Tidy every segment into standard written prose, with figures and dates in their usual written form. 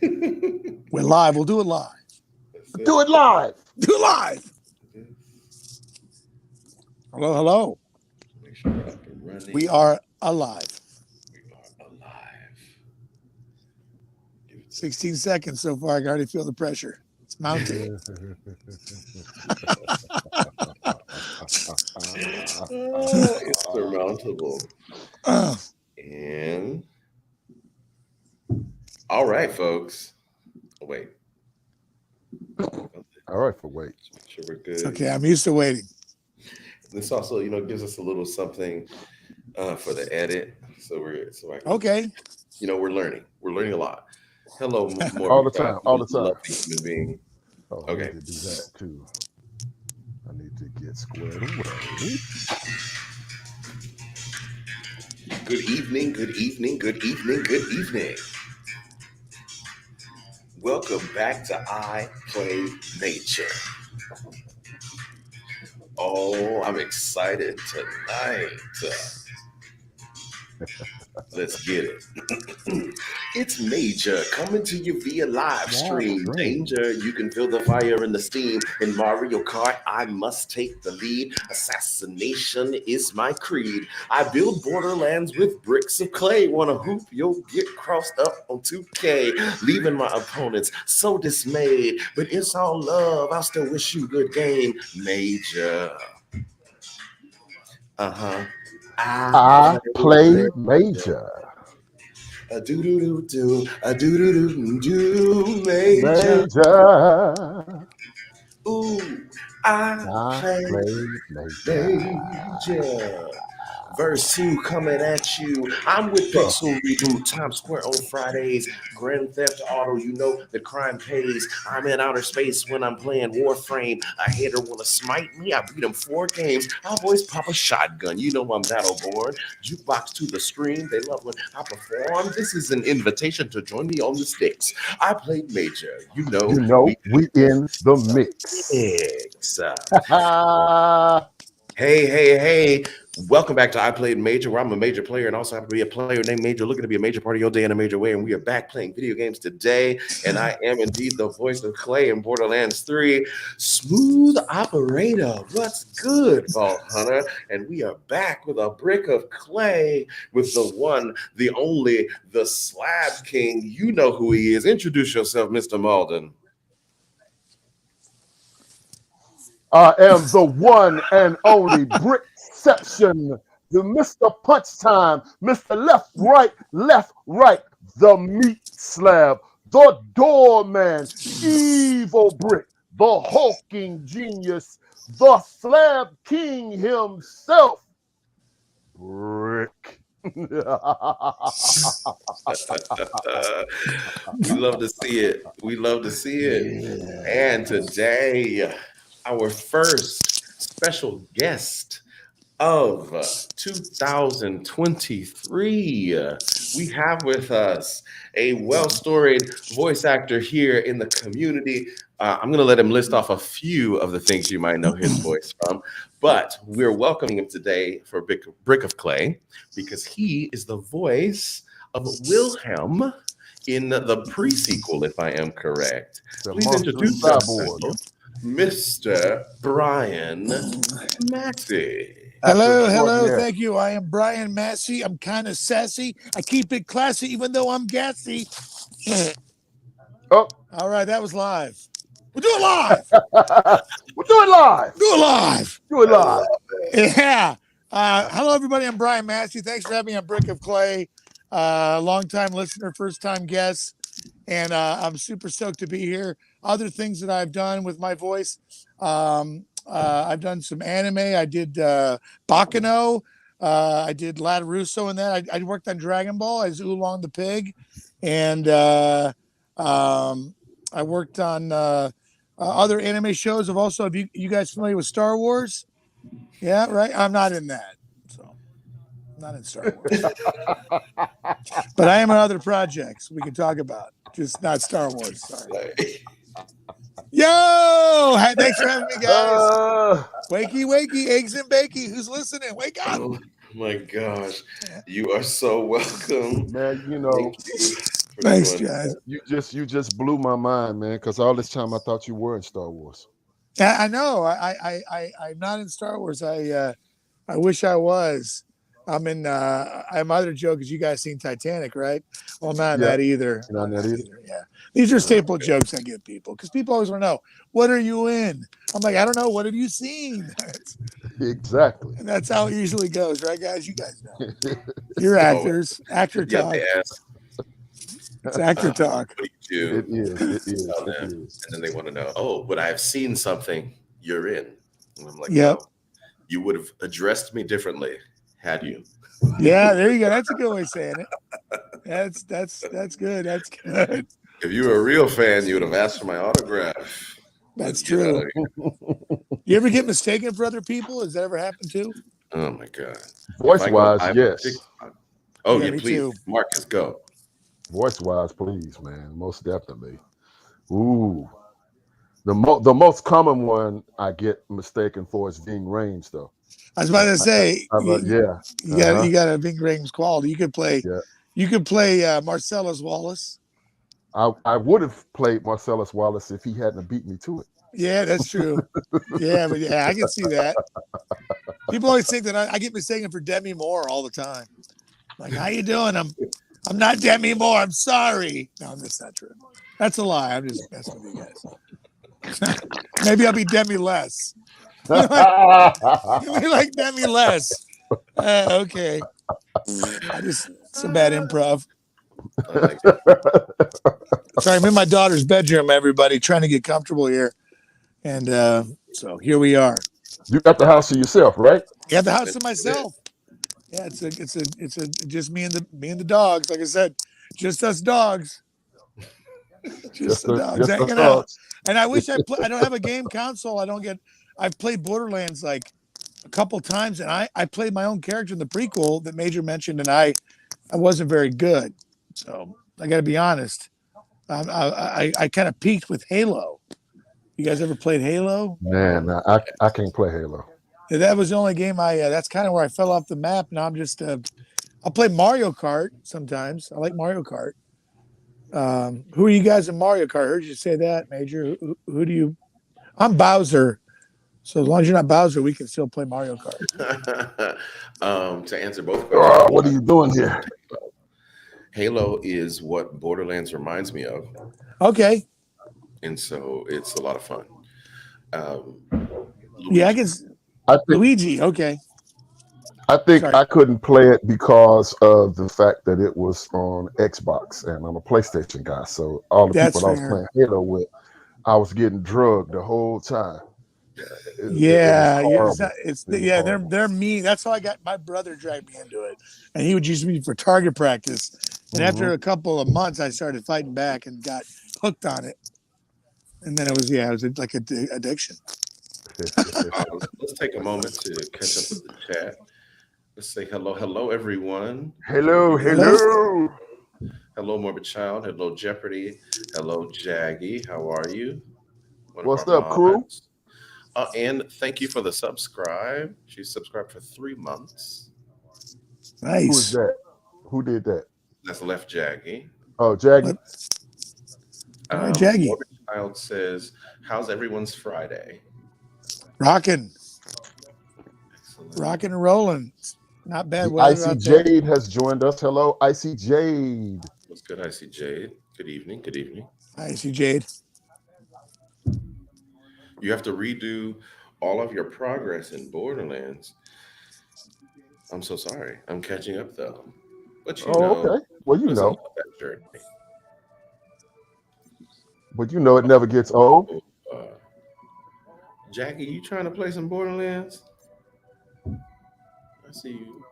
We're live. We'll do it live. Do it live. Do it live. Hello, hello. Make sure we're up and running. We are alive. We are alive. 16 seconds so far. I can already feel the pressure. It's mounting. It's surmountable. And all right, folks. Oh, wait. All right, for wait. Make sure we're good. It's okay. I'm used to waiting. This also, gives us a little something for the edit. Okay. We're learning. We're learning a lot. Hello, more All the time. All the time. Human being. Oh, Okay. I need to do that too. I need to get squared away. Good evening, good evening, good evening, good evening. Welcome back to I Play Nature. Oh, I'm excited tonight. Let's get it. It's Major coming to you via live stream. Danger, you can feel the fire and the steam. In Mario Kart, I must take the lead. Assassination is my creed. I build borderlands with bricks of clay. Wanna hoop, you'll get crossed up on 2K. Leaving my opponents so dismayed. But it's all love, I'll still wish you good game. Major. I play major. A do do do do, a do do do do, major. Ooh, I play major. Verse 2 coming at you. I'm with Pixel Reboot, Times Square on Fridays. Grand Theft Auto, the crime pays. I'm in outer space when I'm playing Warframe. A hater wanna smite me, I beat him 4 games. I always pop a shotgun, I'm battle-born. Jukebox to the screen, they love when I perform. This is an invitation to join me on the sticks. I play major, we in the mix. Hey. Welcome back to I Played Major, where I'm a major player and also happen to be a player named Major, looking to be a major part of your day in a major way. And we are back playing video games today. And I am indeed the voice of Clay in Borderlands 3. Smooth operator. What's good, Vault Hunter? And we are back with a brick of clay with the one, the only, the Slab King. You know who he is. Introduce yourself, Mr. Malden. I am the one and only Brickception, the Mr. Punch Time, Mr. Left, right, the Meat Slab, the Doorman, Evil Brick, the Hulking Genius, the Slab King himself, Brick. We love to see it. Yeah. And today, our first special guest of 2023. We have with us a well-storied voice actor here in the community. I'm going to let him list off a few of the things you might know his voice from, but we're welcoming him today for Brick of Clay because he is the voice of Wilhelm in the pre-sequel, if I am correct. Please introduce yourself, Mr. Bryan Massey. Hello. Thank you. I am Bryan Massey. I'm kind of sassy. I keep it classy, even though I'm gassy. Oh, all right. That was live. We'll do it live. Do it live. Yeah. Hello, everybody. I'm Bryan Massey. Thanks for having me on Brick of Clay. Long-time listener, first-time guest. And I'm super stoked to be here. Other things that I've done with my voice. I've done some anime. I did Bakano. I did Lad Russo in that. I worked on Dragon Ball as Oolong the Pig. And I worked on other anime shows. Have you guys familiar with Star Wars? Yeah, right? I'm not in that. So I'm not in Star Wars. But I am in other projects we can talk about. Just not Star Wars. Sorry. Yo! Thanks for having me, guys. Wakey, eggs and bakey. Who's listening? Wake up. Oh my gosh. You are so welcome. Man, for Thanks, doing. guys. You just blew my mind, man. Because all this time I thought you were in Star Wars. I know. I'm not in Star Wars. I wish I was. I'm in. My other joke is you guys seen Titanic, right? Well, not Yeah, that either. not that either. Yeah, these are staple jokes I give people because people always want to know what are you in. I'm like, I don't know. What have you seen? Exactly. And that's how it usually goes, right, guys? You guys know. You're Oh, actors. Actor yeah, talk. they ask, It's actor talk. what do you It do? is. It is. Tell It them, is. and then they want to know, oh, but I've seen something you're in. And I'm like, Yep. well, you would have addressed me differently had you. Yeah, there you go. That's a good way of saying it. That's good. That's good. If you were a real fan, you would have asked for my autograph. That's Let's get out true. of here. You ever get mistaken for other people? Has that ever happened too? Oh my god! If Voice I go wise, live on yes. TikTok, oh Yeah, yeah, me please, too. Marcus, go. Voice wise, please, man. Most definitely. Ooh. The most common one I get mistaken for is Ving Rhames, though. I was about to say Yeah. you got a big Rings quality. You could play Marcellus Wallace. I would have played Marcellus Wallace if he hadn't beat me to it. Yeah, that's true. Yeah, but yeah, I can see that. People always think that I get mistaken for Demi Moore all the time. Like, how you doing? I'm not Demi Moore. I'm sorry. No, that's not true. That's a lie. I'm just messing with you guys. Maybe I'll be Demi less. Maybe like Demi less. Okay. Some bad improv. I like it. Sorry, I'm in my daughter's bedroom, everybody, trying to get comfortable here. And so here we are. You got the house to yourself, right? Yeah, the house to myself. Yeah, it's just me and the dogs. Like I said, just us dogs. Just the dogs hanging out. And I wish I don't have a game console. I've played Borderlands like a couple times, and I played my own character in the prequel that Major mentioned, and I wasn't very good. So I got to be honest. I kind of peaked with Halo. You guys ever played Halo? Man, I can't play Halo. Yeah, that was the only game that's kind of where I fell off the map. Now I'm just I'll play Mario Kart sometimes. I like Mario Kart. Who are you guys in Mario Kart? I heard you say that, Major. Who do you? I'm Bowser. So as long as you're not Bowser, we can still play Mario Kart. To answer both questions, What are you doing here? Halo is what Borderlands reminds me of, Okay. and so it's a lot of fun. Yeah, I can. Luigi. Okay. I think Sorry. I couldn't play it because of the fact that it was on Xbox, and I'm a PlayStation guy. So all the That's people I was fair. playing Halo with, I was getting drugged the whole time. They're mean. That's how I got my brother dragged me into it, and he would use me for target practice. And after a couple of months, I started fighting back and got hooked on it. And then it was like an addiction. Let's take a moment to catch up with the chat. Let's say hello, everyone. Hello. Hello, Morbid Child. Hello, Jeopardy. Hello, Jaggy. How are you? What's up, crew? And thank you for the subscribe. She subscribed for 3 months. Nice. Who's that? Who did that? That's Left Jaggy. Oh, Jaggy. All right, Jaggy. Morbid Child says, how's everyone's Friday? Rocking. Excellent. Rocking and rolling. Not bad The weather Icy out there. Jade has joined us. Hello, Icy Jade. What's good, Icy Jade? Good evening. Good evening. Icy Jade. You have to redo all of your progress in Borderlands. I'm so sorry. I'm catching up though. But you know, okay. Well, you it's know. all that journey. But you know it never gets old. Jackie, you trying to play some Borderlands? I see you.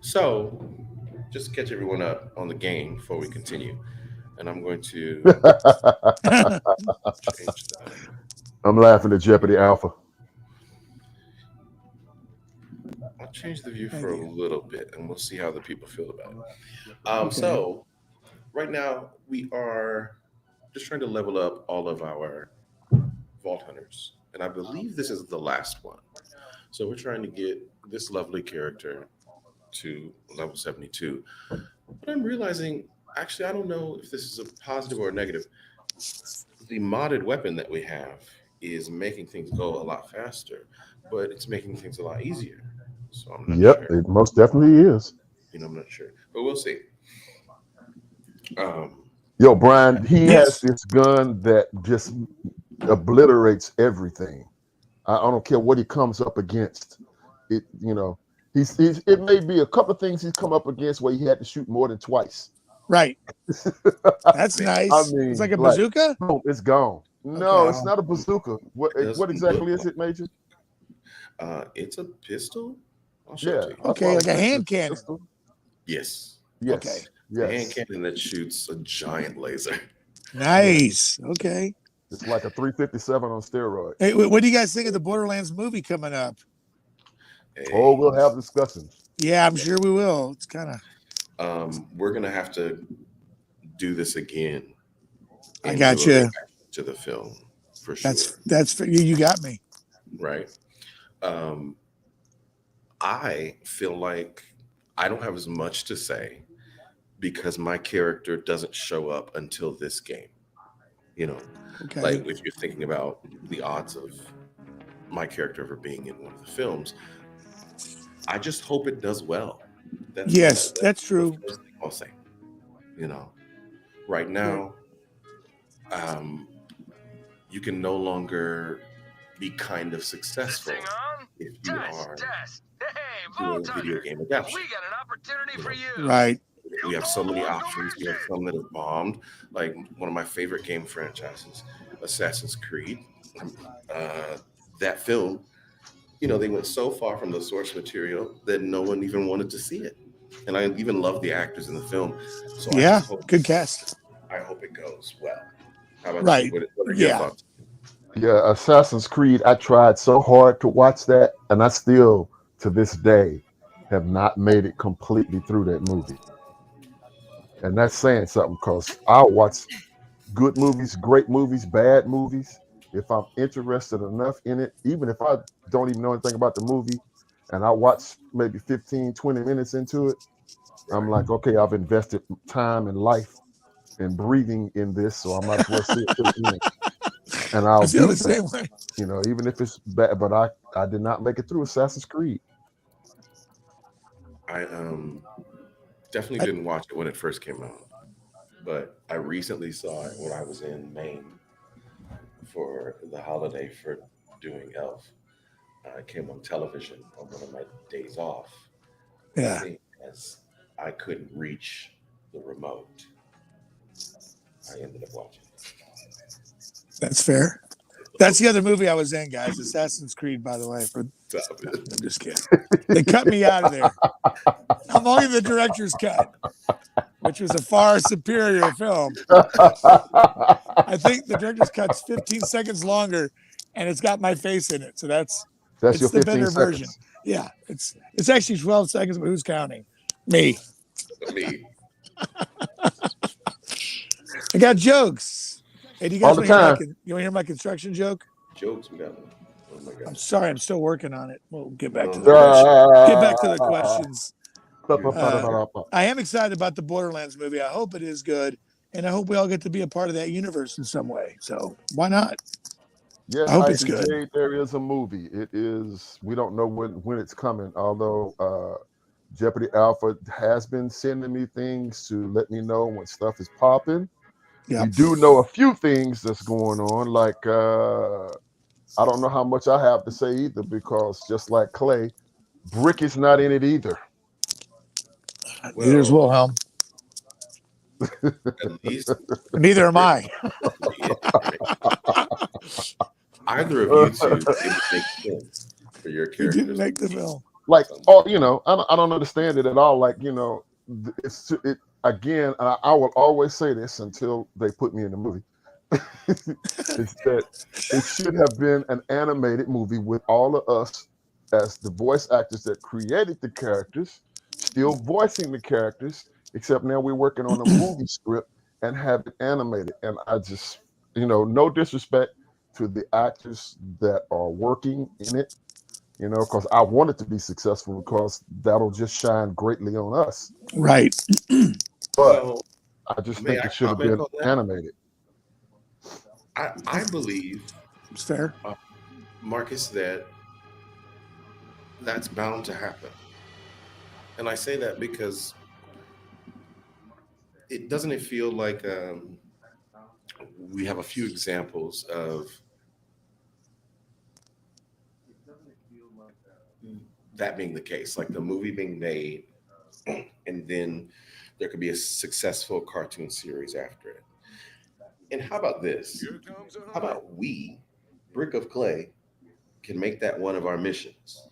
So, just to catch everyone up on the game before we continue, and I'm going to change that. I'm laughing at Jeopardy Alpha. I'll change the view for a little bit, and we'll see how the people feel about it. So, right now we are just trying to level up all of our Vault Hunters, and I believe this is the last one. So we're trying to get this lovely character to level 72. But I'm realizing, actually, I don't know if this is a positive or a negative. The modded weapon that we have is making things go a lot faster, but it's making things a lot easier. So I'm not Yep, sure. it most definitely is. I'm not sure, but we'll see. Um, Yo, Brian, he has Yes. this gun that just obliterates everything. I don't care what he comes up against. He's it may be a couple of things he's come up against where he had to shoot more than twice. Right. That's I nice. It's like mean, a like, bazooka. boom, it's gone. Okay. No, it's not a bazooka. What it what doesn't look exactly is like. it, Major? It's a pistol. I'll show it Yeah, to you. that's what I Okay, was like a thinking. hand It's a cannon. pistol. Yes, Okay. Yes, a hand yes. cannon that shoots a giant laser. Yeah. Nice. Okay. It's like a 357 on steroids. Hey, what do you guys think of the Borderlands movie coming up? Oh, Hey, we'll have discussions. Yeah, I'm sure we will. It's kind of. we're gonna have to do this again I and do got a you. reaction to the film for That's sure. that's for you. You got me. Right. Um, I feel like I don't have as much to say because my character doesn't show up until this game. You know, Okay. like if you're thinking about the odds of my character ever being in one of the films, I just hope it does well. Yes, that's That's the true. first thing I'll say. You know, right Yeah. now, um, you can no longer be kind of successful if you are doing video game adaptation. Right. We have so many options. We have some that have bombed. Like one of my favorite game franchises, Assassin's Creed. Uh, that film, they went so far from the source material that no one even wanted to see it. And I even love the actors in the film. So I Yeah. just hope Good cast. it goes well. How about you? Right. What are your Yeah. thoughts? Yeah, Assassin's Creed, I tried so hard to watch that, and I still, to this day, have not made it completely through that movie. And that's saying something because I'll watch good movies, great movies, bad movies. If I'm interested enough in it, even if I don't even know anything about the movie, and I watch maybe 15, 20 minutes into it, I'm Right. like, okay, I've invested time and life and breathing in this, so I might as well see it to the end. And I I'll feel do the that, same way. even if it's bad. But I did not make it through Assassin's Creed. I definitely didn't watch it when it first came out, but I recently saw it when I was in Maine for the holiday for doing Elf. It came on television on one of my days off. Yeah. Seeing as I couldn't reach the remote, I ended up watching That's fair. That's the other movie I was in, guys. Assassin's Creed, by the way. Stop it. I'm just kidding. They cut me out of there. I'm only the director's cut, which was a far superior film. I think the director's cut's 15 seconds longer, and it's got my face in it. So That's it's your the 15 better version. seconds. Yeah, it's actually 12 seconds, but who's counting? Me. Me. I got jokes. Hey, do you All guys the want to hear time. you want to hear my construction joke? Jokes we got. Oh my I'm gosh. sorry, I'm still working on it. We'll get back to the No, question. Get Uh, back to the questions. you're I am excited about the Borderlands movie. I hope it is good, and I hope we all get to be a part of that universe in some way. So why not? I yes, hope it's Icy good. Jade, there is a movie. It is, we don't know when it's coming, although Jeopardy Alpha has been sending me things to let me know when stuff is popping. Yeah. We do know a few things that's going on, like I don't know how much I have to say either, because just like Clay, Brick is not in it either. Neither is well. Wilhelm. At least Neither am Brick I. be it. Either of you two didn't make sense for your He didn't characters. make the film. Like, So, oh, I don't understand it at all. Like, it's it again. I will always say this until they put me in the movie. It's that it should have been an animated movie with all of us as the voice actors that created the characters, still voicing the characters, except now we're working on a movie script and have it animated. And I just, no disrespect to the actors that are working in it, because I want it to be successful because that'll just shine greatly on us. Right. But Well, I just may think I it should have comment been on that? animated. I believe, It's fair. Marcus, that that's bound to happen. And I say that because it feel like we have a few examples of that being the case, like the movie being made, and then there could be a successful cartoon series after it. And how about this? How about we, Brick of Clay, can make that one of our missions?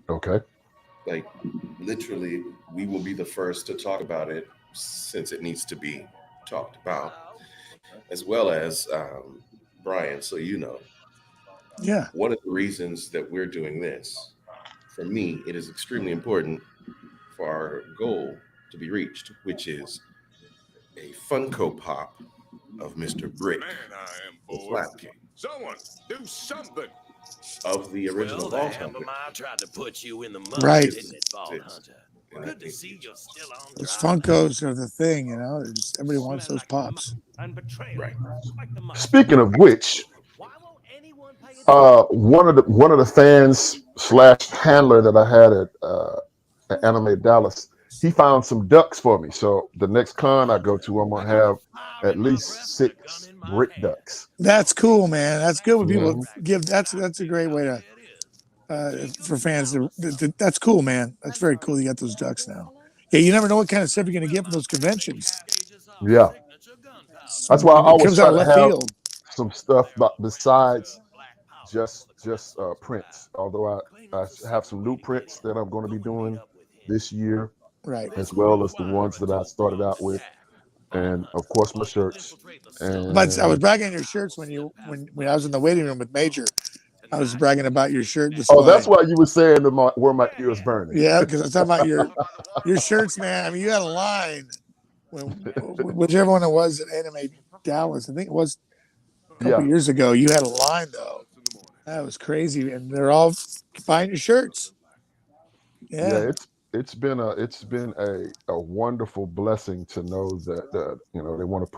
Okay. Like, literally, we will be the first to talk about it since it needs to be talked about, as well as Brian. So, Yeah. one of the reasons that we're doing this, for me, it is extremely important for our goal to be reached, which is a Funko Pop of Mr. Brick, Man, I am the bored. Slap King, Someone do something. of the original Well, the Vault Hammer Hunter. Mile tried to put you in the mud, Right. didn't it, Vault Yes. Hunter? And I Good to think see you're still on Those dry Funkos are the thing, They're just, everybody wants those pops. and betrayal. Right. Like the mud. Speaking of which, Why won't anyone pay attention? one of the fans slash handler that I had at Anime Dallas, he found some ducks for me. So the next con I go to, I'm gonna have at least 6 brick ducks. That's cool, man. That's good when people Mhm. give. That's a great way to for fans to. That's cool, man. That's very cool. You got those ducks now. Yeah, you never know what kind of stuff you're going to get from those conventions. Yeah, that's why I It always comes out try of to left have field. some stuff besides just prints. Although I have some new prints that I'm going to be doing this year, Right. as well as the ones that I started out with, and of course my shirts. But I was And bragging on your shirts when I was in the waiting room with Major. I was bragging about your shirt oh, display. that's why you were saying where my ears burning. Yeah, because I was talking about your shirts, man. I mean, you had a line whichever one it was at Anime Dallas. I think it was a couple Yeah, years ago. You had a line though. That was crazy, and they're all buying your shirts. yeah. Yeah, It's been a wonderful blessing to know that they want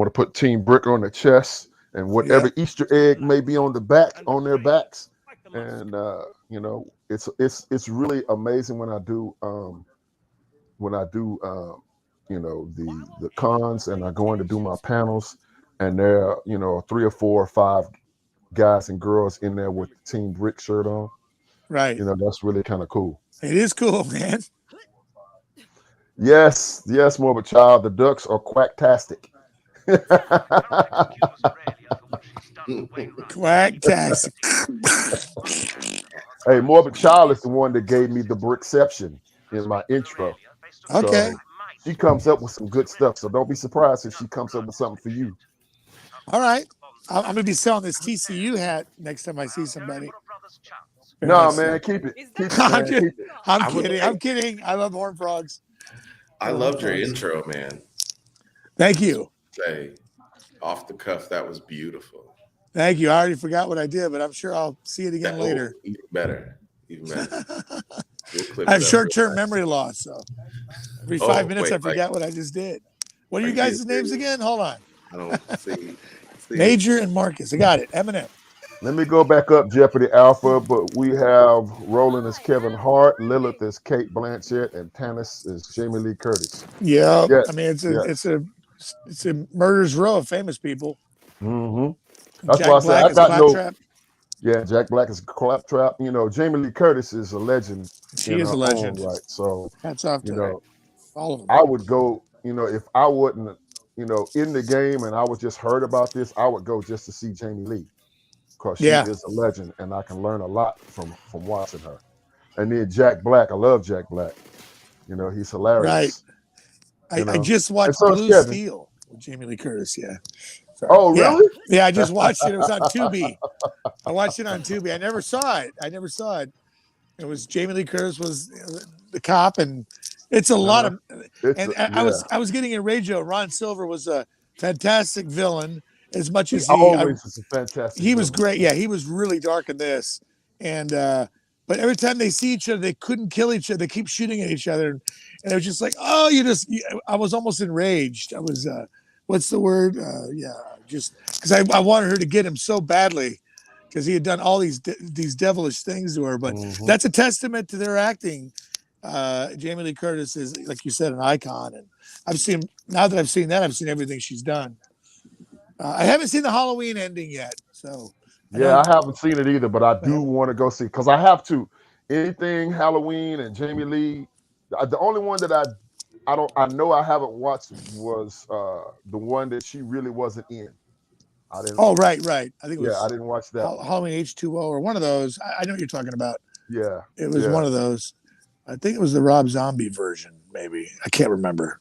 to put Team Brick on the chest, and whatever Easter egg may be on their backs, and it's really amazing when I do the cons, and I go in to do my panels, and there are 3 or 4 or 5 guys and girls in there with the Team Brick shirt on. right. That's really kind of cool. It is cool, man. Yes, Morbid Child. The ducks are quacktastic. Quacktastic. Hey, Morbid Child is the one that gave me the Brickception in my intro. Okay. So she comes up with some good stuff. So don't be surprised if she comes up with something for you. All right. I'm gonna be selling this TCU hat next time I see somebody. Very No, nice. man, keep it. Keep it, I'm man. kidding. Keep it. I'm I would kidding. like- I'm kidding. I love horn frogs. I loved your intro, man. Thank you. Say, off the cuff, that was beautiful. Thank you. I already forgot what I did, but I'm sure I'll see it again later. Even better. Even better. We'll clip I have it up short-term real memory loss, so every Oh, 5 minutes wait, I forget what I just did. What are you you guys' being names serious? again? Hold on. I don't see. Major and Marcus. I got it. Eminem. Let me go back up Jeopardy Alpha, but we have Roland as Kevin Hart, Lilith as Kate Blanchett, and Tannis as Jamie Lee Curtis. Yeah. Yes, I mean, it's yes. a murder's row of famous people. Mm-hmm. That's Jack why I said Black I is got no. Claptrap. Yeah, Jack Black is Claptrap. Jamie Lee Curtis is a legend She in is her a legend. own right. So Hats off to her. All of them. I would go. If I wasn't, in the game and I was just heard about this, I would go just to see Jamie Lee because she Yeah. is a legend, and I can learn a lot from watching her. And then Jack Black, I love Jack Black. He's hilarious. Right. I just watched so is Blue Kevin. Steel with Jamie Lee Curtis. Yeah. Sorry. Oh, Yeah. really? Yeah, I just watched it. It was on Tubi. I watched it on Tubi. I never saw it. It was Jamie Lee Curtis was the cop, and it's a lot of. And I was getting in radio. Ron Silver was a fantastic villain. As much as Always is a fantastic. he was villain. great. Yeah, he was really dark in this, and But every time they see each other, they couldn't kill each other. They keep shooting at each other, and it was just like, oh, I was almost enraged. I was, what's the word? Yeah, just because I wanted her to get him so badly because he had done all these devilish things to her. But that's a testament to their acting. Jamie Lee Curtis is, like you said, an icon, and I've seen everything she's done. I haven't seen the Halloween ending yet, so Yeah, I haven't seen it either, but I do want to go see because I have to. Anything Halloween and Jamie Lee. The only one that I know I haven't watched was the one that she really wasn't in. I didn't. Oh, right. I think it was. I didn't watch that. Halloween H2O or one of those. I know what you're talking about. Yeah, it was one of those. I think it was the Rob Zombie version, maybe. I can't remember.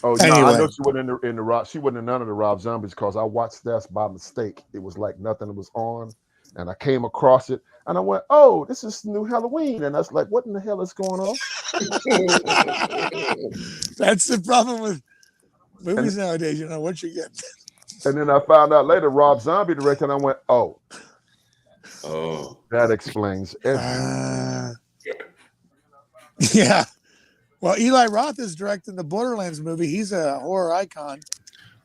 Oh, anyway. No, I know she wasn't in the Rob. She wasn't in none of the Rob Zombies because I watched that by mistake. It was like nothing was on, and I came across it, and I went, "Oh, this is new Halloween," and I was like, "What in the hell is going on?" That's the problem with movies nowadays. You know what you get. And then I found out later Rob Zombie directed, and I went, "Oh, that explains everything." Yeah. Well, Eli Roth is directing the Borderlands movie. He's a horror icon.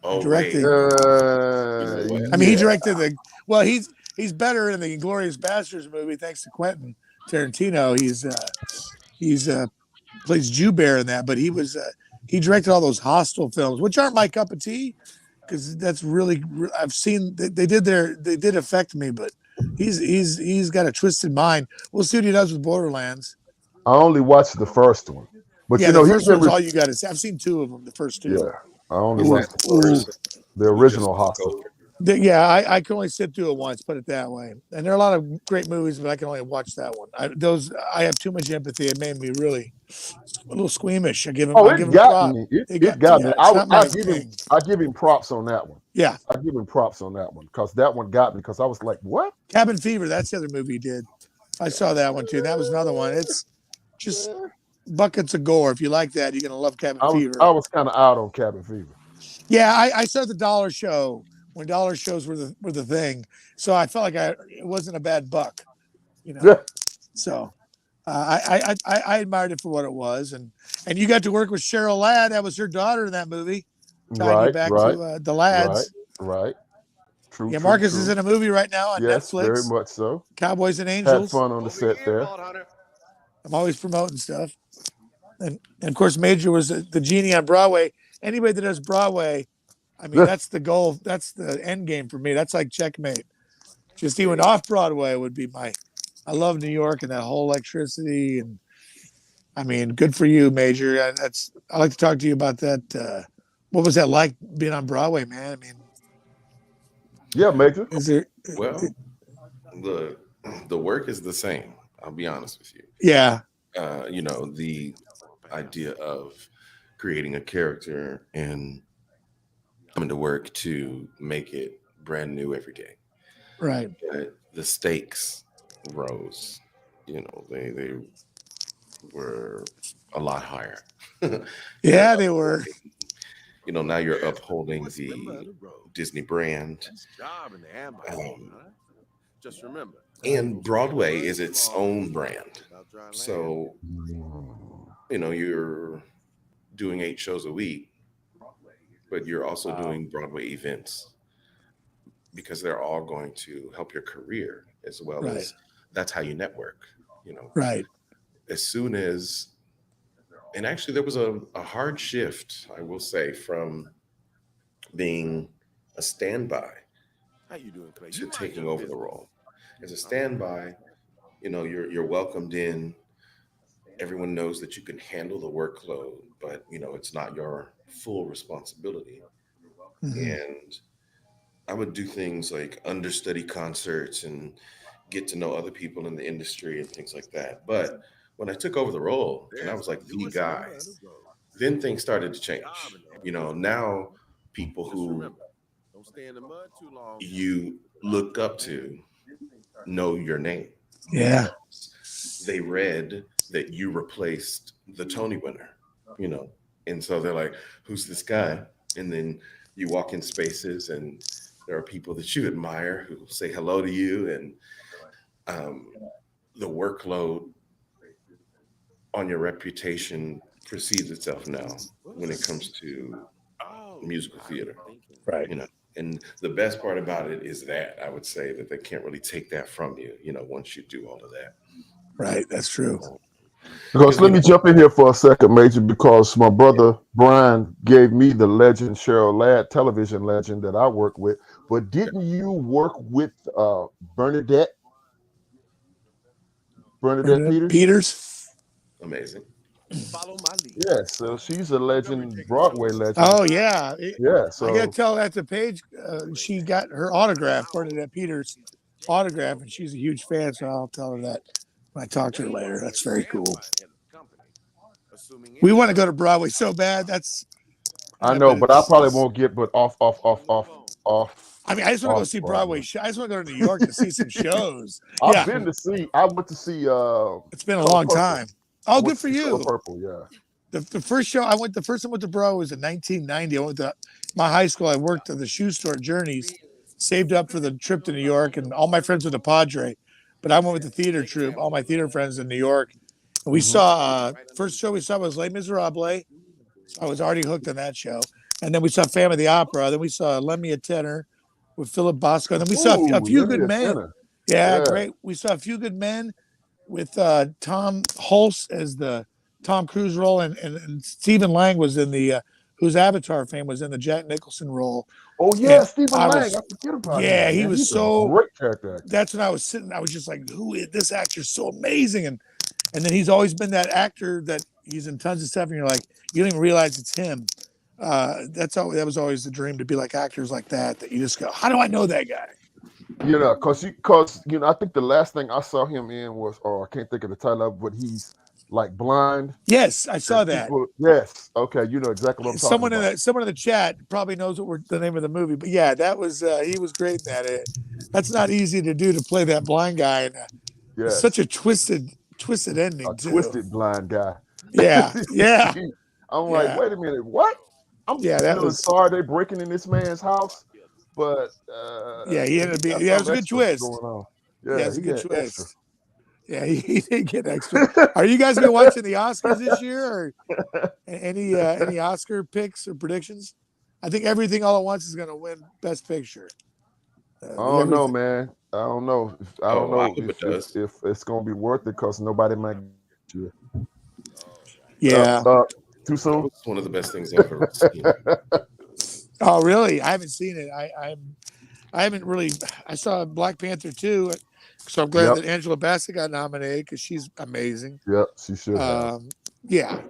Directing. I mean, he directed he's better in the Inglourious Basterds movie thanks to Quentin Tarantino. He's plays Joubert in that, but he directed all those Hostel films, which aren't my cup of tea because that's really I've seen they did affect me, but he's got a twisted mind. We'll see what he does with Borderlands. I only watched the first one, but the first one's all you got to see. I've seen two of them. The first two. Yeah, I only watched the original Hostel. I can only sit through it once, put it that way. And there are a lot of great movies, but I can only watch that one. I have too much empathy. It made me really a little squeamish. I give him. It got me. It got me. I give him props on that one. Yeah, I give him props on that one because that one got me because I was like, "What?" Cabin Fever. That's the other movie he did. I saw that one too. That was another one. It's just buckets of gore. If you like that, you're gonna love Cabin Fever. I was kind of out on Cabin Fever. Yeah, I saw the dollar show when dollar shows were the thing, so I felt like it wasn't a bad buck, you know. Yeah. So I admired it for what it was, and you got to work with Cheryl Ladd. That was her daughter in that movie. Tying you back to the Ladds. Right. True. Yeah, Marcus is in a movie right now on Netflix. Very much so. Cowboys and Angels. Had fun on the set there. I'm always promoting stuff. And of course, Major was the genie on Broadway. Anybody that does Broadway, I mean, that's the goal. That's the end game for me. That's like checkmate. Just even off Broadway would be I love New York and that whole electricity. And I mean, good for you, Major. I like to talk to you about that. What was that like being on Broadway, man? I mean, yeah, Major. Well, the work is the same. I'll be honest with you. Yeah. The idea of creating a character and coming to work to make it brand new every day. Right. But the stakes rose. They were a lot higher. Yeah, they were. Now you're upholding the Disney brand. Just remember. And Broadway is its own brand. So, you're doing 8 shows a week, but you're also doing Broadway events because they're all going to help your career as well as that's how you network, Right. As soon as, and actually there was a hard shift, I will say, from being a standby to taking over the role. As a standby, you're welcomed in. Everyone knows that you can handle the workload, but it's not your full responsibility. Mm-hmm. And I would do things like understudy concerts and get to know other people in the industry and things like that. But when I took over the role and I was like the guy, then things started to change. Now people who you look up to know your name. Yeah. They read that you replaced the Tony winner, and so they're like, who's this guy? And then you walk in spaces and there are people that you admire who say hello to you. And the workload on your reputation precedes itself now when it comes to musical theater. Right. You know, and the best part about it is that I would say that they can't really take that from you, once you do all of that. Right. That's true. Because let me jump in here for a second, Major, because my brother Bryan gave me the legend, Cheryl Ladd, television legend that I work with. But didn't you work with Bernadette Peters? Peters. Amazing. Follow my lead. Yeah, so she's a legend, Broadway legend. Oh yeah. Yeah, I so gotta tell that to Paige. She got her autograph, Bernadette Peters autograph, and she's a huge fan. So I'll tell her that when I talk to her later. That's very cool. We want to go to Broadway so bad. I know, but I probably won't get but off. I mean, I just want to go see Broadway. I just want to go to New York to see some shows. Yeah, I went to see it's been a long time. Oh, good for you. Purple, yeah. The first show I went, the first time I went to Broadway was in 1990. I went to my high school. I worked at the shoe store Journeys, saved up for the trip to New York, and all my friends were the Padre. But I went with the theater troupe, all my theater friends in New York. And we saw, first show we saw was Les Miserables. I was already hooked on that show. And then we saw Phantom of the Opera. Then we saw Lend Me a Tenor with Philip Bosco. And then we saw a Few Good Men. Yeah, great. We saw A Few Good Men with Tom Hulse as the Tom Cruise role, and Stephen Lang was in the whose Avatar fame was in the Jack Nicholson role. Oh yeah, Stephen Lang. I forget about him. Yeah, he was so great character. That's when I was sitting. I was just like, "Who is this actor? So amazing!" And then he's always been that actor that he's in tons of stuff, and you're like, you don't even realize it's him. That was always the dream, to be like actors like that you just go, how do I know that guy? Because I think the last thing I saw him in was, I can't think of the title of it, but he's like blind. Yes, I saw that. Yes, okay, you know exactly what I'm talking about. Someone in the chat probably knows the name of the movie, but yeah, that was he was great in that. That's not easy to do, to play that blind guy, and such a twisted ending too. Twisted blind guy. Yeah. I'm like, wait a minute, what? Sorry they're breaking in this man's house, but he ended up being. Yeah, it was a good twist. Going on. Yeah, it was a good twist. Extra. Yeah, he did get extra. Are you guys been watching the Oscars this year, or any Oscar picks or predictions? I think Everything All at Once is going to win Best Picture. I don't know, man. I don't know. I don't know if it's going to be worth it, because nobody might get you. Yeah. Too soon? It's one of the best things I've ever seen. Oh, really? I haven't seen it. I haven't really. I saw Black Panther 2, so I'm glad that Angela Bassett got nominated, because she's amazing. Yep, she should have. Yeah.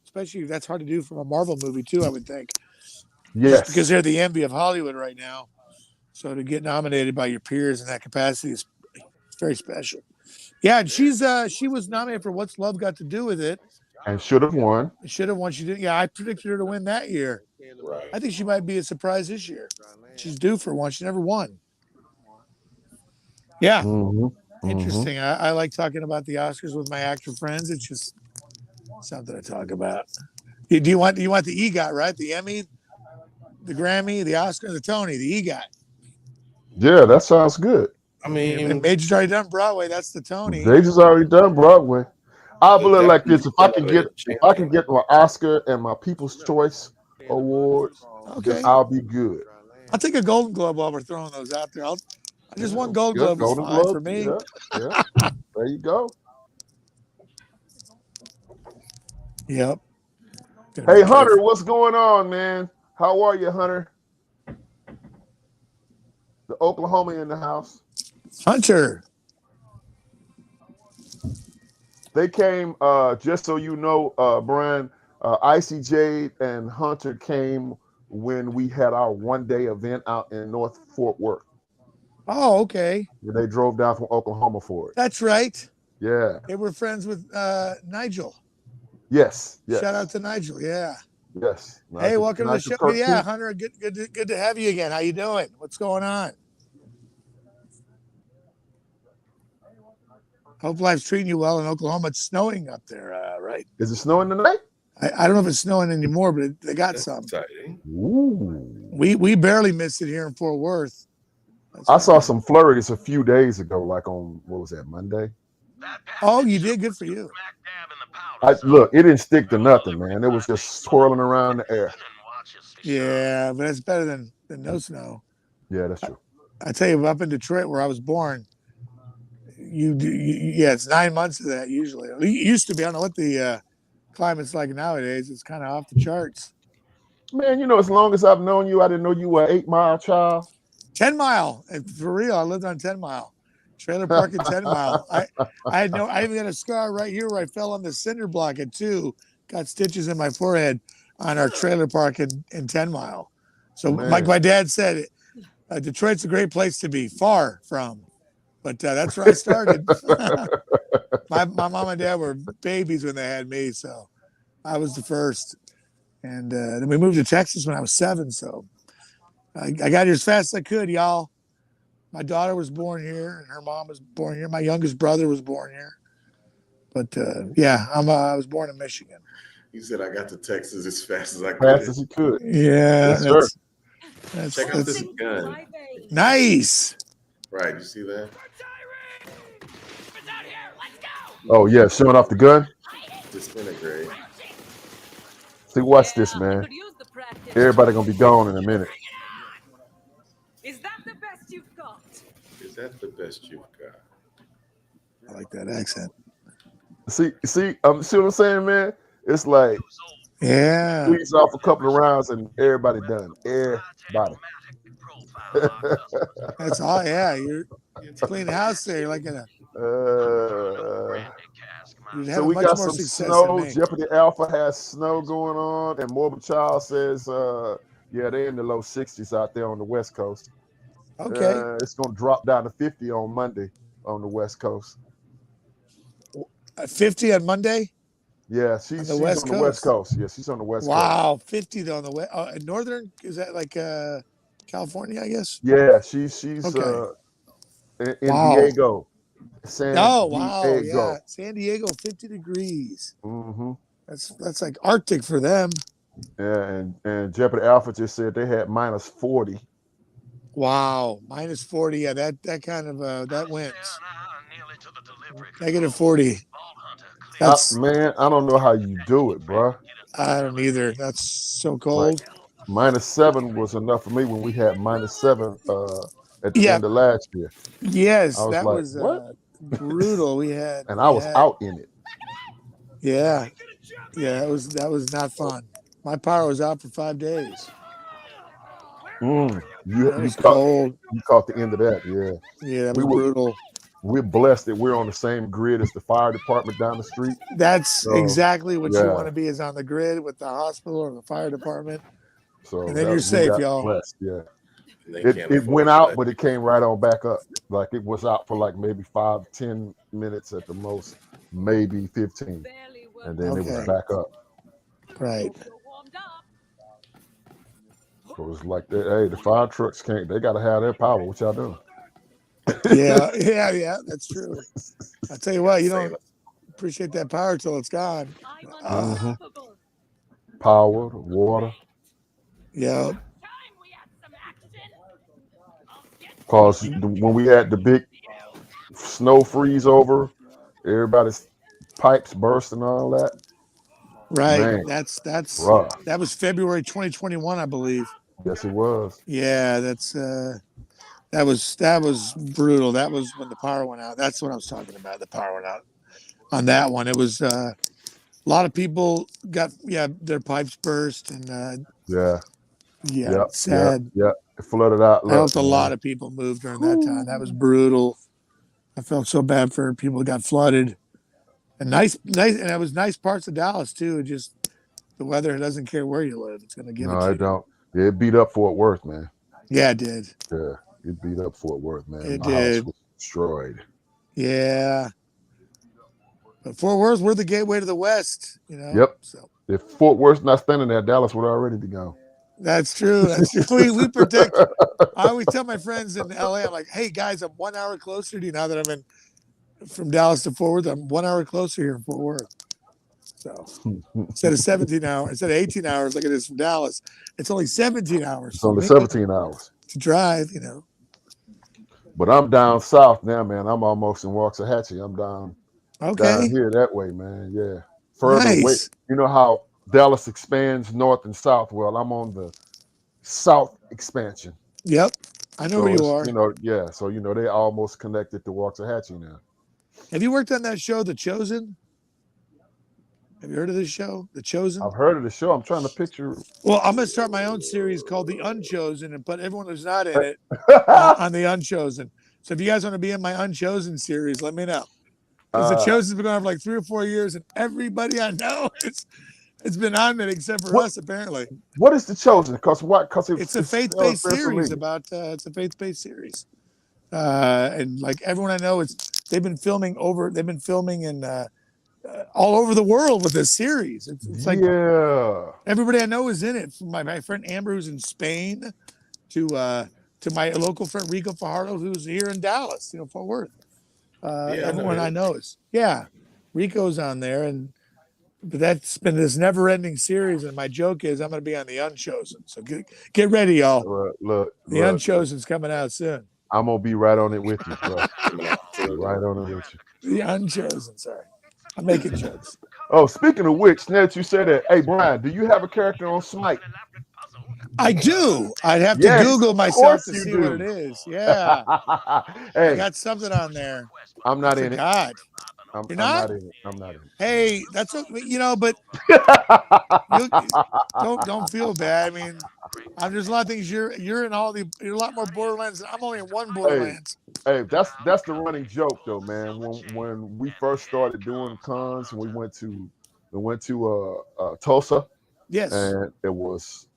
Especially, that's hard to do from a Marvel movie too, I would think. Yes. Because they're the envy of Hollywood right now. So to get nominated by your peers in that capacity is very special. Yeah, and she was nominated for What's Love Got to Do with It. And should have won. She didn't. Yeah, I predicted her to win that year. Right. I think she might be a surprise this year. She's due for one. She never won. Yeah. Interesting. I like talking about the Oscars with my actor friends. It's just something to talk about. Do you want the EGOT, right? The Emmy, the Grammy, the Oscar, the Tony, the EGOT. Yeah, that sounds good. I mean, Major's already done Broadway. That's the Tony. Major's already done Broadway. I believe like this: if I can get my Oscar and my People's Choice Awards, then I'll be good. I'll take a Golden Globe while we're throwing those out there. I just one Golden Globe is fine for me. Yeah. There you go. Yep. Hey, Hunter, what's going on, man? How are you, Hunter? The Oklahoma in the house. Hunter. They came, just so you know, Bryan, Icy Jade and Hunter came when we had our one-day event out in North Fort Worth. Oh, okay. They drove down from Oklahoma for it. That's right. Yeah. They were friends with Nigel. Yes. Shout out to Nigel. Yeah. Yes. Hey, welcome to the show. Yeah, Hunter. Good to have you again. How you doing? What's going on? Hope life's treating you well in Oklahoma. It's snowing up there, right? Is it snowing tonight? I don't know if it's snowing anymore, but they got some. Ooh. We barely missed it here in Fort Worth. I saw some flurries a few days ago, like on, what was that, Monday? Oh, you did. Good for you. Look, it didn't stick to nothing, man. It was just swirling around the air. Yeah, but that's better than no snow. Yeah, that's true. I tell you, up in Detroit where I was born, yeah, it's 9 months of that usually. It used to be. I don't know what the climate's like nowadays. It's kind of off the charts. Man, you know, as long as I've known you, I didn't know you were an 8 Mile child. 10 Mile. And for real, I lived on 10 Mile. Trailer park at 10 Mile. I even got a scar right here where I fell on the cinder block at 2, got stitches in my forehead on our trailer park in 10 Mile. So like my dad said, Detroit's a great place to be, far from. But that's where I started. my mom and dad were babies when they had me, so I was the first. And then we moved to Texas when I was 7, so I got here as fast as I could, y'all. My daughter was born here, and her mom was born here. My youngest brother was born here. But yeah, I was born in Michigan. He said, "I got to Texas as fast as I could." Fast as you could. Yeah, Yes, sir. Check out this gun. Nice. Right, you see that? Oh yeah, showing off the gun. Disintegrate. See, watch this, man. Everybody gonna be gone in a minute. Is that the best you've got? Is that the best you've got? I like that accent. See what I'm saying, man? It's like Yeah. squeeze off a couple of rounds and everybody done. Everybody. That's all. Yeah, you're clean house there. You're like in a. You'd have So we much got more some success snow. than me. Jeopardy Alpha has snow going on, and Morbid Child says, yeah, they're in the low 60s out there on the West Coast. Okay. It's gonna drop down to 50 on Monday on the West Coast. 50 on Monday. Yeah, she's on the West Coast. Yeah, she's on the West Coast. Wow, 50 on the west. Northern, is that like California? I guess. Yeah, she's Okay. in Wow. Diego. San Oh wow, Diego. yeah, San Diego, 50 degrees. Mm-hmm. That's like Arctic for them. Yeah, and Jeopardy Alpha just said they had minus 40. Wow, minus 40. Yeah, that kind of that wins. Negative 40. That's Man, I don't know how you do it, bro. I don't either. That's so cold. Like, -7 was enough for me when we had -7 at the end of last year. Yes, I was that like, was what? brutal. We had and I was out in it. Yeah. Yeah, that was not fun. My power was out for 5 days. You cold. caught the end of that, yeah. Yeah, that was brutal. We're blessed that we're on the same grid as the fire department down the street. That's exactly what you want to yeah. be, is on the grid with the hospital or the fire department. So And then you're safe, y'all. Blessed, yeah. It went out, but it came right on back up. Like it was out for like maybe 5-10 minutes at the most, maybe 15, and then it was back up. Right. So it's like that. Hey, the fire trucks can't. They got to have their power. What y'all doing? Yeah. That's true. I tell you what, you don't appreciate that power till it's gone. Power, water. Yeah. Cause when we had the big snow freeze over, everybody's pipes burst and all that. Right. Man, that's rough. That was February 2021, I believe. Yes, it was. Yeah, that was brutal. That was when the power went out. That's what I was talking about. The power went out on that one. It was a lot of people got their pipes burst and sad. Yeah, it flooded out. I helped a lot of people move during that time. That was brutal. I felt so bad for people who got flooded. And nice, and it was nice parts of Dallas too. Just the weather doesn't care where you live; it's going to give it to you. No, it don't. Yeah, it beat up Fort Worth, man. Yeah, it did. Yeah, it beat up Fort Worth, man. It My did. house was destroyed. Yeah, but Fort Worth, we're the gateway to the West. You know. Yep. So if Fort Worth's not standing there, Dallas would already be gone. that's true. That's true. We protect. I always tell my friends in LA, I'm like, hey guys, I'm 1 hour closer to you now that I'm from Dallas to Fort Worth. I'm 1 hour closer here in Fort Worth. So instead of 17 hours, instead of 18 hours like it is from Dallas, it's only 17 hours. It's only 17 hours to drive, you know. But I'm down south now, man. I'm almost in Waxahachie. I'm down Okay. Down here that way, man. Yeah. Further away. Nice. You know how Dallas expands north and south? Well, I'm on the south expansion. Yep. I know where So you it's, are. yeah. So, they're almost connected to Waxahachie now. Have you worked on that show, The Chosen? Have you heard of this show, The Chosen? I've heard of the show. I'm trying to picture. Well, I'm going to start my own series called The Unchosen and put everyone who's not in it on The Unchosen. So if you guys want to be in my Unchosen series, let me know. Because The Chosen's been going on for like 3 or 4 years, and everybody I know it's been on it except for us, apparently. What is The Chosen? Because it's a faith-based series about it's a faith-based series. And like everyone I know, they've been filming in all over the world with this series. It's like everybody I know is in it. From my friend Amber, who's in Spain, to my local friend Rico Fajardo, who's here in Dallas, Fort Worth. Everyone I know is Rico's on there, but that's been this never-ending series. And my joke is I'm going to be on The Unchosen. So get ready, y'all. Look, The Unchosen's coming out soon. I'm gonna be right on it with you, bro. Right on it with you. The Unchosen. Sorry, I'm making jokes. Oh, speaking of which, now that you said that, hey Bryan, do you have a character on Smite? I do. I'd have to Google myself to see what it is. Yeah. Hey, I got something on there. I'm not in it. God. You're not in it. I'm not in it. Hey, that's what but don't feel bad. I mean, there's a lot of things you're in you're a lot more Borderlands. I'm only in one Borderlands. Hey, that's the running joke though, man. When we first started doing cons, we went to Tulsa. Yes. And it was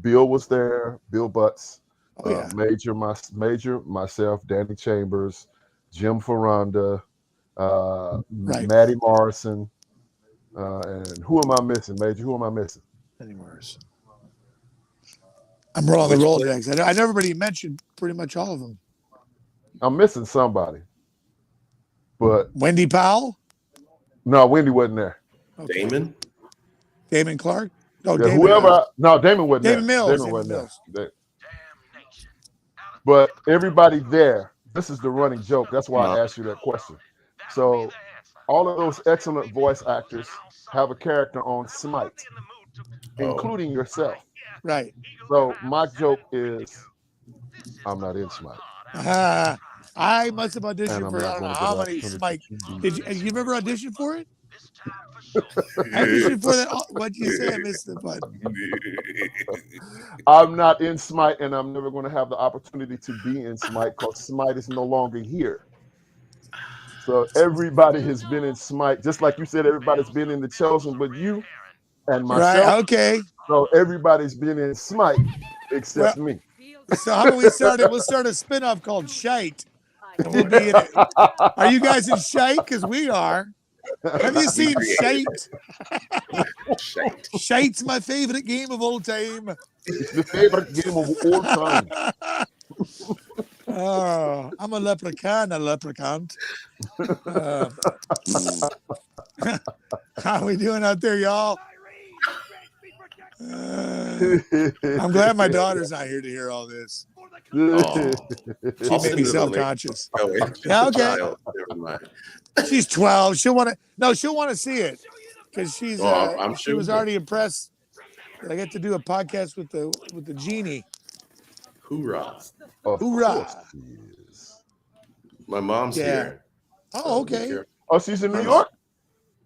Bill was there, Bill Butts, Major, myself, Danny Chambers, Jim Ferranda, Maddie Morrison, and who am I missing, Major? Who am I missing? Danny Morrison. I'm rolling the Rolodex. I know everybody mentioned pretty much all of them. I'm missing somebody, but Wendy Powell? No, Wendy wasn't there. Okay. Damon Clark? No, Damon wasn't there. Damon Mills. Damon wasn't there. But everybody there, this is the running joke. That's why I asked you that question. So all of those excellent voice actors have a character on Smite, including yourself. Right. So my joke is, I'm not in Smite. I must have auditioned for I don't know how many Smite. Did you ever audition for it? I auditioned for that. What'd you say? I missed the button. I'm not in Smite, and I'm never going to have the opportunity to be in Smite because Smite is no longer here. So everybody has been in Smite, just like you said. Everybody's been in The Chosen, but you and myself. Right. Okay. So everybody's been in Smite except me. So how about we start it? We'll start a spinoff called Shite, and we'll be in it. Are you guys in Shite? Because we are. Have you seen Shite? Shite's my favorite game of all time. It's the favorite game of all time. Oh, I'm a leprechaun. How we doing out there, y'all? I'm glad my daughter's not here to hear all this. She made me self-conscious. Yeah, okay. She's 12. She'll want to see it because she was already impressed that I get to do a podcast with the genie. Hoorah! Hoorah! My mom's here. Oh, okay. Oh, she's in New York?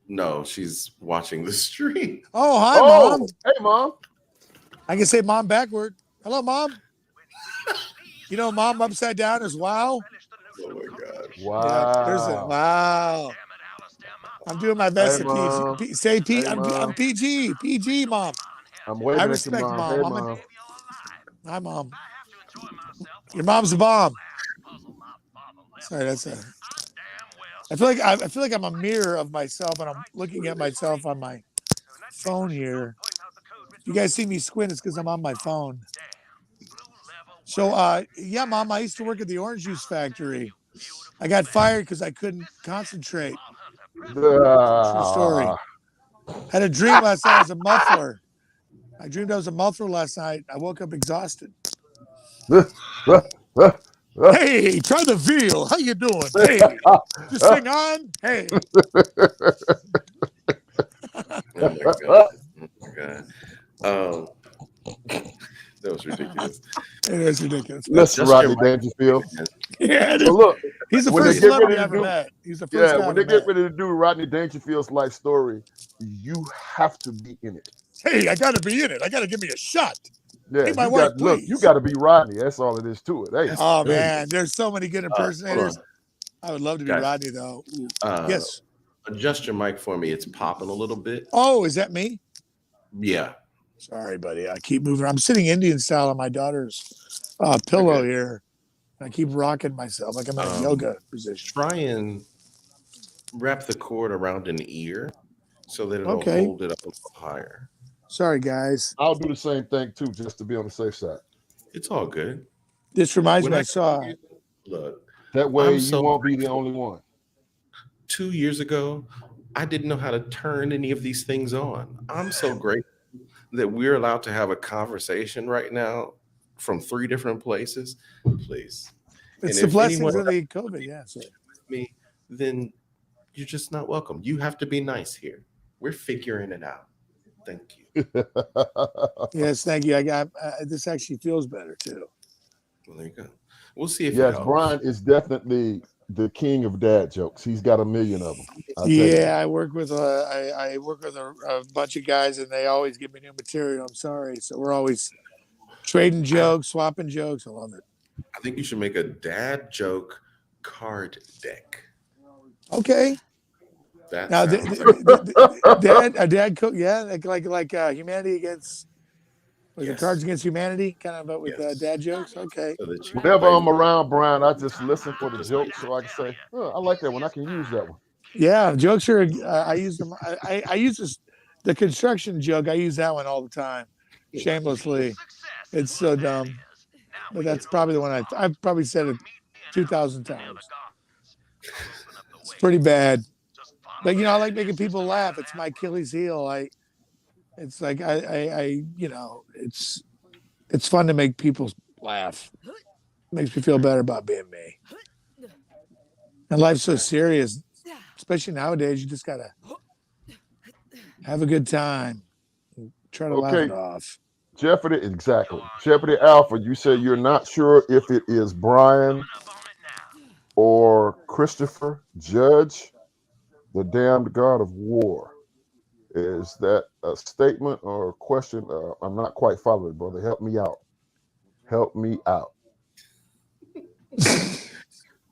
No, she's watching the stream. Oh, hi, Mom. Hey, Mom. I can say Mom backward. Hello, Mom. You know, Mom upside down is wow. Oh my God! Wow. Yeah, wow. I'm doing my best to PG. Say P. Hey, I'm PG. PG, Mom. I'm waving I at respect your mom. Mom. Hey, Mom. Hi, Mom. Your mom's a bomb. Sorry, I feel like I'm a mirror of myself, and I'm looking at myself on my phone here. You guys see me squint? It's because I'm on my phone. So, yeah, Mom, I used to work at the orange juice factory. I got fired because I couldn't concentrate. True story. Had a dream last night. I was a muffler. I dreamed I was a muffler last night. I woke up exhausted. Hey, try the veal. How you doing? Hey, just sing on. Hey, Oh my god. Oh my god. Um, that was ridiculous. it is ridiculous. Listen, Adjust your Rodney mic. Dangerfield. Yeah, it So is. look, He's the when they first get celebrity ready I to ever do, met. He's the first yeah, guy I when ever they get met. ready to do Rodney Dangerfield's life story, you have to be in it. Hey, I got to be in it. I got to give me a shot. Yeah, Hey, my you wife, got look, you please. got to be Rodney. That's all it is to it. Hey, That's Oh good. man, there's so many good Hold impersonators. on, I would love to be guys. Rodney though. Ooh. Uh, Yes. adjust your mic for me. It's popping a little bit. Oh, is that me? Yeah. Sorry, buddy. I keep moving. I'm sitting Indian style on my daughter's pillow Okay. here. I keep rocking myself like I'm in a Um, yoga position. Try and wrap the cord around an ear so that it'll Okay. hold it up a little higher. Sorry, guys. I'll do the same thing too, just to be on the safe side. It's all good. This reminds When me. I I saw. created- look, That way, I'm you so won't be the grateful. only one. 2 years ago, I didn't know how to turn any of these things on. I'm so grateful that we're allowed to have a conversation right now from 3 different places. Please. It's And the if anyone blessings of the COVID. Yeah. So. with me, then you're just not welcome. You have to be nice here. We're figuring it out. Thank you. Yes. Thank you. I got this. Actually feels better too. Well, there you go. We'll see if it Yes, helps. Bryan is definitely the king of dad jokes. He's got 1,000,000 of them. I'll tell you Yeah, that. I work with I work with a bunch of guys, and they always give me new material. I'm sorry, so we're always trading jokes, swapping jokes. I love it. I think you should make a dad joke card deck. Okay, That now sounds like dad cook, yeah, like humanity against like the yes, Cards Against Humanity, kind of, but with yes. dad jokes. Okay, So that you can Whenever play I'm with around Bryan, I just listen for the jokes so I can say, oh, I like that one. I can use that one. yeah, jokes are. I use them. I use this the construction joke. I use that one all the time, shamelessly. It's so dumb. But that's probably the one I've probably said it 2,000 times. It's pretty bad. But I like making people laugh. It's my Achilles heel. It's like it's fun to make people laugh. It makes me feel better about being me. And life's so serious, especially nowadays. You just gotta have a good time. Try to laugh Okay, it off. Jeopardy, exactly. Jeopardy Alpha, you said you're not sure if it is Bryan or Christopher Judge, the damned god of war. Is that a statement or a question? I'm not quite following, brother. Help me out. Help me out.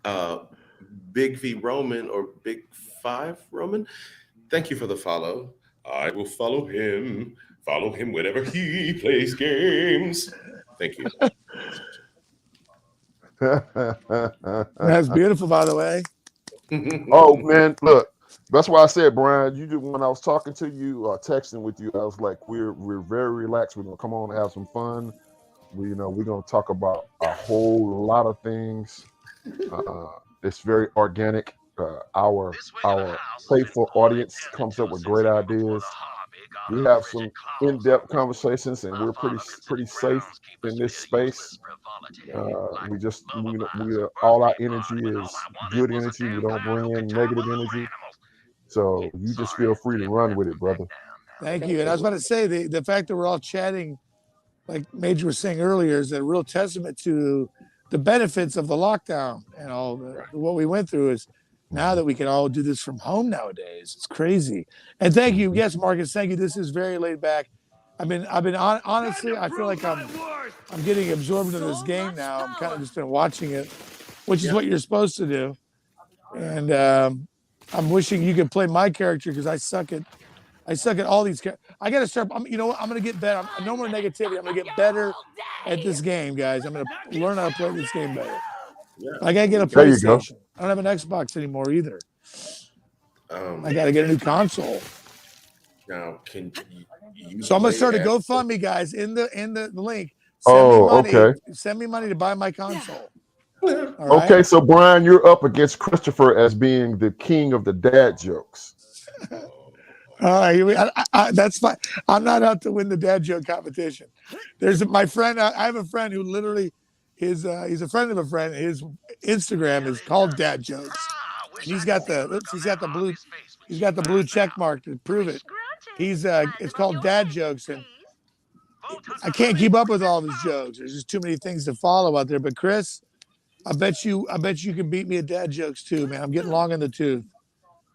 uh, Big V Roman or Big Five Roman. Thank you for the follow. I will follow him. Follow him whenever he plays games. Thank you. That's beautiful, by the way. Oh man, look. That's why I said, Bryan. When I was talking to you, texting with you, I was like, we're very relaxed. We're gonna come on and have some fun. We're gonna talk about a whole lot of things. It's very organic. Our faithful audience comes up with great ideas. We have some in-depth conversations, and we're pretty safe in this space. All our energy is good energy. We don't bring in negative energy. So you just feel free to run with it, brother. Thank you. And I was about to say the fact that we're all chatting, like Major was saying earlier, is a real testament to the benefits of the lockdown and all what we went through. Is now that we can all do this from home nowadays. It's crazy. And thank you, yes, Marcus. Thank you. This is very laid back. Honestly, I feel like I'm getting absorbed into this game now. I'm kind of just been watching it, which is what you're supposed to do. And I'm wishing you could play my character because I suck at all these. I got to start. You know what? I'm going to get better. No more negativity. I'm going to get better at this game, guys. I'm going to learn how to play this game better. Yeah. I got to get a There you go. PlayStation. I don't have an Xbox anymore either. Um, I got to get a new console. now, can you So I'm going to play start a as- GoFundMe, guys, in the link. Oh, okay. Send me money to buy my console. All right. Okay, so Bryan, you're up against Christopher as being the king of the dad jokes. All right, that's fine. I'm not out to win the dad joke competition. There's my friend. I have a friend who literally he's a friend of a friend. His Instagram is called Dad Jokes, and he's got the blue check mark to prove it. It's called Dad Jokes, and I can't keep up with all of his jokes. There's just too many things to follow out there. But Chris, I bet you can beat me at Dad Jokes too, man. I'm getting long in the tooth,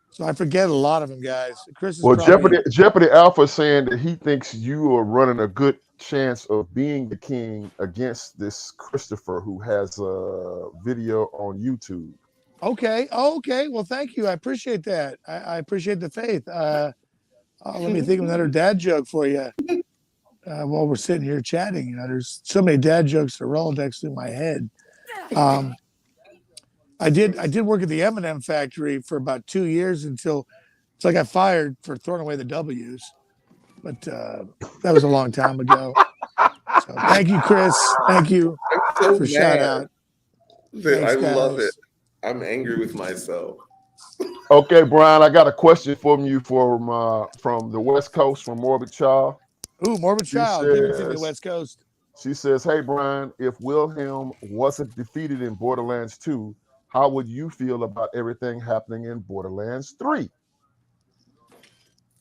so I forget a lot of them, guys. Chris is Well, probably Jeopardy Alpha is saying that he thinks you are running a good chance of being the king against this Christopher who has a video on YouTube. okay. Okay, well, thank you. I appreciate that. I appreciate the faith. Let me think of another dad joke for you. While we're sitting here chatting, there's so many dad jokes that roll next through my head. I did work at the M&M factory for about 2 years until I got fired for throwing away the W's. But that was a long time ago. So thank you, Chris. Thank you for shout out. I love it. I'm angry with myself. Okay, Brian, I got a question from you from the West Coast, from Morbid Child. Ooh, Morbid Child. Give it to me, West Coast. She says, "Hey, Brian, if Wilhelm wasn't defeated in Borderlands 2, how would you feel about everything happening in Borderlands 3?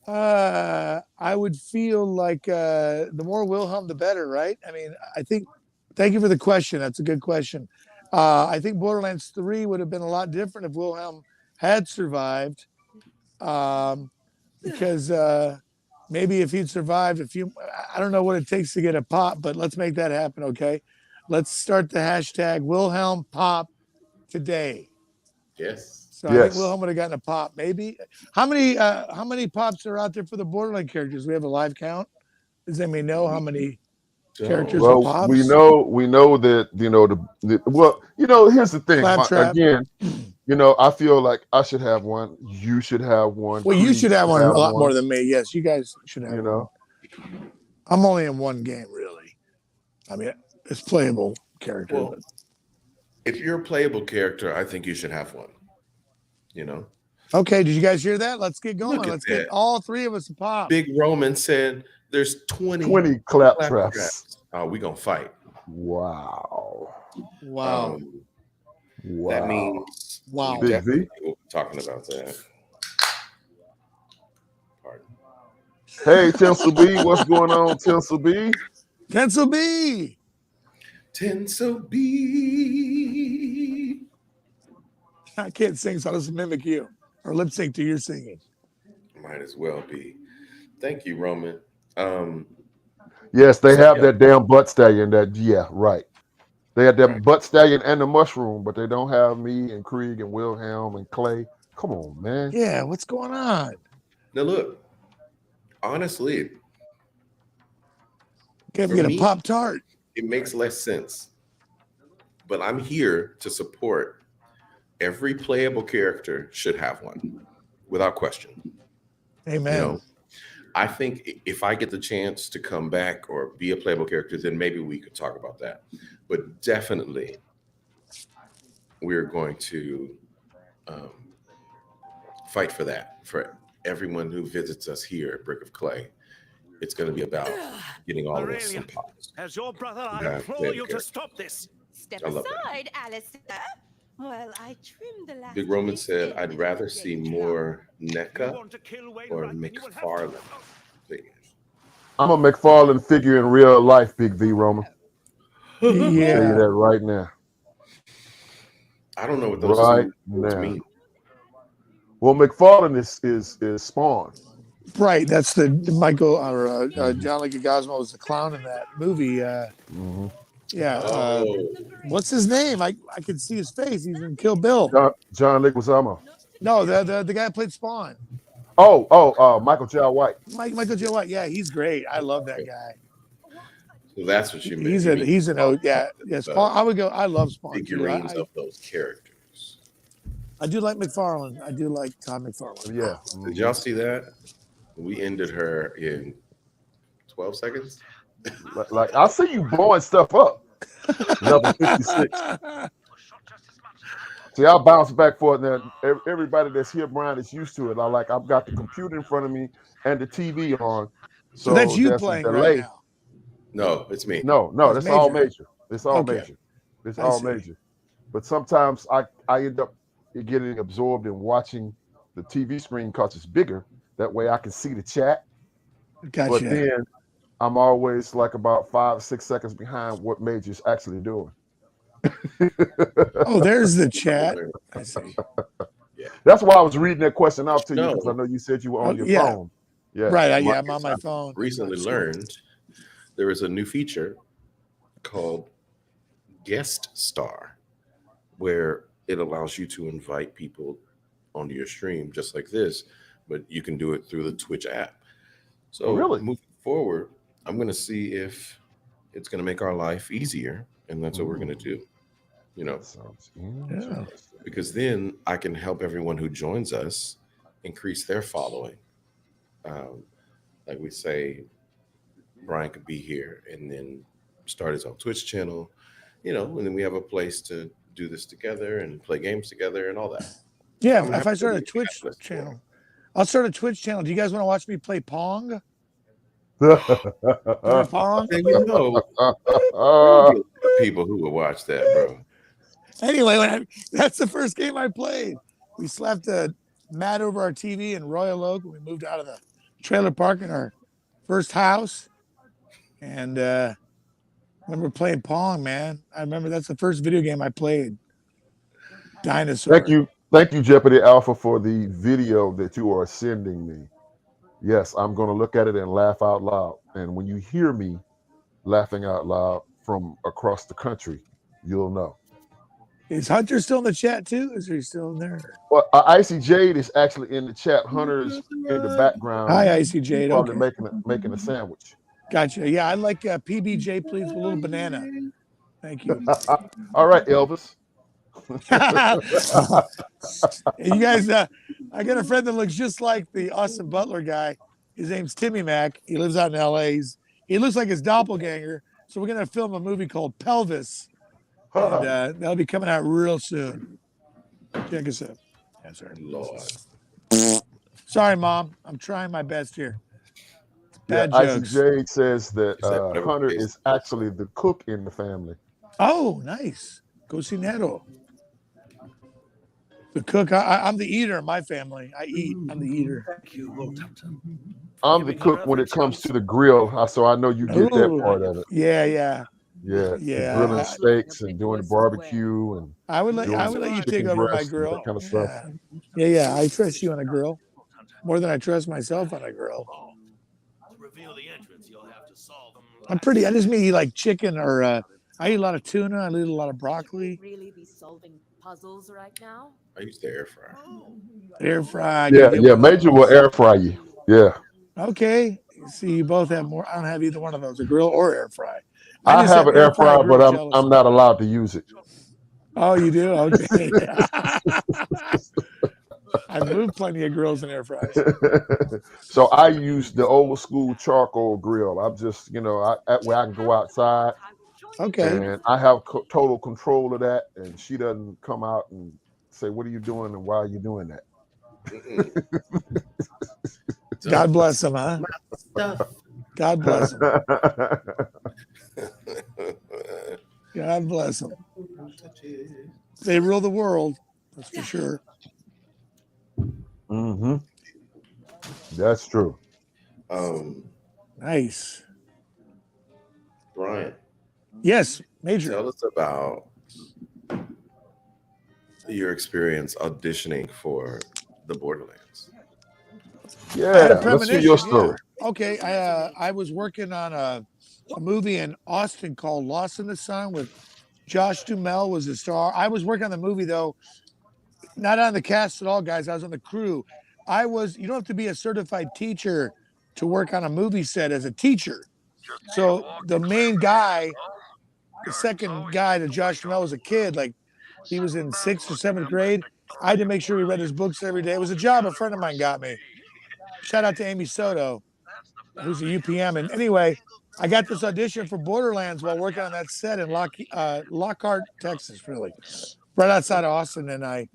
I would feel like the more Wilhelm, the better, right? I mean, thank you for the question. That's a good question. I think Borderlands 3 would have been a lot different if Wilhelm had survived. Because maybe if he'd survived I don't know what it takes to get a pop, but let's make that happen, okay? Let's start the hashtag Wilhelm Pop today. Yes. So I think Wilhelm would have gotten a pop, maybe. How many pops are out there for the Borderland characters? We have a live count. Does anybody know how many characters are pops? we know that here's the thing. Again, I feel like I should have one. You should have one. Well, you should have one a lot more than me. Yes, you guys should have one. I'm only in one game, really. I mean, it's playable character. Well, if you're a playable character, I think you should have one. Okay, did you guys hear that? Let's get going. Let's get all three of us a pop. Big Roman said there's 20 claptraps. Oh, we gonna fight. Wow. That means wow. Big V. We'll be talking about that. Pardon. Hey, Tinsel B, what's going on, Tinsel B? Tinsel B. Tinsel B. I can't sing, so I'll just mimic you or lip sync to your singing. Might as well be. Thank you, Roman. Yes, they have that damn butt stallion. Right. They have that butt stallion and the mushroom, but they don't have me and Krieg and Wilhelm and Clay. Come on, man. Yeah, what's going on? Now look, honestly, can't get a Pop-Tart. It makes less sense. But I'm here to support. Every playable character should have one, without question. Amen. I think if I get the chance to come back or be a playable character, then maybe we could talk about that. But definitely, we're going to fight for that. For everyone who visits us here at Brick of Clay, it's going to be about getting all of us some pops. As your brother, I implore you to stop this. Step aside, Alistair. Well, I trimmed the last. Big Roman said, "I'd rather see more NECA or McFarlane figures." I'm a McFarlane figure in real life, Big V Roman. Yeah, I'll tell you that right now. I don't know what those mean. Well, McFarlane is Spawn. Right, that's the Michael or John Leguizamo was the clown in that movie. Yeah. What's his name? I can see his face. He's in Kill Bill. John Leguizamo. No, the guy who played Spawn. Michael J. White. Michael J. White. Yeah, he's great. I love that guy. So that's what you mean. He's an old Spawn. I would go. I love Spawn. Figurines of those characters. I do like McFarlane. I do like Todd McFarlane. Yeah. Did y'all see that? We ended her in 12 seconds. Like I see you blowing stuff up. Level 56. See, I'll bounce back for it now. Everybody that's here, Brian, is used to it. I've got the computer in front of me and the TV on. So that's you playing right now. No, it's me. No, that's all major. It's all major. It's I all see. major. But sometimes I end up getting absorbed in watching the TV screen because it's bigger. That way I can see the chat. But Gotcha. then I'm always like about 5 or 6 seconds behind what Major's actually doing. Oh, there's the chat. I see. That's why I was reading that question out to you because I No, know you said you were Oh, on your yeah. phone. Yeah. Right. my, Yeah, I'm on my phone. recently That's cool. learned there is a new feature called Guest Star, where it allows you to invite people onto your stream just like this, but you can do it through the Twitch app. Oh, So really? moving forward, I'm going to see if it's going to make our life easier, and that's what we're going to do. You know, That sounds Yeah. interesting. because then I can help everyone who joins us increase their following. Um, like we say, Bryan could be here and then start his own Twitch channel, and then we have a place to do this together and play games together and all that. Yeah, I'm if I happy to start a be Twitch catalyst for it. channel, I'll start a Twitch channel. Do you guys want to watch me play Pong? Play Pong? Then there will be a lot of people who will watch that, bro. Anyway, that's the first game I played. We slapped a mat over our TV in Royal Oak when we moved out of the trailer park in our first house. And remember playing Pong, man. I remember that's the first video game I played. Dinosaur. Thank you, Jeopardy Alpha, for the video that you are sending me. Yes, I'm going to look at it and laugh out loud. And when you hear me laughing out loud from across the country, you'll know. Is Hunter still in the chat too? Is he still in there? Well, Icy Jade is actually in the chat. Hunter's in the background. Hi, Icy Jade. Probably Okay. making a sandwich. Gotcha. Yeah, I'd like PBJ, please, with a little banana. Thank you. All right, Elvis. You guys, I got a friend that looks just like the Austin Butler guy. His name's Timmy Mack. He lives out in LA. He looks like his doppelganger. So we're going to film a movie called Pelvis. And that'll be coming out real soon. Check us out. Yeah, sorry. Lord. Sorry, Mom. I'm trying my best here. Yeah, Bad Icy jokes. Jade says that Is that whatever Hunter it is? is actually the cook in the family. Oh, nice. Cocinero. The cook. I'm the eater in my family. I eat. I'm the eater. Thank you, Lord Tapton. I'm the cook when it comes to the grill, so I know you get that Ooh. part of it. Yeah. Yeah, the Yeah. grilling steaks and doing the barbecue and I would let you take over my breast and grill. that kind of stuff. Yeah. I trust you on a grill more than I trust myself on a grill. To reveal the entrance, you'll have to solve them. I just mean like chicken or I eat a lot of tuna. I eat a lot of broccoli. Really be solving puzzles right now? I use the air fryer. Air fried. Yeah, Major will air fry you. Yeah. Okay. See, you both have more. I don't have either one of those, a grill or air fry. I just have an air fryer, grill but I'm jealousy. not allowed to use it. Oh, you do? Okay. I've moved plenty of grills and air fryers. So I use the old school charcoal grill. I'm just, that way I can go outside. Okay. And I have total control of that. And she doesn't come out and say, "What are you doing and why are you doing that?" God bless them, huh? God bless them. God bless them. They rule the world. That's for sure. Mm-hmm. That's true. Nice. Bryan, Yes, Major. tell us about your experience auditioning for the Borderlands. I had a Yeah, let's hear your story. Yeah. Okay, I was working on a movie in Austin called Lost in the Sun with Josh Duhamel was the star. I was working on the movie though, not on the cast at all, guys. I was on the crew. You don't have to be a certified teacher to work on a movie set as a teacher. So the main guy, the second guy to Josh Duhamel was a kid, like he was in 6th or 7th grade. I had to make sure he read his books every day. It was a job a friend of mine got me. Shout out to Amy Soto, who's a UPM. And anyway, I got this audition for Borderlands while working on that set in Lockhart, Texas, really, right outside of Austin. And I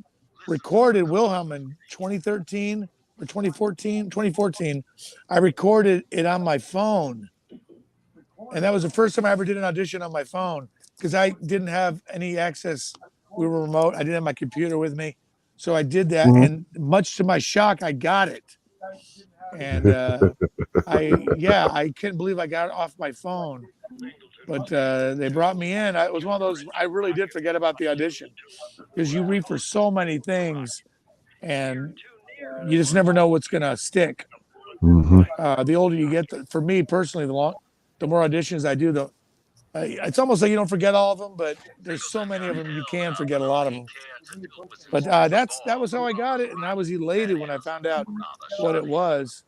recorded Wilhelm in 2013 or 2014. I recorded it on my phone. And that was the first time I ever did an audition on my phone. because I didn't have any access. We were remote. I didn't have my computer with me, so I did that, and much to my shock, I got it. And I couldn't believe I got it off my phone. But they brought me in. It was one of those. I really did forget about the audition because you read for so many things, and you just never know what's gonna stick. The older you get, for me personally, the more auditions I do, it's almost like you don't forget all of them, but there's so many of them you can forget a lot of them. But that was how I got it, and I was elated when I found out what it was.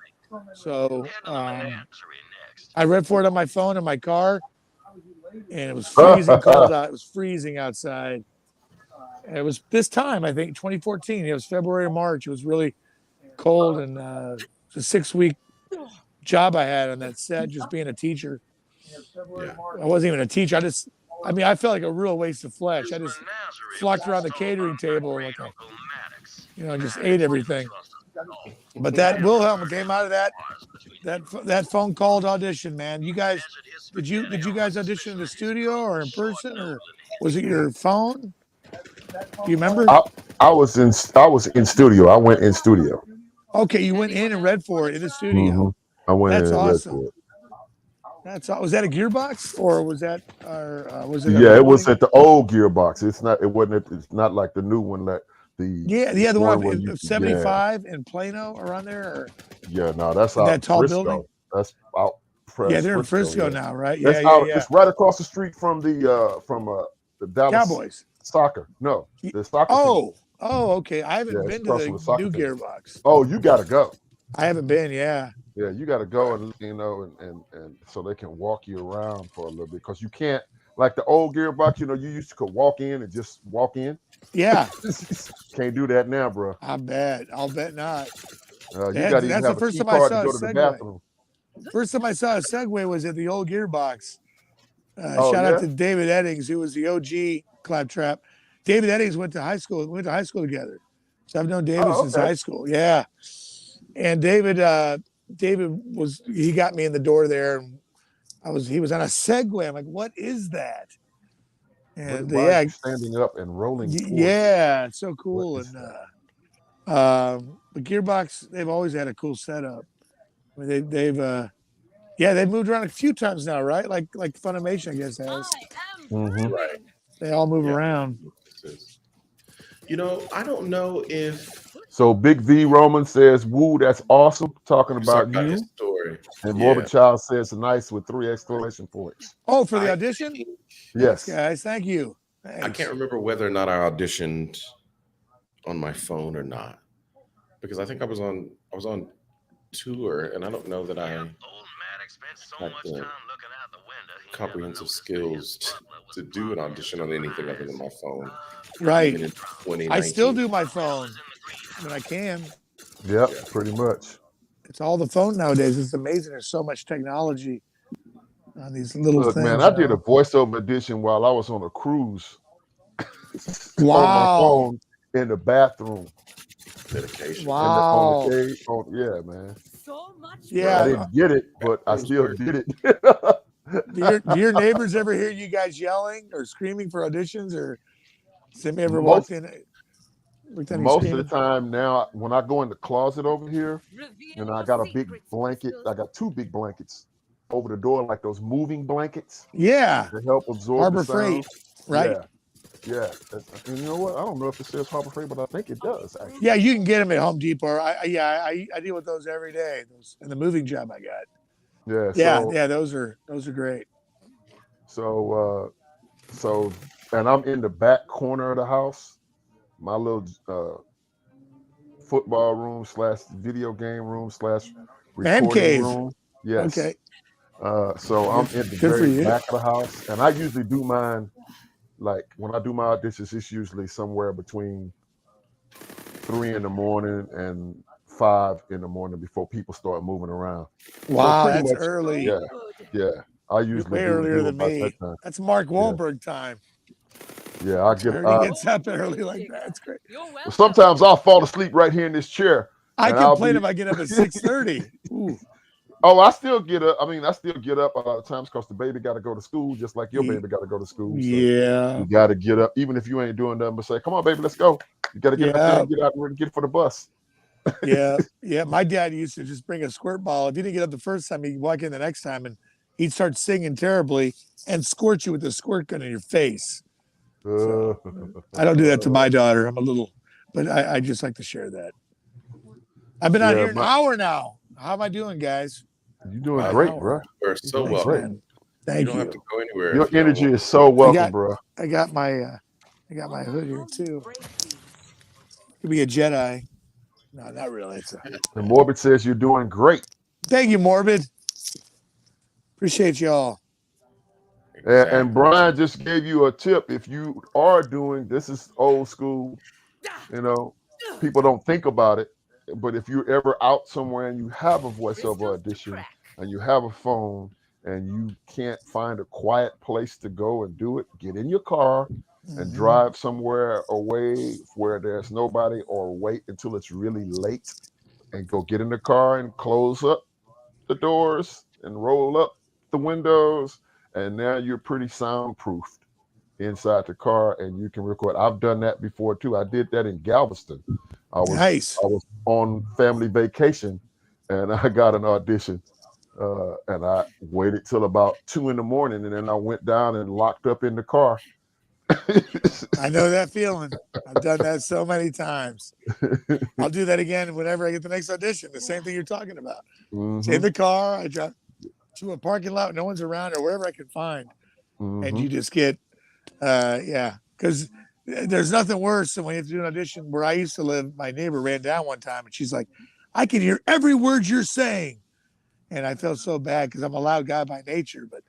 So I read for it on my phone in my car, and it was freezing cold out. It was freezing outside. And it was this time, I think, 2014. It was February or March. It was really cold, and it's a 6-week job I had on that set, just being a teacher. I wasn't even a teacher. I felt like a real waste of flesh. I just flocked around the catering table, just ate everything. But that Wilhelm came out of that phone called audition, man. You guys, did you guys audition in the studio or in person, or was it your phone? Do you remember? I was in studio. I went in studio. Okay, you went in and read for it in the studio. I went That's in and awesome. read for it. Was that a gearbox, or was that, was it? Yeah, it was at the old gearbox. It's not. It wasn't. It's not like the new one that the one of 75 in Plano around there. Or? Yeah, no, that's out that tall Frisco. building. That's out. Yeah, they're in Frisco now, right? That's out. It's right across the street from the Dallas Cowboys soccer. No, the soccer. Oh, okay. I haven't been to the new gearbox. Oh, you got to go. I haven't been. Yeah. Yeah, you got to go, and and so they can walk you around for a little bit, because you can't, like the old gearbox. You used to could walk in and just walk in. Yeah. Can't do that now, bro. I'll bet not. That's the first time I saw a Segway. First time I saw a Segway was at the old gearbox. Shout out to David Eddings, who was the OG Claptrap. David Eddings went to high school. We went to high school together. So I've known David since high school. Yeah. And David he got me in the door there, and he was on a Segway. I'm like, what is that? And standing up and rolling. Yeah, it's so cool. And the Gearbox, they've always had a cool setup. I mean, they've moved around a few times now, right? Like Funimation, I guess, has. Right. They all move around. I don't know if. So Big V Roman says, "Woo, that's awesome." Talking about you. His story. And Morbid Child says, "Nice," with 3 exclamation points. Oh, for the audition? Yes, thanks, guys. Thank you. Thanks. I can't remember whether or not I auditioned on my phone or not, because I think I was on tour, and I don't know that I had the comprehensive skills to do an audition on anything other than my phone. Right. I still do my phone when I can. Yep, pretty much. It's all the phone nowadays. It's amazing. There's so much technology on these little things. Man, I did a voiceover audition while I was on a cruise. Wow. On my phone in the bathroom. Dedication. Wow. Yeah, man. So much. Yeah. I didn't get it, but I still did it. Do your neighbors ever hear you guys yelling or screaming for auditions, or somebody ever walked in? Most of the time now, when I go in the closet over here, and I got a big blanket, I got 2 big blankets over the door, like those moving blankets. Yeah. To help absorb Harbor the sound. Freight, right? Yeah. And you know what? I don't know if it says Harbor Freight, but I think it does. Actually. Yeah, you can get them at Home Depot. I deal with those every day. And the moving job I got. Yeah. Those are great. So and I'm in the back corner of the house, my little football room / video game room / recording room. Yes. Okay. So I'm in the very back of the house, and I usually do mine. Like when I do my auditions, it's usually somewhere between 3 in the morning and 5 in the morning before people start moving around. Wow, so that's early. Yeah. I usually way earlier than me. That's Mark Wahlberg time. Yeah, I get. He gets up early like that. That's great. Well, sometimes I'll fall asleep right here in this chair. I complain if I get up at 6:30. Oh, I still get up. I mean, I still get up a lot of times because the baby got to go to school, just like your Ye- baby got to go to school. So Yeah. you got to get up, even if you ain't doing nothing but say, "Come on, baby, let's go." You got to get up there Yeah. and get out and get for the bus. Yeah. Yeah. My dad used to just bring a squirt ball. If you didn't get up the first time, he'd walk in the next time and he'd start singing terribly and squirt you with the squirt gun in your face. So I don't do that to my daughter. I'm a little, but I just like to share that. I've been out Yeah, here an hour now. How am I doing, guys? you're doing Uh, great, Hour. bro. We're so doing Thanks, great. welcome. man. You Thank don't have you. to go anywhere. Your if you don't energy want is so welcome, bro. I got my hood here too. Could be a Jedi. No, not really. It's a, And Morbid says you're doing great. thank you, Morbid. Appreciate y'all. to. And Exactly. Brian just gave you a tip. If you are doing this, is old school. You know, people don't think about it, but if you're ever out somewhere and you have a voiceover audition and you have a phone and you can't find a quiet place to go and do it, get in your car and Mhm. drive somewhere away where there's nobody, or wait until it's really late and go get in the car and close up the doors and roll up the windows, and now you're pretty soundproofed inside the car and you can record. I've done that before too. I did that in Galveston. Nice. I was on family vacation and I got an audition. And I waited till about 2 in the morning, and then I went down and locked up in the car. I know that feeling. I've done that so many times. I'll do that again whenever I get the next audition. The same thing you're talking about. It's in Mhm, the car. I drive to a parking lot, no one's around, or wherever I can find, and you mhm. just get, yeah, because there's nothing worse than when you have to do an audition. Where I used to live, my neighbor ran down one time, and she's like, "I can hear every word you're saying," and I felt so bad because I'm a loud guy by nature. But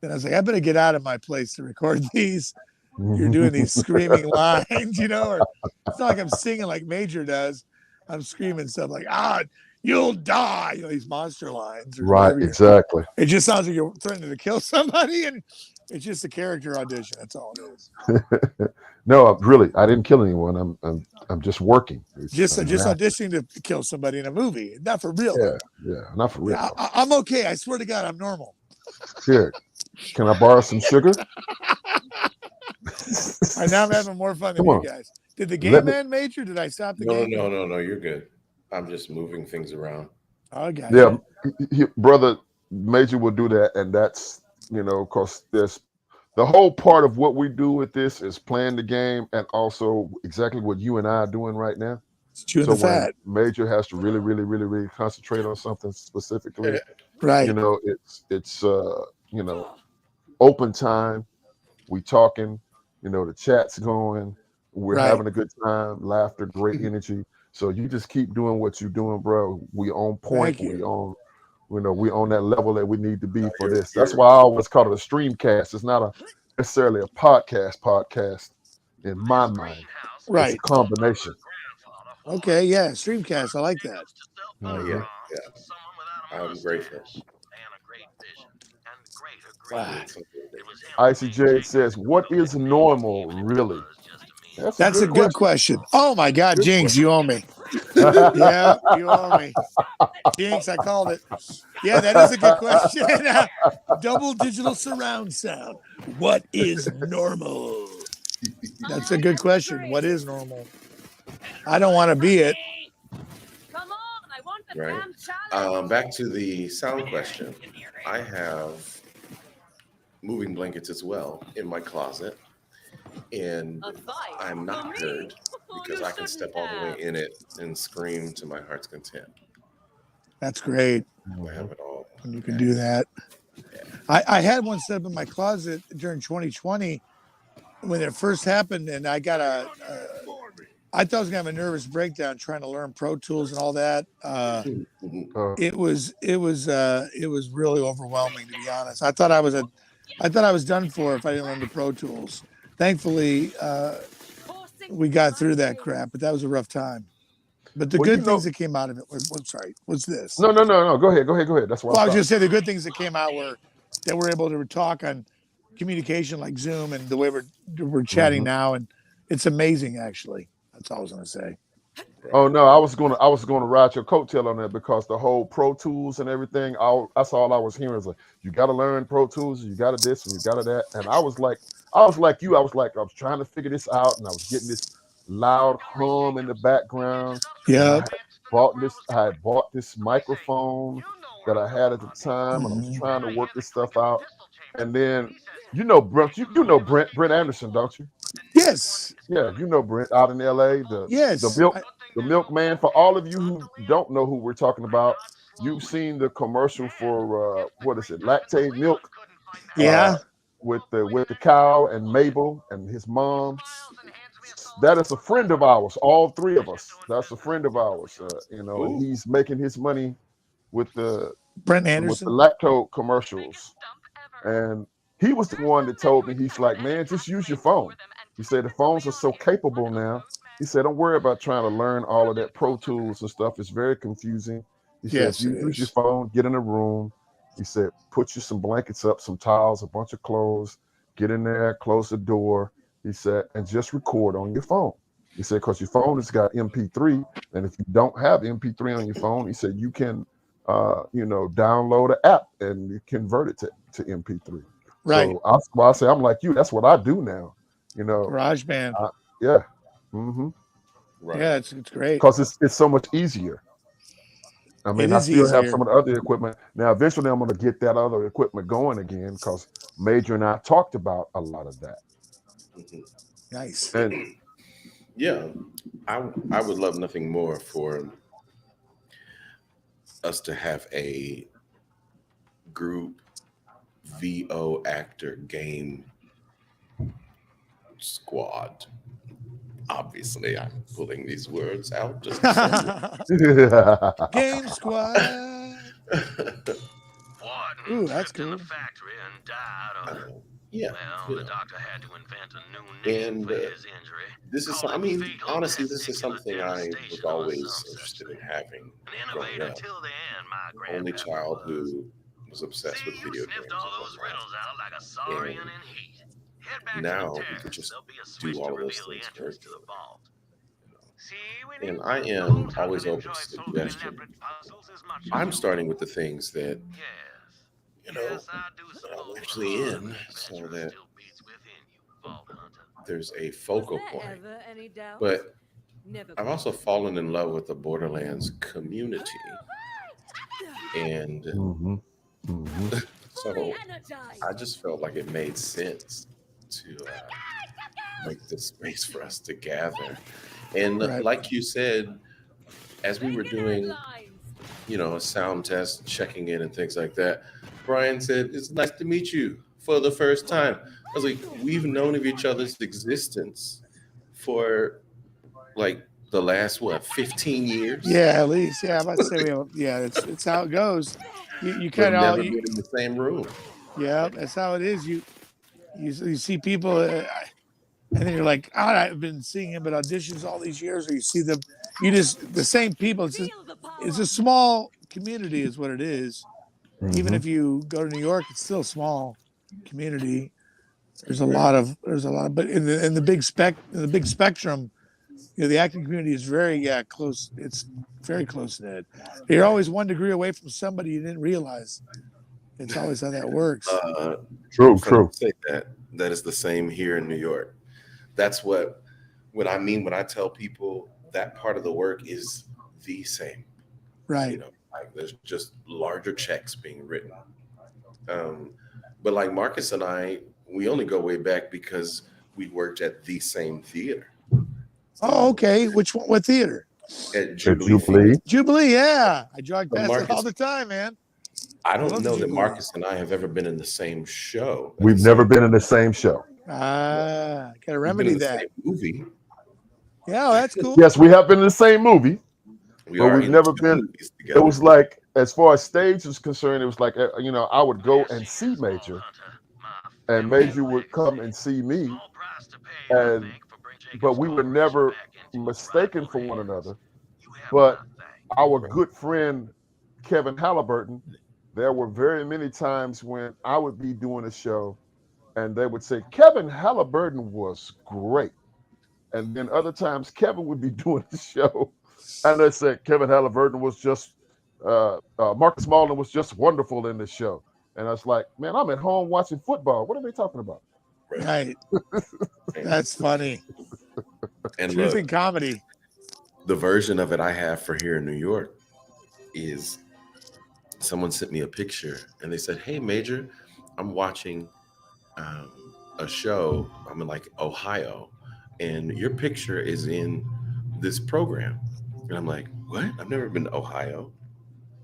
then I was like, I better get out of my place to record these. You're doing these screaming lines, or it's not like I'm singing like Major does. I'm screaming stuff like, you'll die, these monster lines or Right, whatever. exactly. It just sounds like you're threatening to kill somebody, and it's just a character audition. That's all it is. No, really, I didn't kill anyone. I'm just working. Just I'm an actor. auditioning to kill somebody in a movie. Not for real Yeah, though. yeah, not for real. Yeah, I'm okay. I swear to God, I'm normal. Here, can I borrow some sugar? Now I'm having more fun than Come you on, guys. Did the let game me. end, Major? Did I stop the No, game? no, no, no. You're good. I'm just moving things around. Oh, Yeah, gotcha. brother Major will do that, and that's because there's the whole part of what we do with this is playing the game, and also exactly what you and I are doing right now. It's chewing So the when fat. Major has to really, really, really, really concentrate on something specifically, Right. it's open time. We talking, the chat's going, we're Right. having a good time, laughter, great energy. So you just keep doing what you're doing, bro. We on point. Thank you. We on that level that we need to be for You're, this. That's you're, why I always call it a streamcast. It's not necessarily a podcast in my mind. It's a Right. combination. Okay. Yeah. Streamcast. I like that. Mhm. yeah. I'm grateful. Wow. It's something different. Icy J says, "What is normal, really?" That's a That's a good good question. question. Oh my God, Good Jinx, question. you owe me. Yeah, you owe me. Jinx, I called it. Yeah, that is a good question. Double digital surround sound. What is normal? That's a good question. What is normal? I don't want to be it. Come on, I want the Right. damn challenge. Back to the sound question. I have moving blankets as well in my closet, and A fight I'm for not me? heard Oh, because you I can shouldn't step all the have. way in it and scream to my heart's content. That's great I have it all. when you can do that. I had one set up in my closet during 2020 when it first happened, and I got I thought I was gonna have a nervous breakdown trying to learn Pro Tools and all that. Mhm. It was really overwhelming, to be honest. I thought I was done for if I didn't learn the Pro Tools. Thankfully, we got through that crap, but that was a rough time. But the Well, good things that came out of it were, sorry, what's this? no, no, no, no. Go ahead. That's why I Well, I was stopped. just saying the good things that came out were that we're able to talk on communication like Zoom and the way we're chatting Mhm. now, and it's amazing actually. That's all I was gonna say. Oh no, I was gonna ride your coattail on that because the whole Pro Tools and everything. That's all I was hearing is like, you got to learn Pro Tools, you got to this and you got to that. And I was like you. I was trying to figure this out, and I was getting this loud hum in the background. And Yep. I had bought this microphone that I had at the time, and I was Mhm. trying to work this stuff out. And then Brent Anderson, don't you? Yes. Yeah, you know Brent out in L.A. The Yes. milk the milkman. For all of you who don't know who we're talking about, you've seen the commercial for what is it, lactate milk, uh, Yeah. with the cow and Mabel and his mom. That is a friend of ours. All three of us. That's a friend of ours. And Ooh. he's making his money with the Brent with the Anderson. lactose commercials. And he was the one that told me, he's like, man, just use your phone. He said the phones are so capable now. He said, don't worry about trying to learn all of that Pro Tools and stuff. It's very confusing. He said, if Yes, it you use your is. phone, get in a room. He said, put you some blankets up, some towels, a bunch of clothes, get in there, close the door. He said, and just record on your phone. He said, because your phone has got MP3. And if you don't have MP3 on your phone, he said, you can download an app and you convert it to MP3. Right. So I say I'm like you. That's what I do now. You know, Garage band. yeah, mm-hmm. Right. Yeah, it's great. Because it's so much easier. I It mean, I is still have some easier. of the other equipment. Now, eventually, I'm going to get that other equipment going again because Major and I talked about a lot of that. Mhm. Nice. And Yeah, I would love nothing more for us to have a group VO actor game squad. Obviously, I'm pulling these words out just the same. Game Squad. Warden Ooh, that's tripped in the cool. factory and died of. Yeah, Well, you the know, doctor had to invent a new name and for his injury. this is, Called I it mean, fatal honestly, this is testicular something I was devastation or always some such interested in thing. having An growing innovator up. till the end, my Only grandpapa child was. who was obsessed See, with you video sniffed games all and those whatnot. riddles out like a saurian And in heat. Head back to the now we could terrace. just There'll be a do switch to all of those reveal the things entrance to the virtually. vault. You know. See, And Winnie? I The am whole town always can open to enjoy solving suggestion. elaborate puzzles as much as I'm you starting do. with the things that, Yes. you know, Yes, I do that I'm suppose the actually heart of in an so adventurer that still beats within you, Vault Hunter. there's a Was focal there point. ever any doubt? But Never I've also question. fallen in love with the Borderlands community. And mm-hmm, mm-hmm. Fully so energized. I just felt like it made sense to make this space for us to gather. And Right. like you said, as we were Making doing, headlines. a sound test, checking in and things like that, Brian said, "It's nice to meet you for the first time." I was like, we've known of each other's existence for like the last, what, 15 years, Yeah, at least. Yeah, I'm about to say we have. Yeah, it's how it goes. You but kind of all never you. been in the same room. Yeah, that's how it is. You see people, and then you're like, oh, I've been seeing him at auditions all these years, or you see them. You just the same people. Feel the It's power. a small community, is what it is. Even Mm-hmm. if you go to New York, it's still a small community. Right. There's a lot, but in the big spectrum, the acting community is very close. It's very close knit. You're Right. always 1 degree away from somebody you didn't realize. It's always how that works. Uh, True, Funny you true. say that. That is the same here in New York. That's what I mean when I tell people that part of the work is the same. Right. Like there's just larger checks being written. Um, but like Marcus and I, we only go way back because we worked at the same theater Oh, okay. Which one? What theater? at At Jubilee Theater. Jubilee, Jubilee. Yeah, I drive So past it all Marcus, the time, man. I I don't love the know that Jubilee. Marcus and I have ever been in the same show at the we've never same. been in the same show. Gotta We've been in remedy the that. same movie. Yeah, well, that's cool. Yes, we have been in the same movie, We but are we've in never two been. movies It together. was like, as far as stage was concerned, it was like, I would go and see Vault Major, Hunter, my and favorite Major would legacy. come and see me, Small price to pay, I and think, for bring but Jacob's we were corporation never back into your mistaken rightful for one hands. another. You have But my thanks. our good friend Kevin Halliburton, there were very many times when I would be doing a show, and they would say Kevin Halliburton was great, And then other times Kevin would be doing the show, and they said Kevin Halliburton was just Marcus Malden was just wonderful in the show. And I was like, man, I'm at home watching football. What are they talking about? Right. That's funny. And Truth look, in comedy. the version of it I have for here in New York is someone sent me a picture and they said, "Hey, Major, I'm watching a show. I'm in like Ohio, and your picture is in this program." And I'm like, "What? I've never been to Ohio."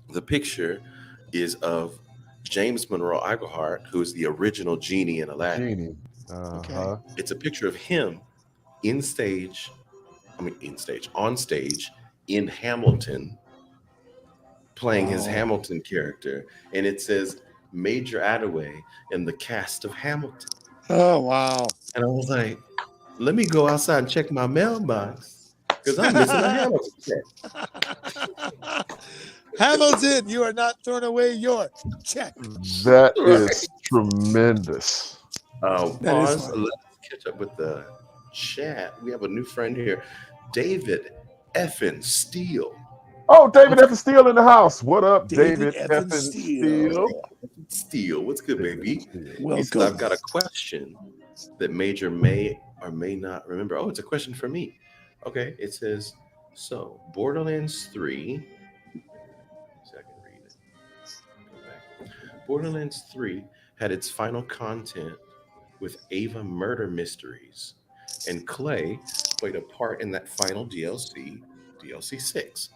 The picture is of James Monroe Iglehart, who is the original genie in Aladdin. Genie. Okay. It's a picture of him on stage in Hamilton, playing his Wow. Hamilton character, and it says Major Attaway and the cast of Hamilton. Oh, wow. And I was like, let me go outside and check my mailbox because I'm missing a Hamilton check. Hamilton, you are not throwing away your check. That is tremendous. That is Pause. funny. Let's catch up with the chat. We have a new friend here, David Effin Steele. Oh, David F. Steele in the house. What up, David David F. F. Steele. Steele, what's good, baby? He Welcome. said, I've got a question that Major may or may not remember. Oh, it's a question for me. Okay, it says, so Borderlands 3. So I can read it. Go back. Borderlands 3 had its final content with Ava Murder Mysteries, and Clay played a part in that final DLC, DLC 6.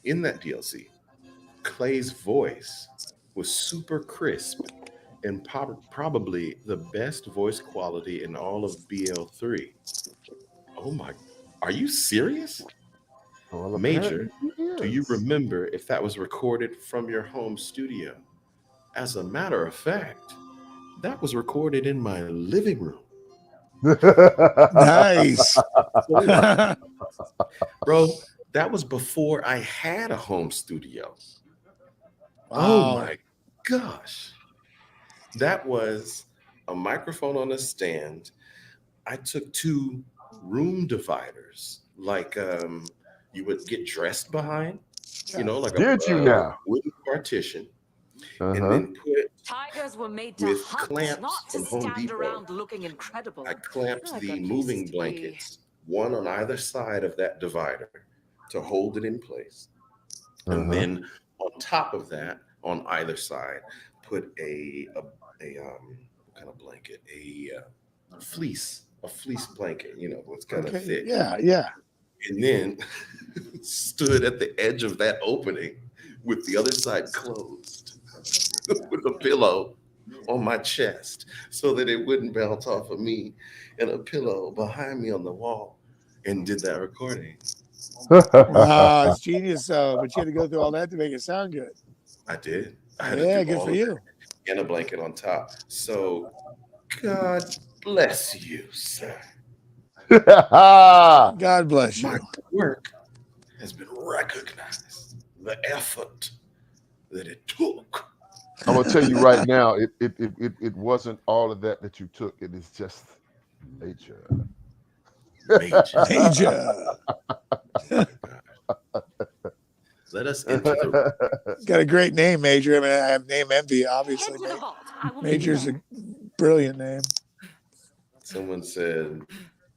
In that DLC, Clay's voice was super crisp and probably the best voice quality in all of BL3. Oh my, are you serious? Well, Major, apparently do he you is. remember if that was recorded from your home studio? As a matter of fact, that was recorded in my living room. Nice. Bro, that was before I had a home studio. Wow. Oh my gosh. That was a microphone on a stand. I took two room dividers, like you would get dressed behind, like Did you a now? wooden partition, and Uh-huh. then put Tigers were made to with hunt, clamps not to from Home stand Depot. around looking incredible. I clamped Like the good moving places to be. blankets, one on either side of that divider, to hold it in place. And Uh-huh. then on top of that, on either side, put a what kind of blanket? A fleece blanket. It's kind of Okay. thick. Yeah. And then stood at the edge of that opening with the other side closed, with a pillow on my chest so that it wouldn't bounce off of me, and a pillow behind me on the wall, and did that recording. Wow, it's genius though, but you had to go through all that to make it sound good. I did. I had Yeah, to do good all for of you. that and a blanket on top. So God bless you, sir. God bless My you. work has been recognized. The effort that it took. I'm gonna tell you right now, it wasn't all of that you took. It is just nature. Major. Major. Let us enter the Got a great name, Major. I mean, I have name envy, Head obviously. to the vault. I will be Major's there. a brilliant name. Someone said,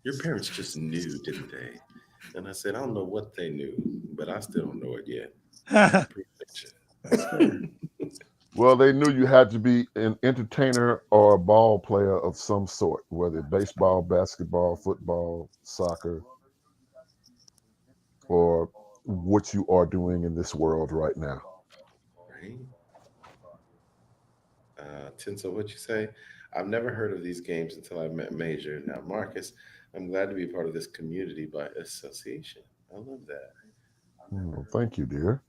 your parents just knew, didn't they? And I said, I don't know what they knew, but I still don't know it yet. Appreciate That's fair. Well, they knew you had to be an entertainer or a ball player of some sort, whether baseball, basketball, football, soccer, or what you are doing in this world right now. Right? Tinsel, what'd you say? I've never heard of these games until I met Major. Now, Marcus, I'm glad to be part of this community by association. I love that. Oh, thank you, dear.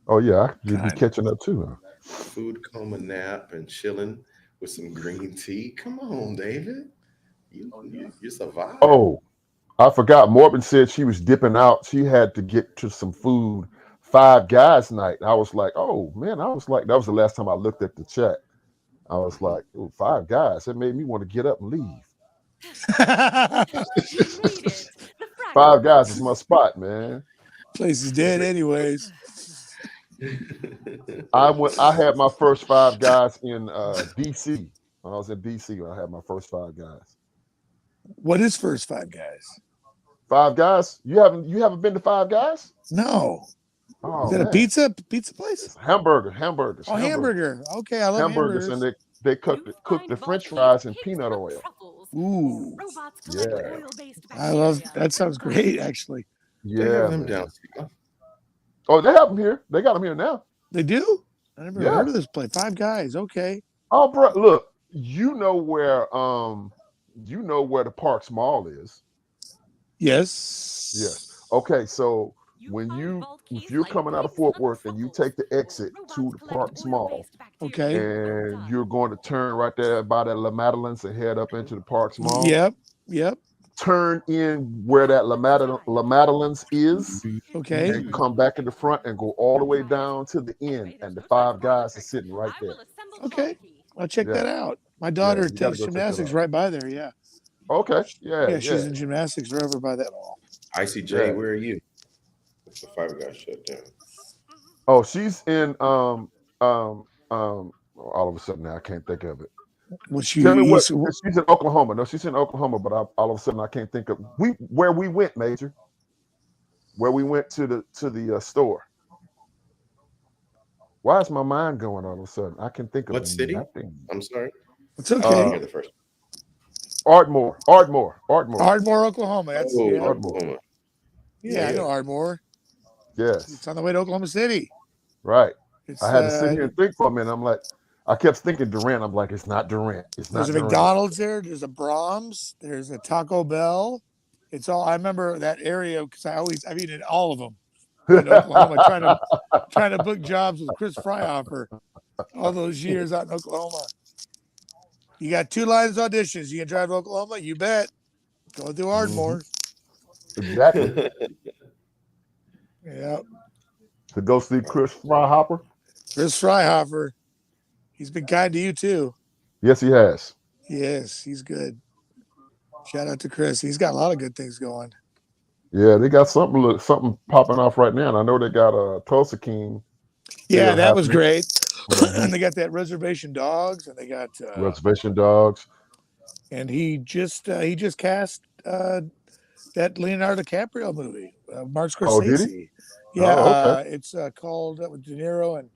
Oh yeah, you'd be God. catching up too. Huh? Food coma nap and chilling with some green tea. Come on, David. You survived. Oh, I forgot. Morbin said she was dipping out. She had to get to some food. Five Guys night. I was like, oh man. I was like, that was the last time I looked at the chat. I was like, oh, Five Guys. It made me want to get up and leave. You made it. The Five Guys is my spot, man. Place is dead, anyways. I had my first Five Guys in DC. When I was in DC, I had my first Five Guys. What is First Five Guys? Five Guys? You haven't been to Five Guys? No. Oh, Is that a man. pizza place? It's hamburgers. Oh, hamburger. Okay, I love hamburgers. And they cook the French fries in peanut oil. Ooh, Yeah. I love that. Sounds great, actually. They have Yeah. them Man. down. Oh, they have them here. They got them here now. They do? I never Yeah. heard of this place. Five Guys. Okay. Oh, bro, look, you know where the Parks Mall is. Yes. Yes. Okay, so if you're coming out of Fort Worth and you take the exit to the Parks Mall, Okay. and you're going to turn right there by that La Madeleine's and head up into the Parks Mall. Yep. Turn in where that La Madeleine's is, Okay. and come back in the front and go all the way down to the end, and the Five Guys are sitting right there. Okay. I'll check Yeah. that out. My daughter you gotta takes go check that gymnastics out. right by there. Yeah. Okay. Yeah. She's in gymnastics right over by that mall. ICJ, Yeah. where are you? The Five Guys shut down. Oh, she's in all of a sudden now I can't think of it. What she Tell me what eats- she's in Oklahoma. No, she's in Oklahoma, but all of a sudden I can't think of where we went, Major. Where we went to the store. Why is my mind going all of a sudden? I can think of What city? nothing. I'm sorry. It's okay. You're the first. Ardmore. Ardmore, Oklahoma. That's Oklahoma. I know Ardmore. Yes. It's on the way to Oklahoma City. Right. It's, I had to sit here and think for a minute. I'm like, I kept thinking Durant. I'm like, it's not Durant. It's not There's a Durant. McDonald's there. There's a Brahms. There's a Taco Bell. It's all. I remember that area because I've eaten at all of them in Oklahoma, trying to book jobs with Chris Fryhofer all those years out in Oklahoma. You got 2 lines auditions. You can drive to Oklahoma. You bet. Go through Ardmore. Exactly. Yeah. To go see Chris Fryhofer. Chris Fryhofer. He's been kind to you too. Yes, he has. Yes, he's good. Shout out to Chris. He's got a lot of good things going. Yeah, they got something popping off right now. And I know they got a Tulsa King. Yeah, that was great. Mhm. And they got that Reservation Dogs, and they got Reservation Dogs. and he just cast that Leonardo DiCaprio movie, Martin Scorsese. Oh, did he? Yeah, Oh, okay. it's called with De Niro and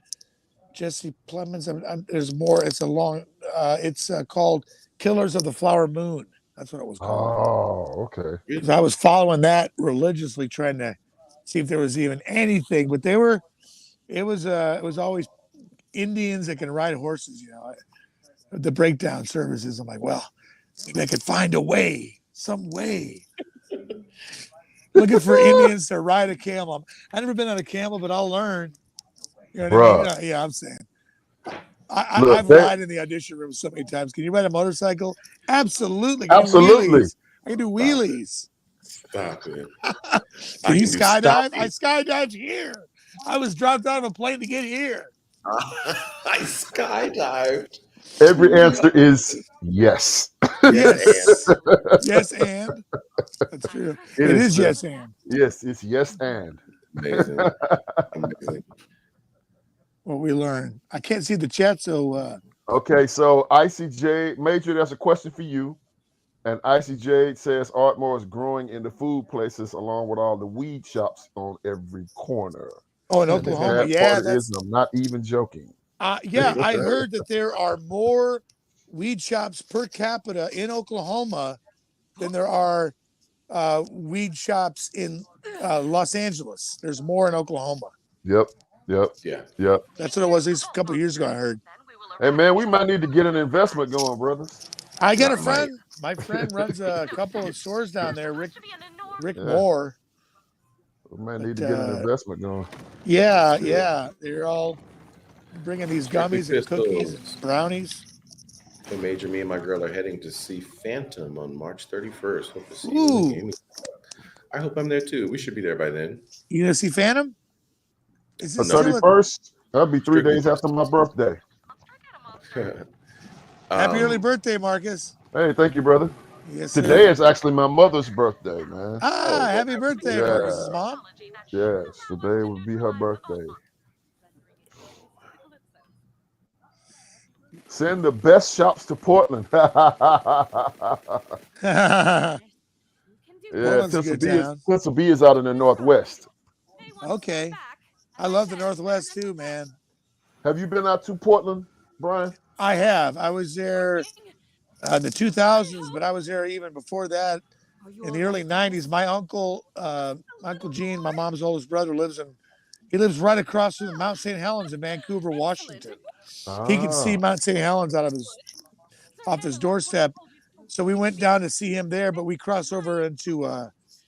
Jesse Plemons. There's more. It's a long. It's called Killers of the Flower Moon. That's what it was called. Oh, okay. 'Cause I was following that religiously, trying to see if there was even anything, but they were. It was always Indians that can ride horses. You know, the breakdown services. I'm like, well, maybe I could find a way, some way. Looking for Indians to ride a camel. I've never been on a camel, but I'll learn. You know what I mean? Bruh. Yeah, I'm saying. Look, I've lied in the audition room so many times. Can you ride a motorcycle? Absolutely. I can do Absolutely. wheelies. I can do wheelies. Stop it. Can you do skydive? stop I it. skydived here. I was dropped out of a plane to get here. I skydived. Every answer is yes. Yes. Yes, and that's true. It is true. yes, and. Yes, it's yes and. Amazing. Amazing. What we learn. I can't see the chat, so Okay, so ICJ Major, that's a question for you. And ICJ says Ardmore is growing in the food places along with all the weed shops on every corner. in And the Oklahoma. sad Yeah, part that's is, I'm not even joking. yeah, I heard that there are more weed shops per capita in Oklahoma than there are weed shops in Los Angeles. There's more in Oklahoma. Yep. Yeah. That's what it was a couple of years ago, I heard. Hey man, we might need to get an investment going, brothers. I got a Right. friend. My friend runs a couple of stores down there, Rick Yeah. Moore. We might need But, to get an investment going. Yeah. They're all bringing these gummies and Pistols. cookies and brownies. Hey, Major, me and my girl are heading to see Phantom on March 31st. Hope to see you. Ooh. in the gaming. I hope I'm there too. We should be there by then. You gonna see Phantom? Is The it still at 31st, that'll be 3 days after my birthday. happy early birthday, Marcus? Hey, thank you, brother. Yes, Today sir. is actually my mother's birthday, man. Ah, happy birthday, Yeah. Marcus's mom. Yes, today would be her birthday. Send the best shops to Portland. Yeah, Portland's a good town. Pencil B is out in the Northwest. Okay. I love the Northwest too, man. Have you been out to Portland, Brian? I have. I was there in the 2000s, but I was there even before that in the early 90s. My Uncle Gene, my mom's oldest brother, he lives right across from Mount St. Helens in Vancouver, Washington. He can see Ah, Mount St. Helens off his doorstep. So we went down to see him there, but we crossed over into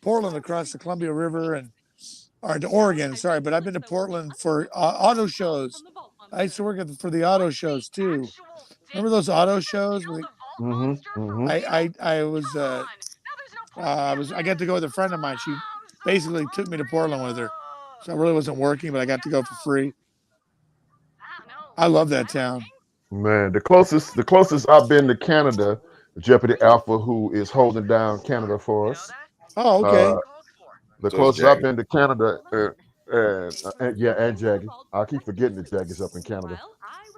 Portland across the Columbia River or to Oregon. Sorry, but I've been to Portland for auto shows. I used to work for the auto shows too. Remember those auto shows? mm-hmm. I got to go with a friend of mine. She basically took me to Portland with her, so I really wasn't working, but I got to go for free. I love that town. Man, the closest I've been to Canada, Jeopardy Alpha, who is holding down Canada for us. Oh, okay. The So closest it's I've been to Canada, and Jaggy, I keep forgetting that Jaggy's up in Canada,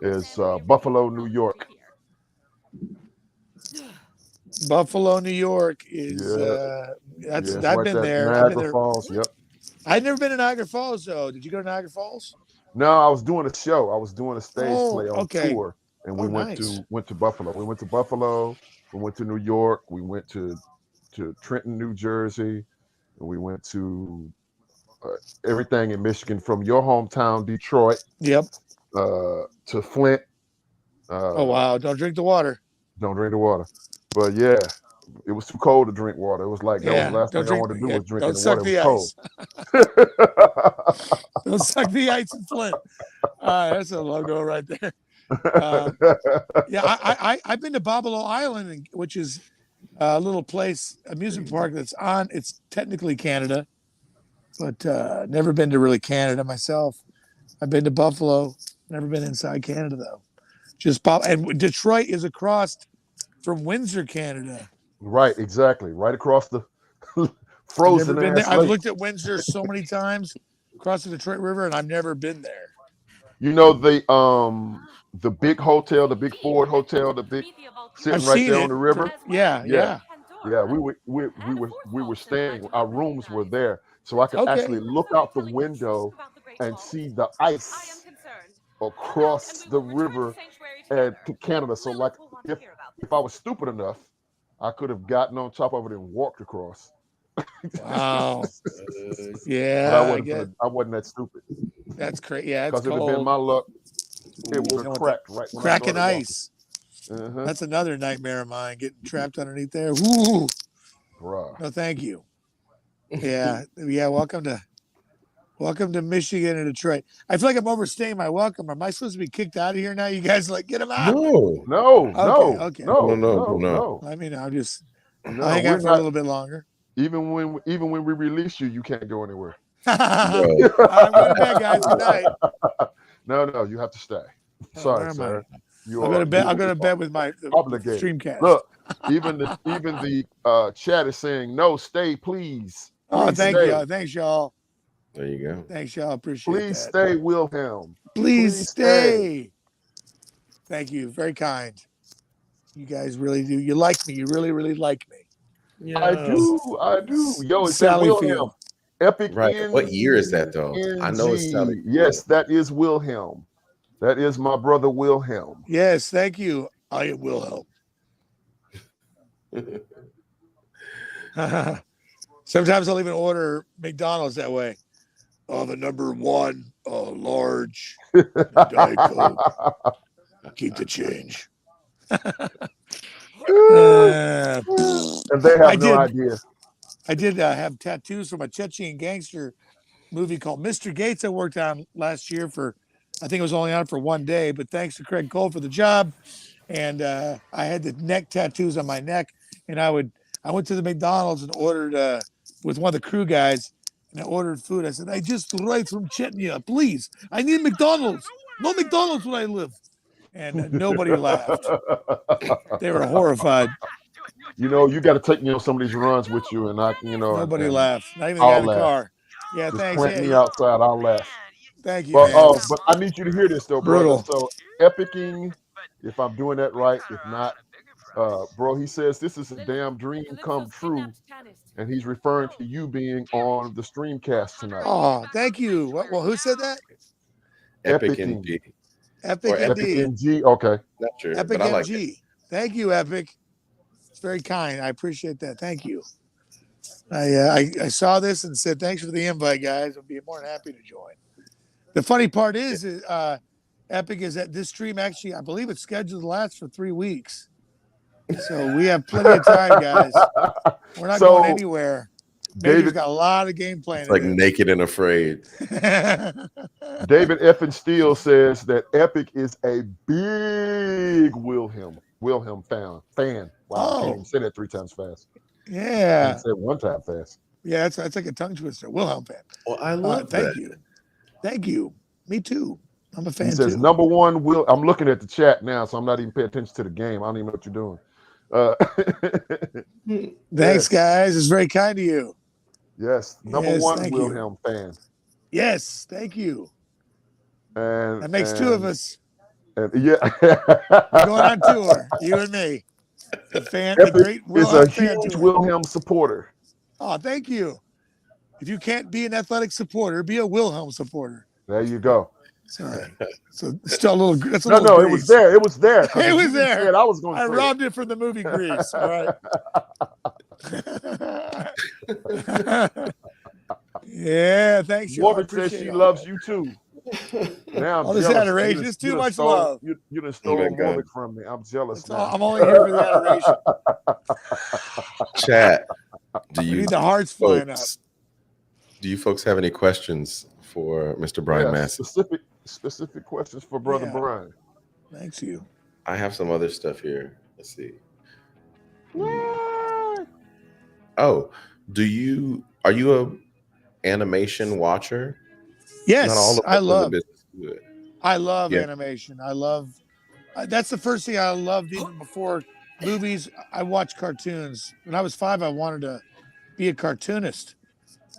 is Buffalo, New York. Buffalo, New York is It's I've right been there, there. I've been Niagara there. Falls. Yep. I've never been to Niagara Falls though. Did you go to Niagara Falls? No, I was doing a show. I was doing a stage Oh, play on okay. tour, and we Oh, went nice. to Buffalo. We went to Buffalo. We went to New York. We went to Trenton, New Jersey, and we went to everything in Michigan from your hometown, Detroit, Yep. to Flint. Oh wow! Don't drink the water. Don't drink the water. But yeah, it was too cold to drink water. It was like that was the Yeah. last Don't thing I drink. wanted to do Yeah, was drinking don't the suck water. It the was ice. cold. Don't suck the ice in Flint. That's a logo right there. Yeah, I've been to Bobolo Island, which is a little place, amusement park it's technically Canada, but never been to really Canada myself. I've been to Buffalo, never been inside Canada though. And Detroit is across from Windsor, Canada. Right, exactly. Right across the I've never frozen been there. ass I've lake. looked at Windsor so many times across the Detroit River, and I've never been there. You know the big hotel, the big Ford hotel, the big I've sitting right seen there it. on the river. Yeah, Yeah, yeah. yeah. We were staying. Our rooms were there, so I could Okay. actually look out the window and see the ice across the river and to Canada. So like if I was stupid enough, I could have gotten on top of it and walked across. Wow. But Yeah, I guess I wasn't that stupid that's crazy. Yeah, it's because it'd have been cold. my luck. It You would know have what cracked right when I cracking started walking. ice. Uh-huh. That's another nightmare of mine, getting trapped underneath there. Ooh, Bruh. no, thank you. Yeah, yeah. Welcome to Michigan and Detroit. I feel like I'm overstaying my welcome. Am I supposed to be kicked out of here now? You guys like get him out? No, No, Okay. no. I mean, I'll No, hang we're out for a not. little bit longer. Even when we release you, you can't go anywhere. I'm no. going to bed, guys. Good night. No, you have to stay. Where Sorry, am sir. I? I'll go to bed with my obligated. Streamcast. Look, even the chat is saying no, stay, please. Oh, Please thank stay. y'all. Thanks, y'all. There you go. Thanks, y'all. Appreciate Please that. stay, Wilhelm. Please stay. Thank you. Very kind. You guys really do. You like me. You really, really like me. Yeah. I do. Yo, it's Sally Wilhelm. Field. Epic. Right. What year is that though? I know it's Sally. Yes, that is Wilhelm. That is my brother Wilhelm. Yes, thank you. I am Wilhelm. Sometimes I'll even order McDonald's that way. The number one, large, Diet Coke. Keep the change. And they have no idea. I did have tattoos from a Chechen gangster movie called Mr. Gates I worked on last year I think it was only on for one day, but thanks to Craig Cole for the job. And I had the neck tattoos on my neck, and I went to the McDonald's and ordered with one of the crew guys, and I ordered food. I said, I just arrived from Chechnya, please. I need McDonald's. No McDonald's where I live. And nobody laughed. They were horrified. You got to take some of these runs with you, and Nobody and laughed. Not even the guy I'll in the laugh. car. Yeah, Just thanks. plant Yeah, me outside. I'll laugh. thank you, But man. but I need you to hear this though, brother. Brutal. So epicing, if I'm doing that right. If not, bro, he says this is a damn dream come true, and he's referring to you being on the streamcast tonight. Oh, thank you. Well, who said that? Epic Epicing, NG Epic or Epic. Epic indeed. NG. Okay, Not sure, Epic but I like it. MG. Thank you, Epic. It's very kind. I appreciate that. Thank you. I saw this and said thanks for the invite, guys. I'll be more than happy to join. The funny part is, Epic is that this stream actually, I believe it's scheduled to last for 3 weeks. So we have plenty of time, guys. We're not going anywhere. Major's David, got a lot of game playing. It's like Naked and Afraid. David F. and Steele says that Epic is a big Wilhelm fan. Wow, I can't even say that 3 times fast. Yeah. I said 1 time fast. Yeah, that's like a tongue twister. Wilhelm fan. Well, I love that. Thank you. Thank you. Me too. I'm a fan He says too. number one. I'm looking at the chat now, so I'm not even paying attention to the game. I don't even know what you're doing. Thanks, guys. It's very kind of you. Yes, number Yes, one thank Wilhelm fan. Yes, thank you. And That makes 2 of us. And yeah, We're going on tour, you and me. The great is Wilhelm a fan huge tour. Wilhelm supporter. Oh, thank you. If you can't be an athletic supporter, be a Wilhelm supporter. There you go. Sorry. So still a little. That's a No, little it was there. It was there. It was there. I was going to I say robbed it from the movie Grease. All right. Yeah, thanks. Woman says she loves you too. Now I'm all this jealous. adoration. It's too much love. You done stole Woman from me. I'm jealous now. I'm only here for the adoration. Chat. We need the hearts flying up. Do you folks have any questions for Mr. Bryan Massey? Specific questions for Brother Bryan. Thanks you. I have some other stuff here. Let's see. What? Oh, are you a animation watcher? Yes, Not all of I love. Good. I love animation. I love. That's the first thing I loved even before movies. I watched cartoons. When I was 5, I wanted to be a cartoonist,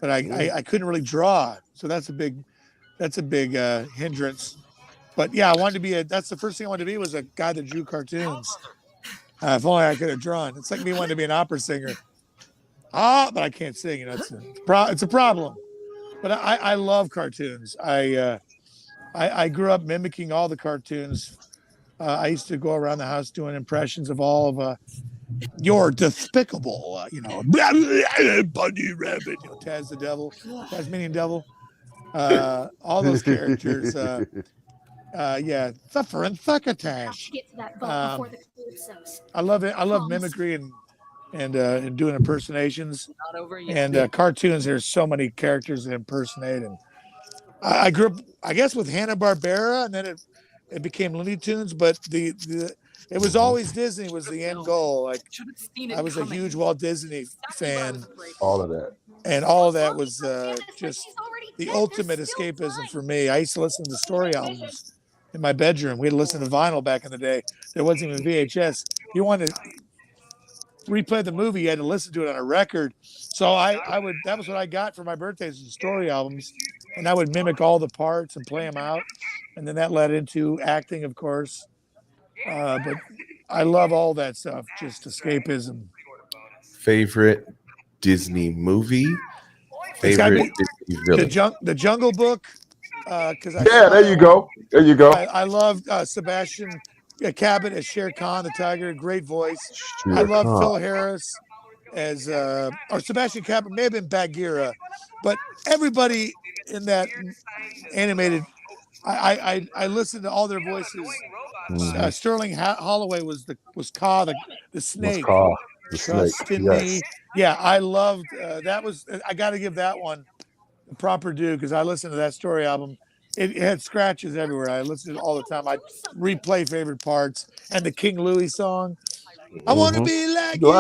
but I couldn't really draw. So that's a big hindrance. But yeah, I wanted to be that's the first thing I wanted to be was a guy that drew cartoons. If only I could have drawn. It's like me wanting to be an opera singer. But I can't sing. It's a problem. But I love cartoons. I grew up mimicking all the cartoons. I used to go around the house doing impressions of all of you're despicable, Bunny Rabbit, Taz the Devil, Tasmanian Devil, all those characters. Suffer and succotash. I love it. I love mimicry and doing impersonations and cartoons. There's so many characters that impersonate, and I grew up, I guess, with Hanna-Barbera, and then it became Looney Tunes, but it was always Disney was the end goal. Like I was a huge Walt Disney fan. All of that. And all of that was just the ultimate escapism for me. I used to listen to story albums in my bedroom. We had to listen to vinyl back in the day. There wasn't even VHS. You wanted to replay the movie, you had to listen to it on a record. So that was what I got for my birthdays, was story albums. And I would mimic all the parts and play them out. And then that led into acting, of course. But I love all that stuff, just escapism. Favorite Disney movie? Favorite Disney villain? The Jungle Book. There you go. I love Sebastian Cabot as Shere Khan, the tiger. Great voice. I love Phil Harris as, or Sebastian Cabot, may have been Bagheera. But everybody in that animated, I listened to all their voices. Mm-hmm. Sterling Holloway was Ka, the snake. Trust in me. Yeah, I loved that. I got to give that one the proper due because I listened to that story album. It had scratches everywhere. I listened to it all the time. I replay favorite parts and the King Louis song. I want to be like you.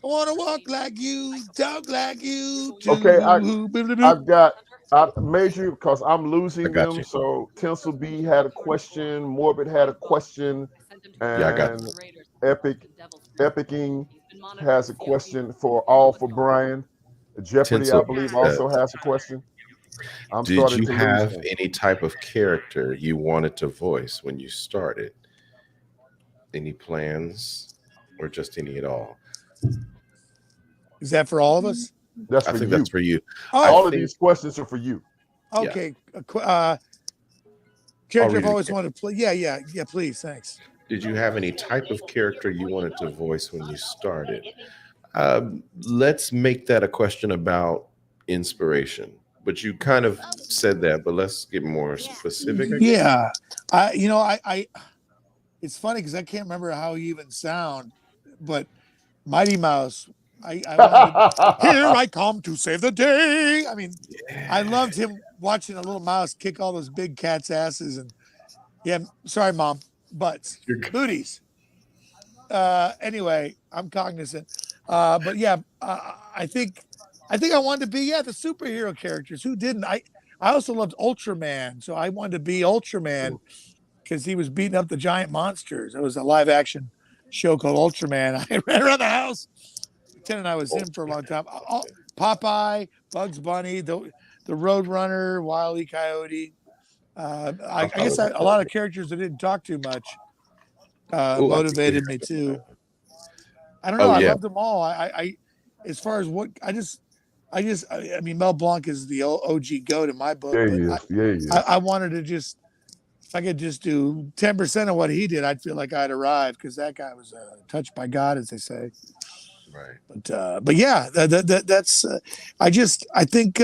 I want to walk like you, talk like you. Too. Okay, I've made you because I'm losing them. You. So Tinsel B had a question, Morbid had a question, and I got you. Epicing has a question for Brian. Jeopardy, I Tinsel believe, says, also has a question. I'm did starting you to lose have him. any type of character you wanted to voice when you started? Any plans or just any at all? Is that for all of us? That's I for think that's you. for you. I Oh, All of think, these questions are for you. yeah, okay. I'll Character read I've it always again. wanted to play. Yeah. Please, thanks. Did you have any type of character you wanted to voice when you started? Let's make that a question about inspiration. But you kind of said that, but let's get more specific, I guess. Yeah, I it's funny because I can't remember how he even sound, but Mighty Mouse. I wanted to. Here I come to save the day. I mean, I loved him watching a little mouse kick all those big cats' asses and yeah. Sorry, mom, butts, booties. Anyway, I'm cognizant. But yeah, I think I wanted to be the superhero characters. Who didn't? I also loved Ultraman, so I wanted to be Ultraman because he was beating up the giant monsters. It was a live action show called Ultraman. I ran around the house pretending I was him for a long time. Popeye, Bugs Bunny, the Road Runner, Wile E. Coyote. I I guess was a lot of characters that didn't talk too much Oh, I think we motivated me have to. too. I don't know. Oh I yeah, loved them all. As far as what I mean, Mel Blanc is the OG goat in my book, Yeah, he but is. Yeah, he is. I wanted to just, if I could just do 10% of what he did, I'd feel like I'd arrived because that guy was touched by God, as they say. right. But yeah, that's, I think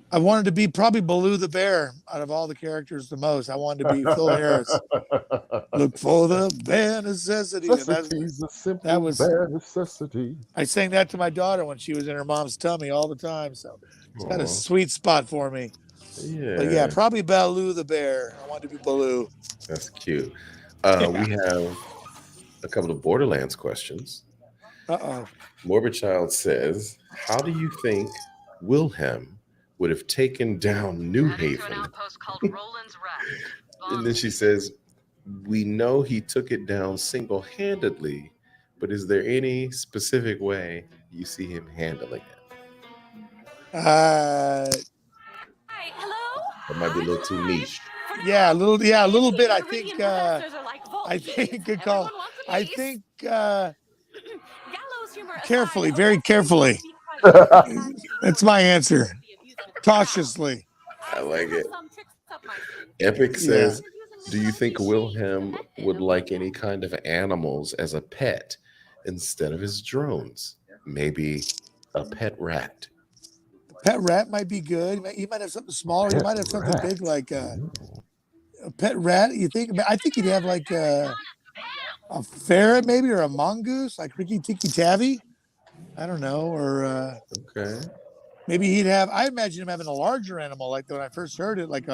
I wanted to be probably Baloo the bear out of all the characters the most. I wanted to be Phil Harris. Look for the bare necessities. And Necessity's a that simple was, bare necessity. I sang that to my daughter when she was in her mom's tummy all the time. So it's got a Aw, sweet spot for me. But yeah, yeah, probably Baloo the bear. I wanted to be Baloo. that's cute. Yeah. We have a couple of Borderlands questions. Uh-oh. Morbid Child says, "How do you think Wilhelm would have taken down New Haven?" And then she says, "We know he took it down single-handedly, but is there any specific way you see him handling it?" Uh, Hi, hello? That might be a little too niche. yeah, a little bit. I Meridian think professors are like vault I keys. think good call. Everyone wants a I piece. think Gallows humor aside, carefully, a very wrestler carefully. should be quite- That's my answer. Cautiously. I like it. Some tricks up my sleeve. Epic Yeah. says, "Do you think Wilhelm would like any kind of animals as a pet instead of his drones? Maybe a pet rat." Pet rat might be good. He might have something smaller. He Pet might have something rat. big like a pet rat. You think? I think he'd have like a ferret maybe or a mongoose like Ricky Tikki Tavi. I don't know. Or Okay. maybe he'd have. I imagine him having a larger animal. Like when I first heard it, like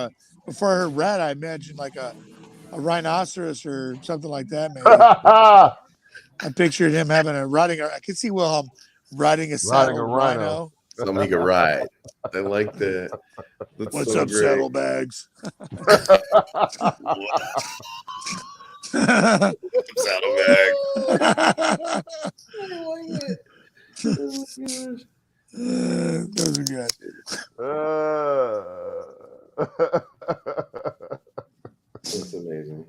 before I heard rat, I imagined like a rhinoceros or something like that. Maybe I pictured him having I could see Wilhelm riding a Riding a saddled rhino. rhino. Something he could ride. I like that. That's What's so up, great. saddlebags? Saddlebag. Those are good. That's amazing.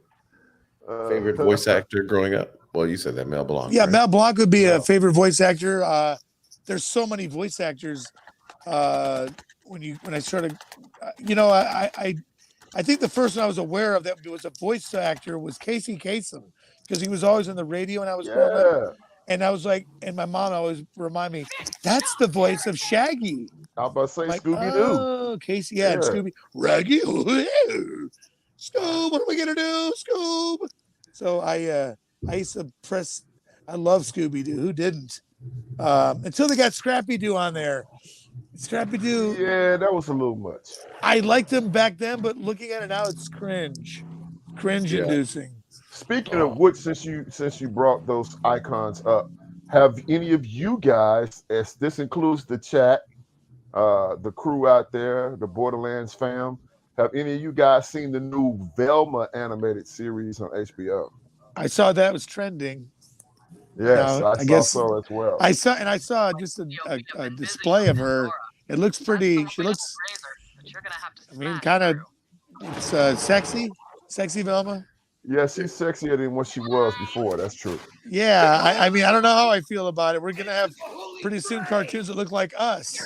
Favorite voice actor growing up? Well, you said that, Mel Blanc. Yeah, right? Mel Blanc would be a favorite voice actor. There's so many voice actors. When I started, I think the first one I was aware of that was a voice actor was Casey Kasem because he was always on the radio when I was growing up. Yeah. And I was like, and my mom always remind me, that's the voice of Shaggy. I was about to say Like, Scooby Doo. oh, Casey, and Yeah. Scooby, Raggy, Scoob, what are we gonna do, Scoob? So I used to press. I love Scooby Doo. Who didn't? Until they got Scrappy Doo on there. Scrappy Doo. Yeah, that was a little much. I liked him back then, but looking at it now, it's cringe-inducing. Speaking of which, since you brought those icons up, have any of you guys, as this includes the chat, the crew out there, the Borderlands fam, have any of you guys seen the new Velma animated series on HBO? I saw that was trending. Yes, Now, I I saw guess so as well. I saw just a display of her. It looks pretty. She looks, I mean, kind of, it's sexy Velma. Yeah, she's sexier than what she was before. That's true. Yeah, I mean, I don't know how I feel about it. We're gonna have pretty soon cartoons that look like us.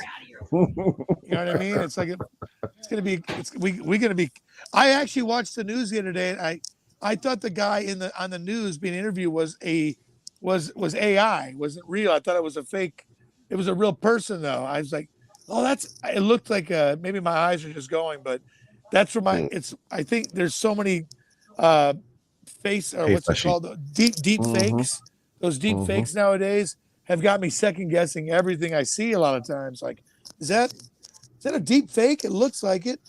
You know what I mean? It's like it's gonna be we gonna be. I actually watched the news the other day, and I thought the guy on the news being interviewed was AI, wasn't real. I thought it was a fake. It was a real person though. I was like, oh, that's. It looked like maybe my eyes are just going, but that's for my. Hmm. It's. I think there's so many uh face or Hey, what's it Fleshy. called? Deep hmm fakes. Those deep hmm fakes nowadays have got me second guessing everything I see a lot of times. Like, is that a deep fake? It looks like it,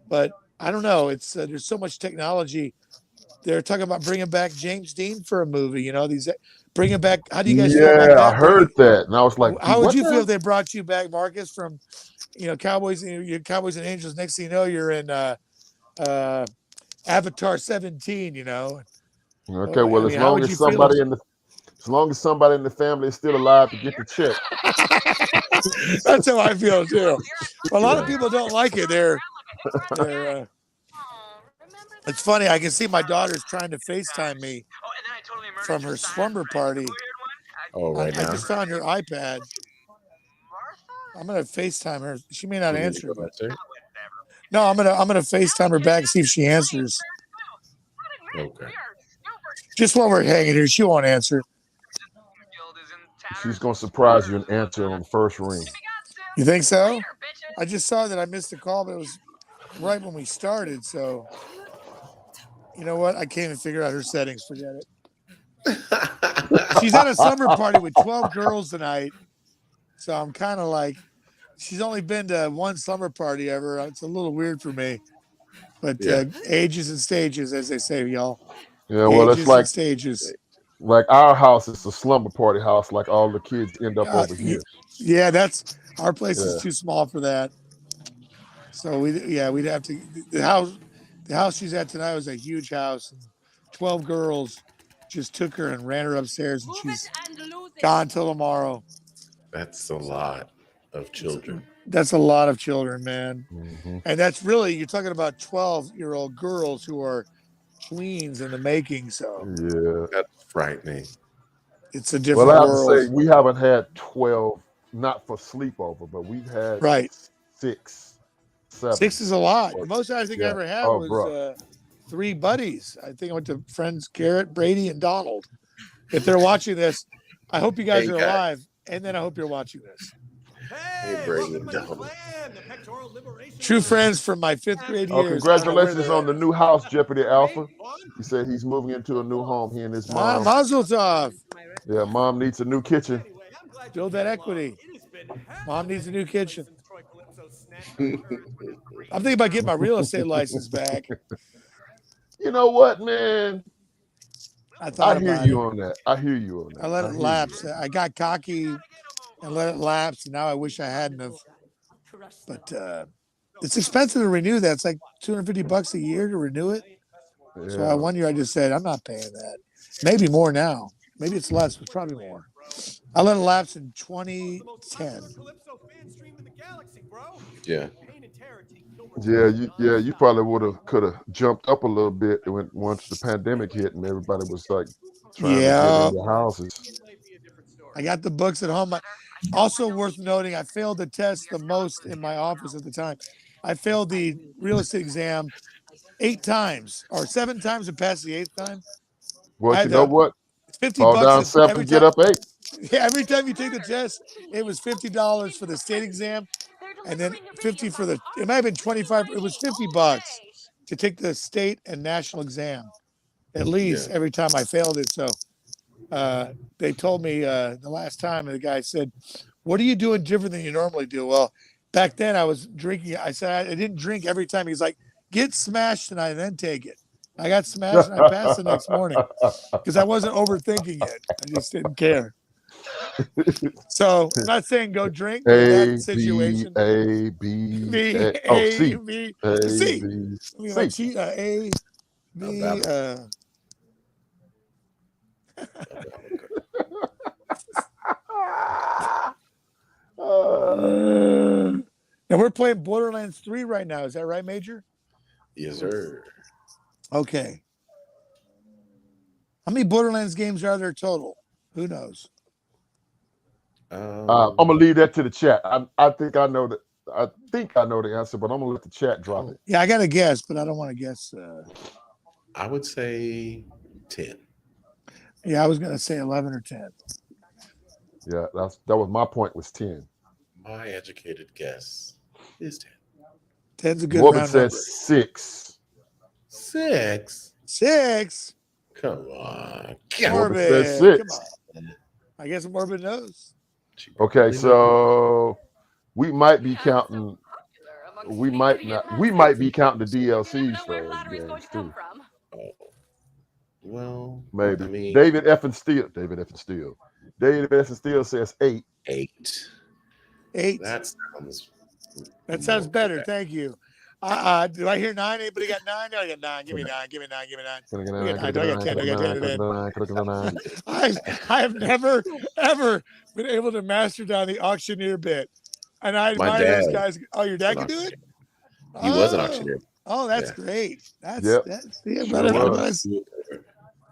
but I don't know. It's there's so much technology. They're talking about bringing back James Dean for a movie. You know, these bringing back. How do you guys feel about Yeah, I that? heard that, and I was like, How would "What you feel now?" if they brought you back, Marcus, from Cowboys? Your Cowboys and Angels. Next thing you know, you're in uh, Avatar 17. Okay, Oh, I well, mean, how would you feel? as long as somebody in the family is still alive to get the check. That's how I feel too. But a lot of Yeah. people don't like it. They're it's funny. I can see my daughter's trying to FaceTime me from her slumber party. Oh, right I now. just found her iPad. I'm gonna FaceTime her. She may not You need to answer, go but answer. no, I'm gonna FaceTime her back and see if she answers. Okay. Just while we're hanging here, she won't answer. She's gonna surprise you and answer on the first ring. You think so? I just saw that I missed a call, but it was right when we started. So you know what? I can't even figure out her settings. Forget it. She's at a slumber party with 12 girls tonight. So I'm kind of like, she's only been to one slumber party ever. It's a little weird for me, but Yeah. ages and stages, as they say, y'all. Yeah, well, it's Ages and stages. like our house is a slumber party house. Like all the kids end up over here. Yeah, that's our place is Yeah. too small for that. So we'd have to the house she's at tonight was a huge house. And 12 girls just took her and ran her upstairs, and she's gone till tomorrow. That's a lot of children. That's a lot of children, man. hmm And that's really, you're talking about 12-year-old girls who are tweens in the making. So Yeah. That's frightening. it's a Well, different I have to world. say we haven't had 12, not for sleepover, but we've had Right. 6, 7. 6 is a lot. Or- The most I think I yeah. ever had Oh, was bro. 3 buddies. I think I went to friends Garrett, Brady, and Donald. If they're watching this, I hope you guys Hey, are guys. alive. And then I hope you're watching this. Hey, Brady and Donald. True friends from my 5th grade Oh, years. I don't know where congratulations they're on the new house, Jeopardy Alpha. He said he's moving into a new home. He and his at. mom. Mazel tov. Yeah, mom needs a new kitchen. Build that equity. Mom needs a new kitchen. I'm thinking about getting my real estate license back. You know what, man? I thought I hear about you it. on that. I hear you on that. I let I it hear you. lapse. I got cocky and let it lapse, and now I wish I hadn't have. But it's expensive to renew that. It's like $250 a year to renew it. So Yeah. one year I just said, I'm not paying that. Maybe more now. Maybe it's less, but probably more. I let it lapse in 2010. Yeah. You probably could have jumped up a little bit once the pandemic hit and everybody was like trying to get Yeah, in their houses. I got the books at home. Also worth noting, I failed the test the most in my office at the time. I failed the real estate exam 8 times or 7 times and passed the 8th time. Well, I you had know to, what? it's 50 Fall down bucks 7 every and get time. up 8. Yeah, every time you take the test, it was $50 for the state exam, and then 50 for the. It might have been 25. It was $50 to take the state and national exam, at least Yeah. every time I failed it. So they told me the last time, and the guy said, "What are you doing different than you normally do?" Well, back then I was drinking. I said I didn't drink every time. He's like, "Get smashed tonight, and then take it." I got smashed, and I passed the next morning because I wasn't overthinking it. I just didn't care. So I'm not saying go drink, but in that situation, A B B A. Oh, A C. B A C. B I mean, like C. A B. And we're playing Borderlands 3 right now. Is that right, Major? Yes, sir. Okay. How many Borderlands games are there total? Who knows? I'm gonna leave that to the chat. I think I know that. I think I know the answer, but I'm gonna let the chat drop it. Yeah, I got to guess, but I don't want to guess. I would say 10. Yeah, I was going to say 11 or 10. Yeah, that was my point. Was 10. My educated guess is 10. 10's a good Morbid round says number. 6. 6. 6. Come on. Morbid Morbid. says 6. Come on. I guess Morbid knows. Okay, so we might be counting. We might not. We might be counting the DLCs for those games too. Oh. Well, Maybe. I mean, David F. and Steele says 8. 8. 8. That sounds better. Thank you. Do I hear 9? Anybody got 9? No, I got 9. Give me 9. Give me 9. Give me 9. I got 10. I got 10. I have never, ever been able to master down the auctioneer bit. And I admire those guys. Oh, your dad can do it? He was an auctioneer. Oh, that's great. That's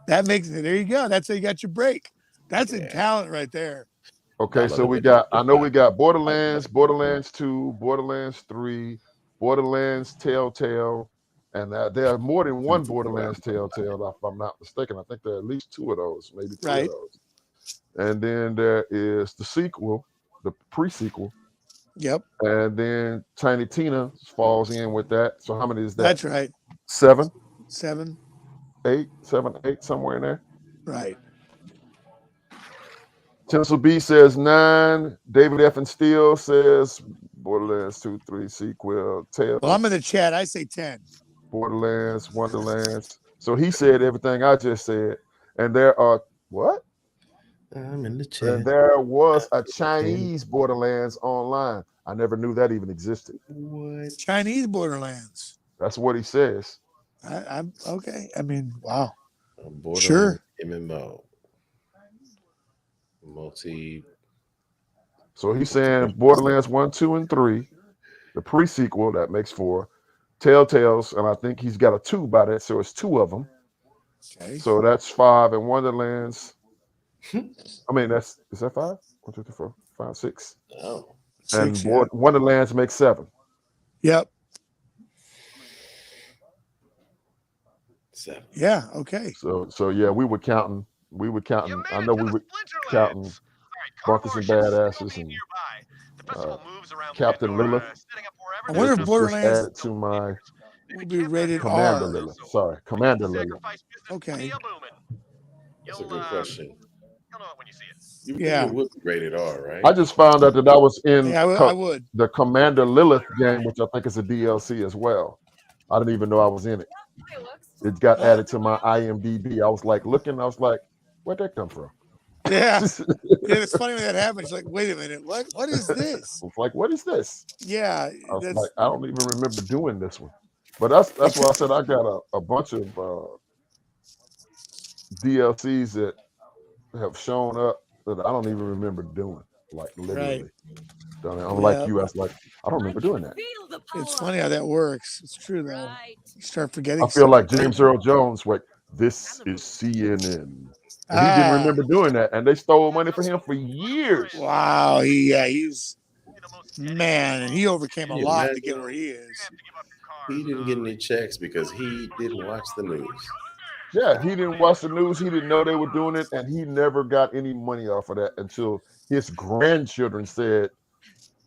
that makes it. There you go. That's how you got your break. That's a talent right there. Okay, so we got Borderlands, Borderlands 2, Borderlands 3, Borderlands Telltale, and there are more than one Borderlands Telltale, if I'm not mistaken. I think there are at least 2 of those, maybe 3 of those. And then there is the sequel, the pre-sequel. Yep. And then Tiny Tina falls in with that. So how many is that? That's right. 7? 7? 8? 7, 8, somewhere in there. Right. Tinsel B says 9. David F. and Steele says Borderlands 2, 3 sequel. Tales. Well, I'm in the chat. I say 10. Borderlands, Wonderlands. So he said everything I just said. And there are what? I'm in the chat. And there was a Chinese Borderlands online. I never knew that even existed. What? Chinese Borderlands. That's what he says. I'm okay. I mean, wow. Borderlands Sure. MMO. So he's saying Borderlands 1, 2, and 3, the pre-sequel, that makes 4. Telltales, and I think he's got a 2 by that, so it's 2 of them. Okay. So that's 5, and Wonderlands. I mean, is that 5? 1, 2, 3, 4, 5, 6. Oh. 6, And Wonderlands makes 7. Yep. 7. Yeah. Okay. So yeah, we were counting. I know we were counting Bunkers and Badasses and Captain Lilith. I wonder if Borderlands added to my will be rated Commander R. Lilith. Sorry, Commander Lilith. Okay. That's a good question. You Yeah. it would be rated R, right? I just found out that I was in Yeah, I would. the Commander Lilith game, which I think is a DLC as well. I didn't even know I was in it. It got added to my IMDb. I was like looking. I was like, where'd that come from? Yeah. It's funny when that happens. Like, wait a minute. What is this? I was like, what is this? Yeah. I was like, I don't even remember doing this one. But that's why I said I got a bunch of DLCs that have shown up that I don't even remember doing. Like literally. Right. Unlike you, I was like, I don't remember doing that. It's funny how that works. It's true though. You start forgetting. I feel like James Earl Jones, like, this is CNN. And he didn't remember doing that, and they stole money for him for years. Wow, he's man, and he overcame a lot to get where he is. He didn't get any checks because he didn't watch the news. Yeah, he didn't watch the news. He didn't know they were doing it, and he never got any money off of that until his grandchildren said,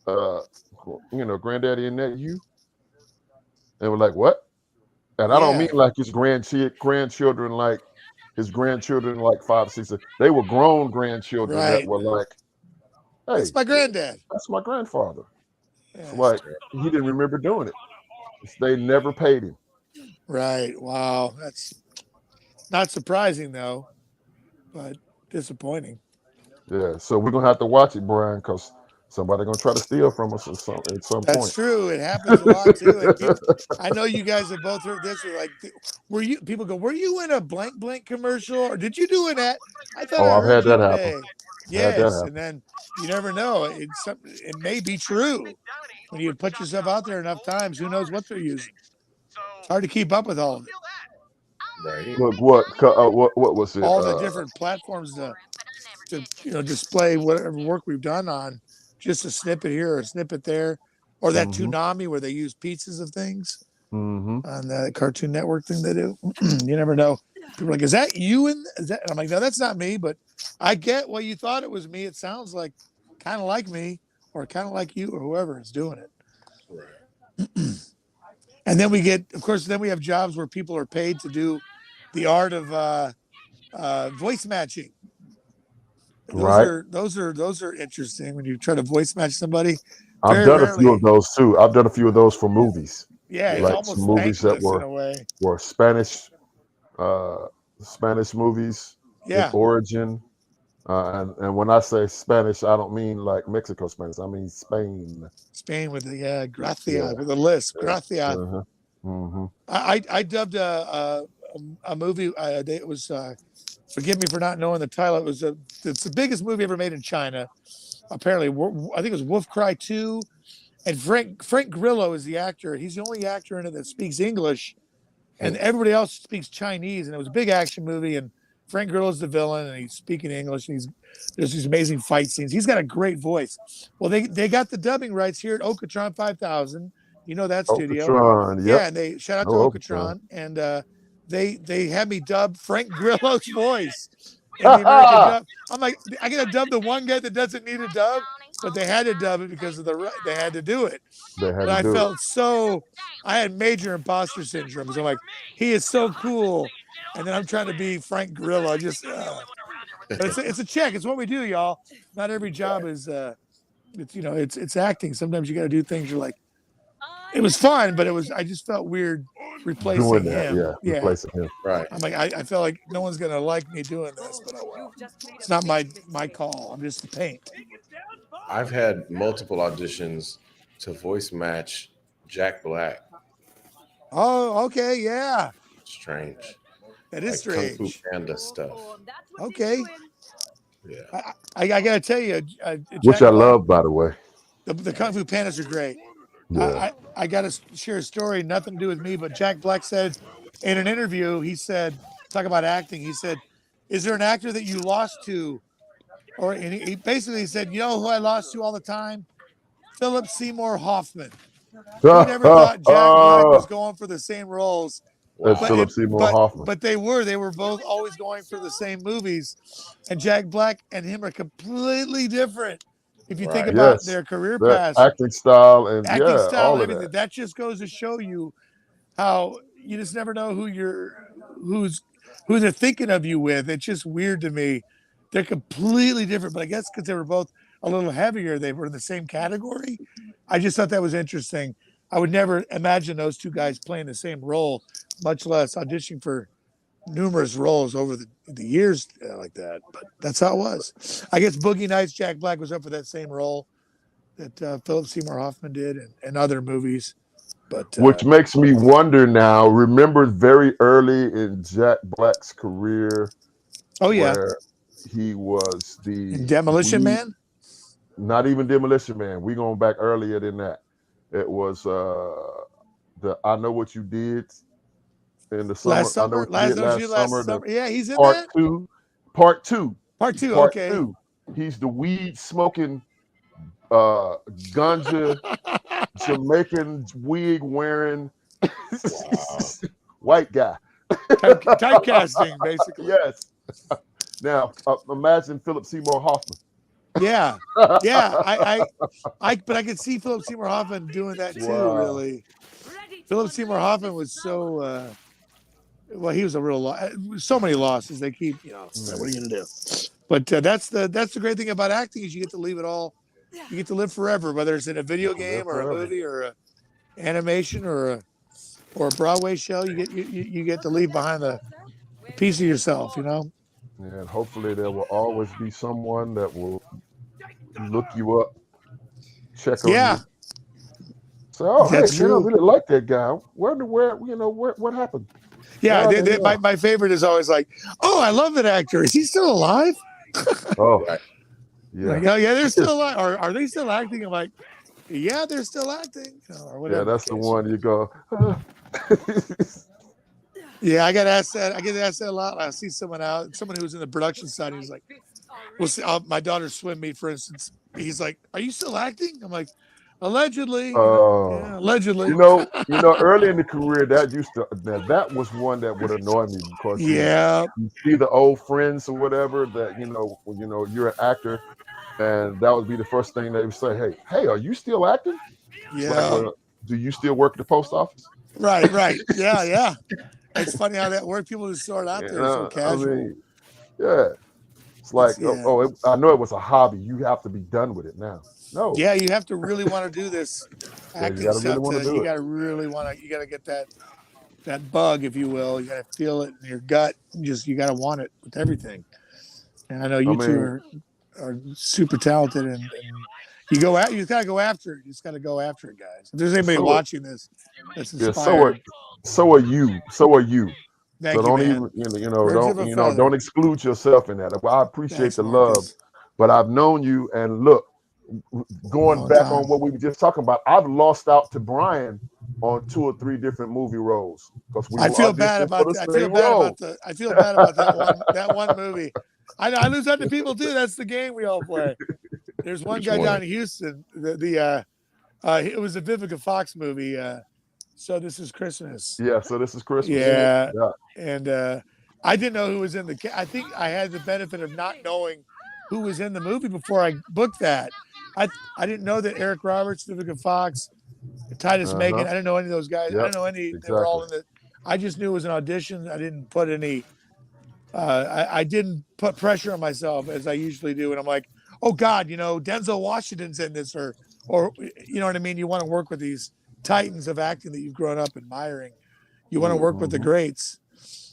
"Granddaddy, isn't that you?" And we're like, "What?" And I don't mean like his grandchildren, like his grandchildren, like 5, 6. They were grown grandchildren that were like, "Hey, that's my granddad. That's my grandfather." Yeah. Like he didn't remember doing it. They never paid him. Right. Wow. That's not surprising though, but disappointing. Yeah. So we're gonna have to watch it, Brian, because somebody gonna try to steal from us at some That's point. true. It happens a lot too. And people, I know you guys have both heard this. Like, were you? People go, were you in a blank blank commercial, or did you do an ad? I thought Oh, I I've heard had you that happen. today. Had that Yes, and happen. then you never know. It may be true when you put yourself out there enough times. Who knows what they're using? It's hard to keep up with all of it. Right. Look, what was it? All the different platforms to display whatever work we've done on just a snippet here or a snippet there, or that Mm-hmm. Toonami where they use pieces of things Mm-hmm. on the Cartoon Network thing they do. You never know. People are like, is that you? Is that? And I'm like, no, that's not me, but I get why you thought it was me. It sounds like kind of like me or kind of like you or whoever is doing it. Right. And then we get, of course, then we have jobs where people are paid to do the art of voice matching. Right. Those are interesting when you try to voice match somebody. I've Very done a few of rarely, those too. I've done a few of those for movies, yeah, it's like some almost movies that thankless in a way. were Spanish movies in Yeah, origin. And when I say Spanish, I don't mean like Mexico Spanish. I mean Spain. Spain with the Yeah. gracia with the lisp, gracia. Uh-huh. Mm-hmm. I dubbed a movie. It was forgive me for not knowing the title. It's the biggest movie ever made in China. Apparently, I think it was Wolf Cry 2. And Frank Grillo is the actor. He's the only actor in it that speaks English, and everybody else speaks Chinese. And it was a big action movie. And Frank Grillo's the villain, and he's speaking English. And there's these amazing fight scenes. He's got a great voice. Well, they got the dubbing rights here at Okatron 5000. You know that studio. Okatron, Yeah, yep. and they shout out to Oh, Okatron, and they had me dub Frank Grillo's voice in the American dub. I'm like, I gotta dub the one guy that doesn't need a dub, but they had to dub it because of they had to do it. They had And to I do it. felt I had major imposter syndrome. So I'm like, he is so cool, and then I'm trying to be Frank Grillo. But it's a check. It's what we do, y'all. Not every job is it's acting. Sometimes you got to do things. You're like, it was fun, but I just felt weird replacing Doing that, him. yeah, replacing him. Right. I'm like, I felt like no one's gonna like me doing this, but oh well. It's not my call. I'm just the paint. I've had multiple auditions to voice match Jack Black. Oh, okay, yeah. Strange. That is Like Kung Fu strange. Panda stuff. Okay. Yeah. I gotta tell you, Which Jack I Black, love, by the way. the Kung Fu Pandas are great. Yeah. I got to share a story, nothing to do with me, but Jack Black said in an interview, he said, talk about acting. He said, is there an actor that you lost to? And he basically said, you know who I lost to all the time? Philip Seymour Hoffman. He never thought Jack Black was going for the same roles. That's Philip Seymour Hoffman. But they were both always going for the same movies. And Jack Black and him are completely different. If you think about their career paths, acting style and all of everything, that just goes to show you how you just never know who they're thinking of you with. It's just weird to me. They're completely different, but I guess because they were both a little heavier, they were in the same category. I just thought that was interesting. I would never imagine those two guys playing the same role, much less auditioning for numerous roles over the years like that. But that's how it was. I guess Boogie Nights, Jack Black was up for that same role that Philip Seymour Hoffman did and other movies. But which makes me wonder now. Remember very early in Jack Black's career, where he was the Demolition Man? Not even Demolition Man. We going back earlier than that. It was the I Know What You Did in the summer. Last summer. Last summer. Yeah, he's in part that. Part two. Okay. He's the weed smoking, ganja, Jamaican wig wearing white guy. Typecasting, basically. Yes. Now imagine Philip Seymour Hoffman. Yeah. But I could see Philip Seymour Hoffman doing that too. Wow. Really, Philip Seymour Hoffman was so. Well, he was a real loss. So many losses. They keep, what are you gonna do? But that's the great thing about acting is you get to leave it all. You get to live forever, whether it's in a video game or a movie or a animation or a Broadway show. You get to leave behind a piece of yourself. And hopefully there will always be someone that will look you up check on Yeah, you. So, oh, hey, that's man, I true. really like that guy. Where, what happened? Yeah, Oh, yeah. my favorite is always like, oh, I love that actor. Is he still alive? Oh, Right. yeah. Like, oh yeah, they're still alive. Or are they still acting? I'm like, yeah, they're still acting, or Yeah, whatever the that's the case. one you go. Yeah, I get asked that. I get asked that a lot. I see someone who's in the production side. He's like, "Well, see, my daughter's swim meet, for instance." He's like, "Are you still acting?" I'm like, "Allegedly, yeah, allegedly." Early in the career, that was one that would annoy me because Yeah, you see the old friends or whatever that you're an actor, and that would be the first thing they would say, hey, are you still acting? It's like, yeah, well, do you still work at the post office? right, yeah, yeah. It's funny how that works. People just throw it out there so I casual. mean, yeah, it's like, It's yeah, I know it was a hobby. You have to be done with it now. No, yeah. You have to really want to do this yeah, you acting got to really stuff. want to do You it. got to really want to. You got to get that bug, if you will. You got to feel it in your gut. You got to want it with everything. And I know I you two mean, are super talented, and you go out. You just gotta go after it. You just gotta go after it, guys. If there's anybody so watching this that's yeah, inspired, so are you. So are you. So thank you, don't man. even Birds of a feather. don't exclude yourself in that. Well, I appreciate Thanks, the love, Marcus. but I've known you, and look, going Long back time. on what we were just talking about, I've lost out to Bryan on 2 or 3 different movie roles because we I were feel bad auditioning for about the that. same role. I feel bad about that one movie. I lose that to people too. That's the game we all play. There's one Which guy down one? in Houston. It was a Vivica Fox movie. So This Is Christmas. Yeah, so this is Christmas. Yeah, Yeah. and I didn't know who was in the. I think I had the benefit of not knowing who was in the movie before I booked that. I I didn't know that Eric Roberts, Vivica Fox, Titus Megan. Uh-huh. I didn't know any of those guys. I Yep. didn't know any. They were Exactly. all in the. I just knew it was an audition. I didn't put any. I didn't put pressure on myself as I usually do, and I'm like, oh God, Denzel Washington's in this, or you know what I mean. You want to work with these titans of acting that you've grown up admiring. You want to work with the Mm-hmm. greats.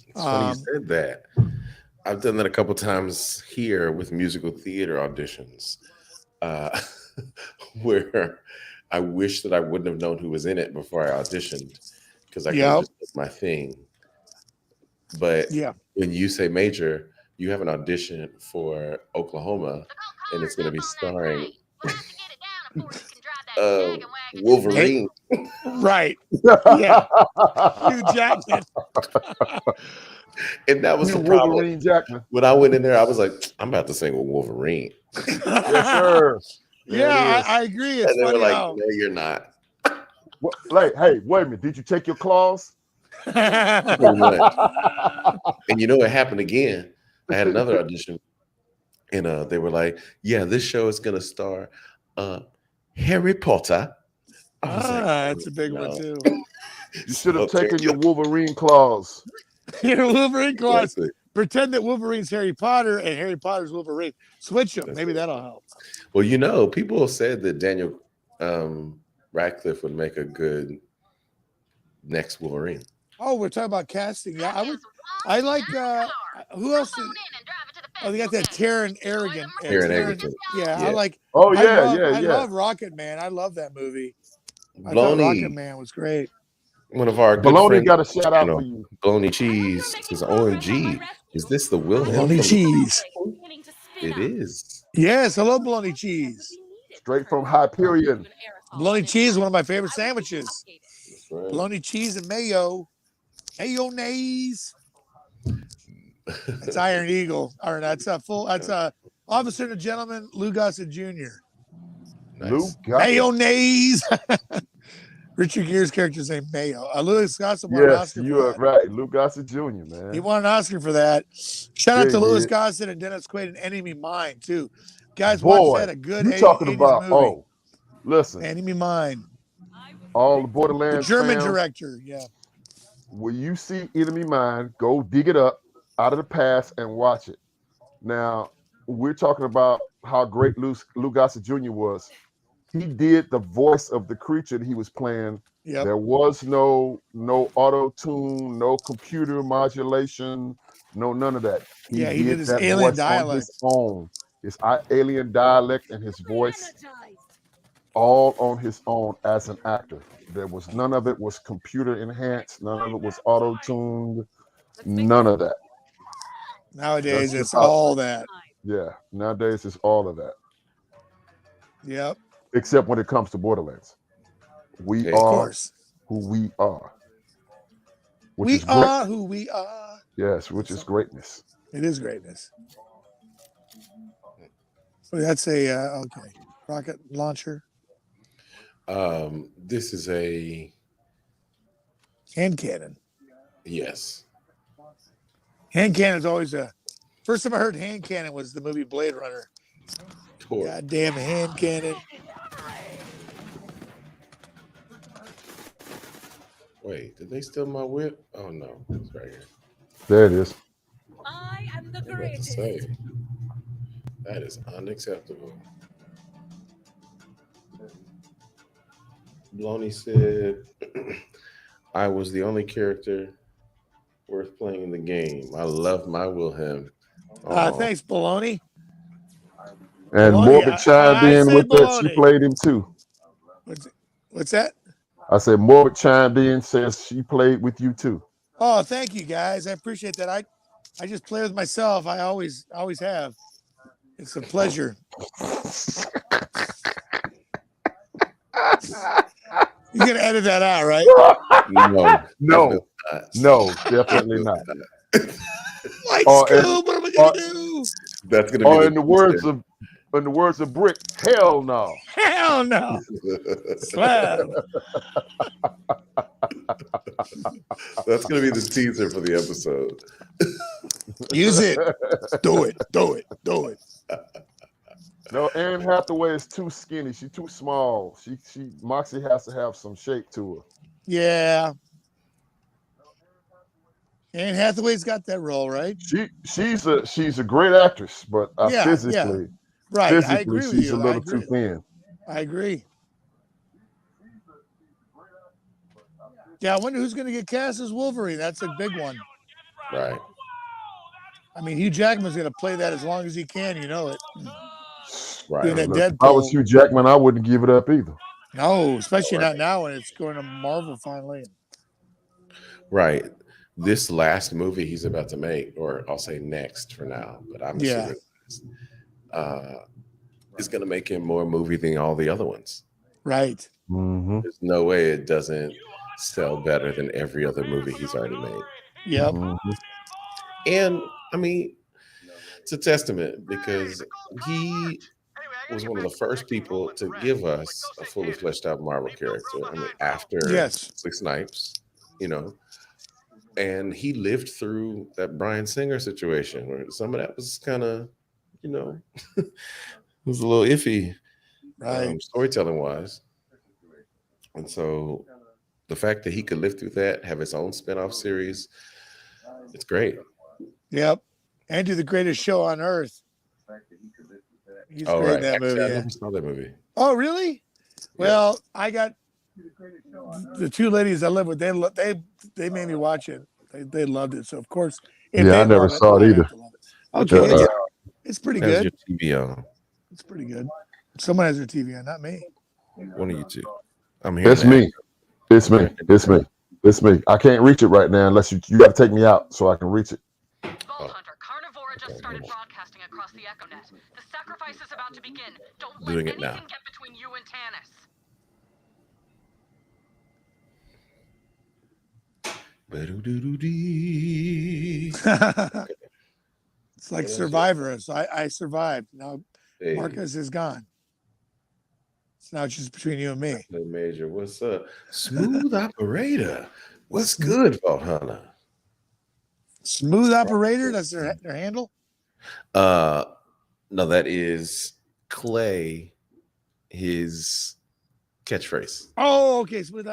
It's funny you Um, said that. I've done that a couple times here with musical theater auditions, uh, where I wish that I wouldn't have known who was in it before I auditioned because I could have yeah, just did my thing. But yeah. when you say major, you have an audition for Oklahoma, and it's going to be starring uh, Hey, Wolverine. right. Yeah. Hugh Jackman. And that was You the problem. Wolverine Jackman. When I went in there, I was like, I'm about to sing with Wolverine. Yes, sir. There it Yeah, is. I agree. It's And they were funny like, how. no, you're not. Hey, wait a minute. Did you take your claws? Pretty much. And you know what happened again? I had another audition, and they were like, yeah, this show is going to star Harry Potter. I was like, That's a big one no. too. You should have Okay. taken your Wolverine claws. Your Wolverine claws. Exactly. Pretend that Wolverine's Harry Potter and Harry Potter's Wolverine. Switch them. That's Maybe it. that'll help. Well, people said that Daniel Radcliffe would make a good next Wolverine. Oh, we're talking about casting. Yeah, I like. Who else? They got that Taron Egerton. Taron Egerton. Yeah, Yeah. I like. Oh I yeah, love. yeah, I yeah. love Rocket Man. I love that movie. I thought Rocket Baloney, Man was great. one of our good Baloney friends, got a shout out for you. Baloney Cheese says, OMG, is this the Wilhelm Bologna from cheese. It is. Yes, hello, bologna cheese. Straight from Hyperion. Bologna cheese is one of my favorite sandwiches. That's right. Bologna cheese and mayo. Mayonnaise. That's Iron Eagle. Or that's a full. That's a Officer and a Gentleman, Lou Gossett Jr. Lou Nice. got it. Mayonnaise. Richard Gere's character's name Mayo. Louis Gossett won an Yes, Oscar you for are that. right. Lou Gossett Jr., He man. won an Oscar for that. Shout out Yeah, to he Louis did. Gossett and Dennis Quaid and Enemy Mine too. Guys, watch Boy, that. A good you talking 80s about, movie. listen, Enemy Mine. all the The Borderlands German fans, director. Yeah. when you see Enemy Mine, go dig it up out of the past and watch it. Now, we're talking about how great Lou Gossett Jr. was. He did the voice of the creature that he was playing. Yep. There was no auto tune, no computer modulation, no none of that. Yeah, he did his that alien voice on his dialect. own, his alien dialect and his voice. all on his own as an actor. There was none of it was computer enhanced, none of it was auto tuned, none of that. Nowadays, That's it's how- all that. Yeah, nowadays it's all of that, Yep, except when it comes to Borderlands. We Hey. of are course. who we are, which We is great. are who we are. Yes, which is greatness. It is greatness. So that's a okay rocket launcher, This is a hand cannon. yes. Hand cannon is always a. First time I heard hand cannon was the movie Blade Runner. Torque. Goddamn hand cannon. Wait, did they steal my whip? Oh no, it's right here. There it is. I am the I'm about to greatest. say that is unacceptable. Bloney said, "I was the only character worth playing in the game. I love my Wilhelm." Aw. Thanks, Baloney. And Baloney, Morbid chimed I in said with that. She baloney. played him too. What's that? I said Morbid chimed in, says she played with you too. Oh, thank you guys. I appreciate that. I just play with myself. I always have. It's a pleasure. You're gonna edit that out, right? No, definitely not. Like Oh, and- Scoob, what am I gonna do? That's gonna be Or in the words of Brick, hell no. Hell no. Slab. That's gonna be the teaser for the episode. Use it. Do it. Do it. Do it. No, Anne Hathaway is too skinny. She's too small. Moxie has to have some shape to her. Yeah. Anne Hathaway's got that role, right? She's a great actress, but physically, Right. I agree with she's you. a little too thin. I agree. Yeah, I wonder who's going to get cast as Wolverine. That's a big one. Right. I mean, Hugh Jackman's going to play that as long as he can. You know it. Right. Doing that Look, if I was Deadpool. Hugh Jackman, I wouldn't give it up either. No, especially not now when it's going to Marvel finally. Right. This last movie he's about to make, or I'll say next for now, but I'm assuming is going to make him more movie than all the other ones. Right. Mm-hmm. There's no way it doesn't sell better than every other movie he's already made. Yep. Mm-hmm. And I mean, it's a testament because he was one of the first people to give us a fully fleshed out Marvel character. I mean, after Wesley Snipes, you know, and he lived through that Bryan Singer situation where some of that was kind of, you know, it was a little iffy, Right. storytelling wise. And so the fact that he could live through that, have his own spinoff series, it's great. Yep. And do the greatest show on earth. He's Oh, great right. in that Actually, movie. I Yeah. never saw that movie. Oh, really? Well, I got the two ladies I live with. They made me watch it. They loved it. So of course, if they I never love saw it I have either. to love it. Okay, it's pretty How's good. your TV on? It's pretty good. Someone has their TV on, not me. One of you two. I'm here. It's me. It's me. It's me. It's me. I can't reach it right now unless you got to take me out so I can reach it. Vault Hunter, Carnivora just started broadcasting across the EchoNet. The sacrifice is about to begin. Don't let Doing it anything now. get between you and Tanis. It's like Survivor. So I survived. Now Hey, Marcus is gone. So now it's just between you and me. the Major, what's up? Smooth operator. What's good, Vault Hunter? Smooth operator. That's their handle. No, that is Clay, his catchphrase. Oh, okay. Smooth,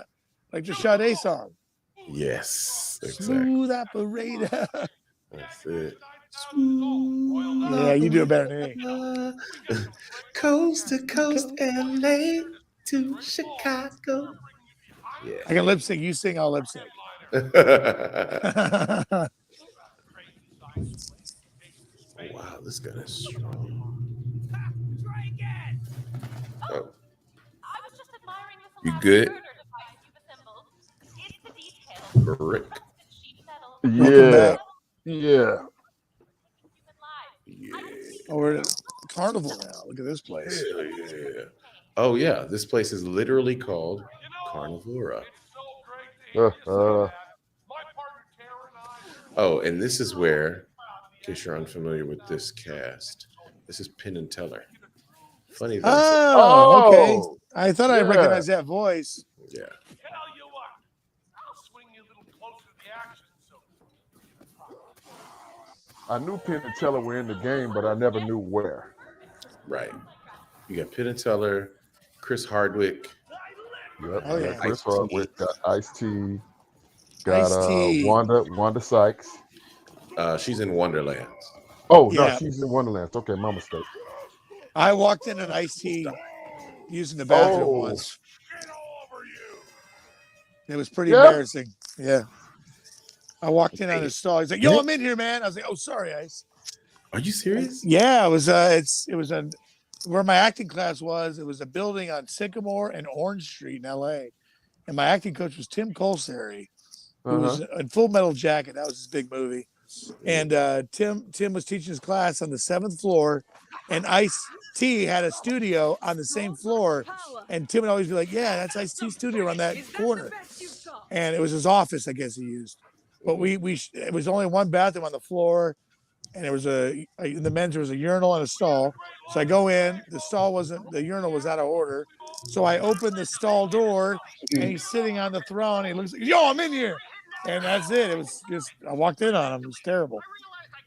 like the Sade song. Yes, exactly. Smooth operator. That's it. Yeah, you do it better than me. Coast to coast, LA to Chicago. Yeah. I can lip sync. You sing, I'll lip sync. Wow, this gun is strong. Oh. You good? Rick. Welcome Yeah, back. yeah. Yeah. Oh, we're at Carnival now. Look at this place. Hell yeah. Oh yeah, this place is literally called Carnivora. Uh, Oh, and this is where, in case you're unfamiliar with this cast, this is Penn and Teller. Funny them. Oh, okay. oh, I thought I yeah. recognized that voice. Yeah. Tell you what, I'll swing you a little closer to the action. So I knew Penn and Teller were in the game, but I never knew where. Right. You got Penn and Teller, Chris Hardwick, Yep, Oh, got yeah. Chris Ice-T. Hardwick, got Ice-T, got Ice-T. Wanda Sykes. She's in Wonderland. Oh no, Yeah. she's in Wonderland. Okay, my mistake. I walked in an iced tea using the bathroom Oh. once. It was pretty Yeah. embarrassing. Yeah. I walked in on his stall. He's like, "Yo, I'm in here, man." I was like, "Oh, sorry, Ice." Are you serious? Yeah, it was. It was a where my acting class was. It was a building on Sycamore and Orange Street in L.A. And my acting coach was Tim Colsary, who was in Full Metal Jacket. That was his big movie. And Tim was teaching his class on the 7th floor, and Ice-T had a studio on the same floor. And Tim would always be like, "Yeah, that's Ice-T's studio on that corner." And it was his office, I guess he used. But it was only one bathroom on the floor, and there was in the men's there was a urinal and a stall. So I go in, the urinal was out of order. So I open the stall door, and he's sitting on the throne. He looks like, "Yo, I'm in here." And that's it. It was just I walked in on him. It was terrible.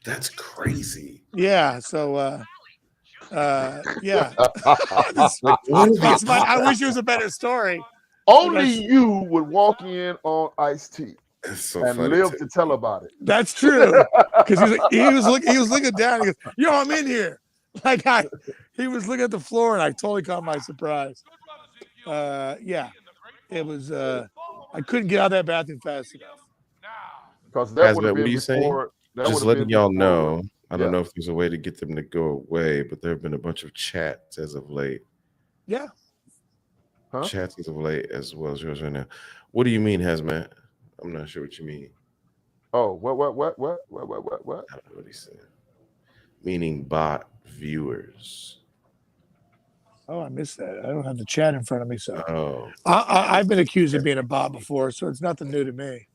That's crazy. Yeah. So yeah. Like, what is That's I wish it was a better story. Only you would walk in on Ice-T That's so and funny. live to tell about it. That's true. Because he was looking down. He goes, "Yo, I'm in here." Like he was looking at the floor, and I totally caught my surprise. Yeah, it was. I couldn't get out of that bathroom fast enough. Because that would Hazmat, have what are been you saying? before. That Just would have letting been y'all before- know. I don't Yeah. know if there's a way to get them to go away, but there have been a bunch of chats as of late. Yeah. Huh? Chats as of late as well as yours right now. What do you mean, Hazmat? I'm not sure what you mean. Oh, what? I don't know what he said. Meaning bot viewers. Oh, I missed that. I don't have the chat in front of me, so Oh, I've been accused of being a bot before, so it's nothing new to me.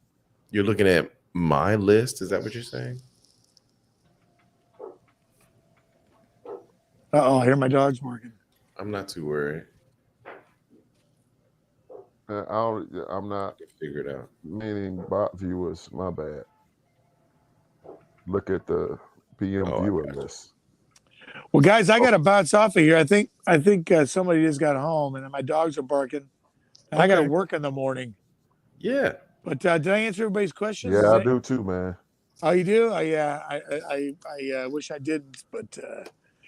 you're looking at my list? Is that what you're saying? I hear my dog's barking. I'm not too worried. I'm not I can figure it out. meaning bot viewers. My bad. Look at the PM Oh, I viewer got you. list. Well, guys, I got to bounce off of here. I think somebody just got home, and my dogs are barking. And I got to Okay. work in the morning. Yeah. But did I answer everybody's questions? Yeah, I do too, man. Oh, you do? I wish I didn't, but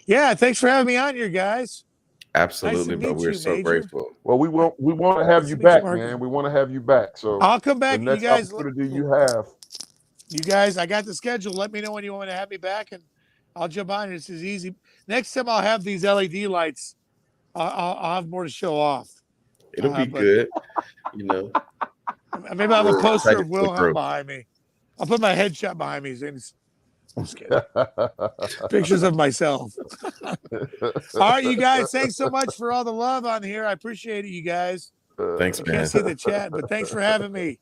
yeah. Thanks for having me on here, guys. Absolutely, meet but we're you, so Major. grateful. Well, we want to have Nice you to meet you, back, Mark. man. We want to have you back. So I'll come back. the You next guys, opportunity you have. I got the schedule. Let me know when you want to have me back, and I'll jump on. This is easy. Next time I'll have these LED lights. I'll have more to show off. It'll be but- good. You know, Maybe I'll have a We're poster excited of for the Wilhelm growth. behind me. I'll put my headshot behind me. Just kidding. Pictures of myself. All right, you guys. Thanks so much for all the love on here. I appreciate it, you guys. thanks, I man. can't see the chat, but thanks for having me.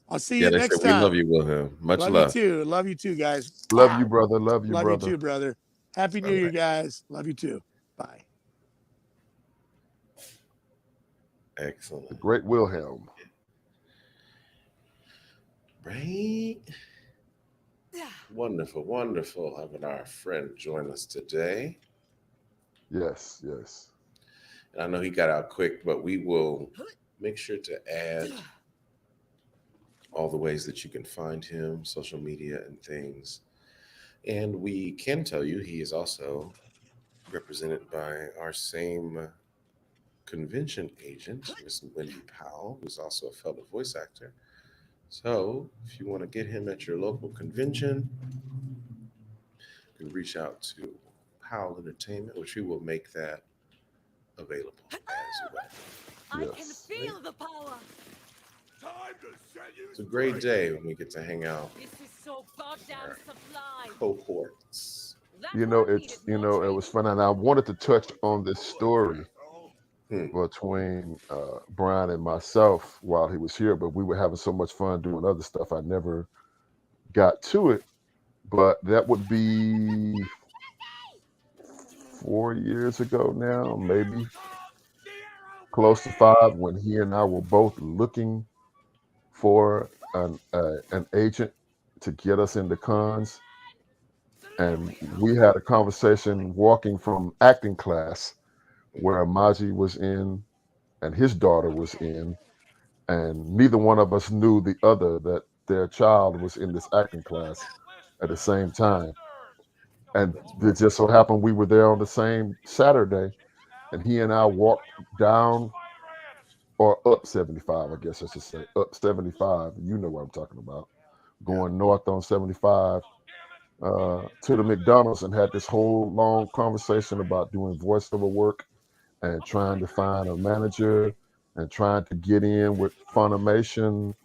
I'll see you they next said we time. love you, Wilhelm. Much Love love. you too. Love you too, guys. Love you, brother. Love you, Love brother. you too, brother. Happy New Year, guys. Love you too. Bye. Excellent. The great Wilhelm. Right? Wonderful, wonderful having our friend join us today. Yes, yes. And I know he got out quick, but we will make sure to add all the ways that you can find him, social media and things. And we can tell you he is also represented by our same convention agent, Miss Wendy Powell, who's also a fellow voice actor. So if you want to get him at your local convention, you can reach out to Powell Entertainment, which we will make that available as well. I can Yes. feel the power. Time to set you It's a great day when we get to hang out This is so goddamn sublime. cohorts. That You know, one needed it's, you more know, it was training. fun. And I wanted to touch on this story Hmm. between Bryan and myself while he was here, but we were having so much fun doing other stuff. I never got to it, but that would be 4 years ago now, maybe close to 5, when he and I were both looking for an agent to get us into cons. And we had a conversation walking from acting class where Massey was in and his daughter was in, and neither one of us knew the other that their child was in this acting class at the same time. And it just so happened we were there on the same Saturday, and he and I walked down or up 75, I guess I should say, up 75. You know what I'm talking about. Going north on 75 to the McDonald's, and had this whole long conversation about doing voiceover work and trying to find a manager and trying to get in with Funimation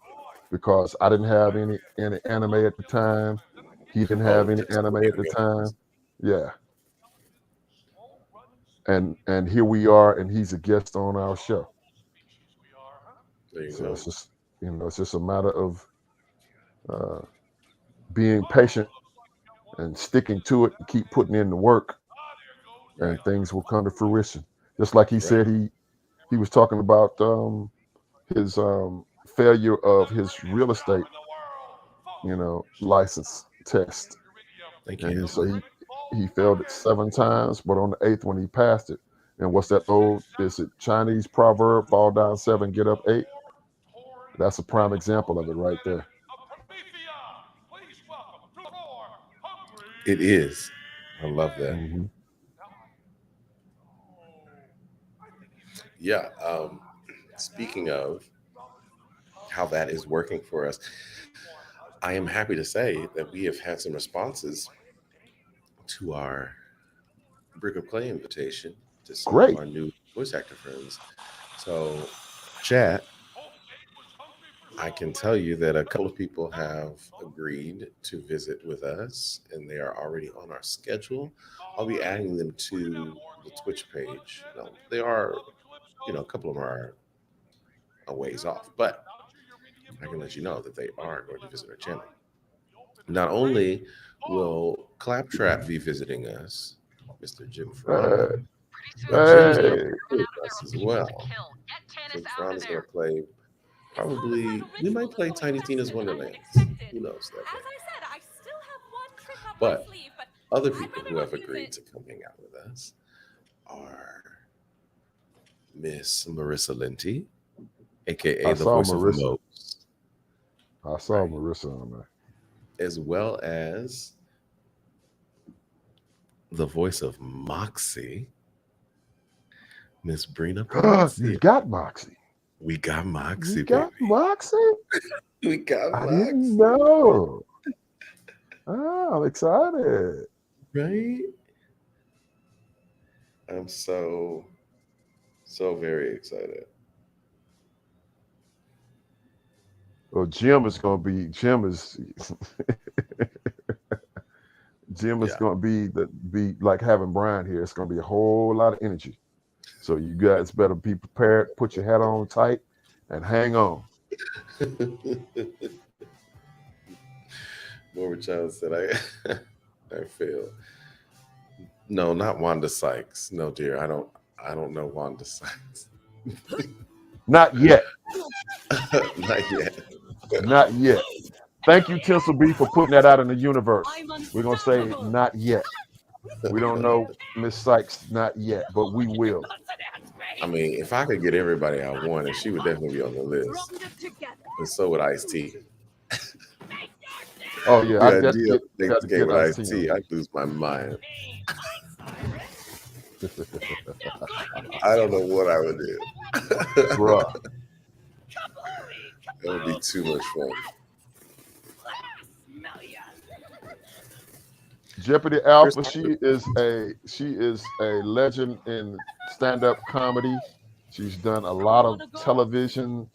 because I didn't have any anime at the time. He didn't have Oh, any just anime at the anime. time. Yeah. And here we are, and he's a guest on our show. There you So go. it's just, it's just a matter of being patient and sticking to it and keep putting in the work, and things will come to fruition. Just like he said, he was talking about his failure of his real estate, license test, Thank and you. he failed it 7 times, but on the 8th one he passed it. And what's that old? Is it Chinese proverb? Fall down 7, get up 8. That's a prime example of it right there. It is. I love that. Mm-hmm. Yeah. Speaking of how that is working for us, I am happy to say that we have had some responses to our Brick of Clay invitation to some of Great. our new voice actor friends. So, chat, I can tell you that a couple of people have agreed to visit with us, and they are already on our schedule. I'll be adding them to the Twitch page. Now, they are, a couple of them are a ways off, but I can let you know that they are going to visit our channel. Not only will Claptrap be visiting us, Mr. Jim Fran, but Jim's going to Hey. play with us as well. Jim Fran is going to play. Probably, we might play Tiny Tina's Wonderlands. Who knows that As game? I said, I still have one trick up But my sleeve, but other I'd people rather who not have use agreed it. to come hang out with us are Miss Marissa Linty, aka I the saw voice of Marissa. Mose, I saw Marissa on there. as well as the voice of Moxie, Miss Brina You Palencia. got Moxie. We got Moxie, You got baby. Moxie? We got I Moxie. didn't know. Oh, I'm excited. Right? I'm so very excited. Well, Jim is Jim is Yeah. going to be like having Bryan here. It's going to be a whole lot of energy. So you guys better be prepared. Put your hat on tight and hang on. Morgan Child said, I failed. No, not Wanda Sykes. No, dear. I don't know Wanda Sykes. Not yet. Not yet. Not yet. Thank you, Tinsel B, for putting that out in the universe. I'm We're going to say unstoppable. not yet. We don't know Miss Sykes, not yet, but we will. I mean, if I could get everybody I wanted, she would definitely be on the list. Stronger together. And so would Ice-T. Oh, yeah. I The just idea of got next to game get with Ice-T Ice-T, on. I'd lose my mind. I don't know what I would do. Bruh. That would be too much fun. Jeopardy Alpha, she is a legend in stand-up comedy. She's done a lot of television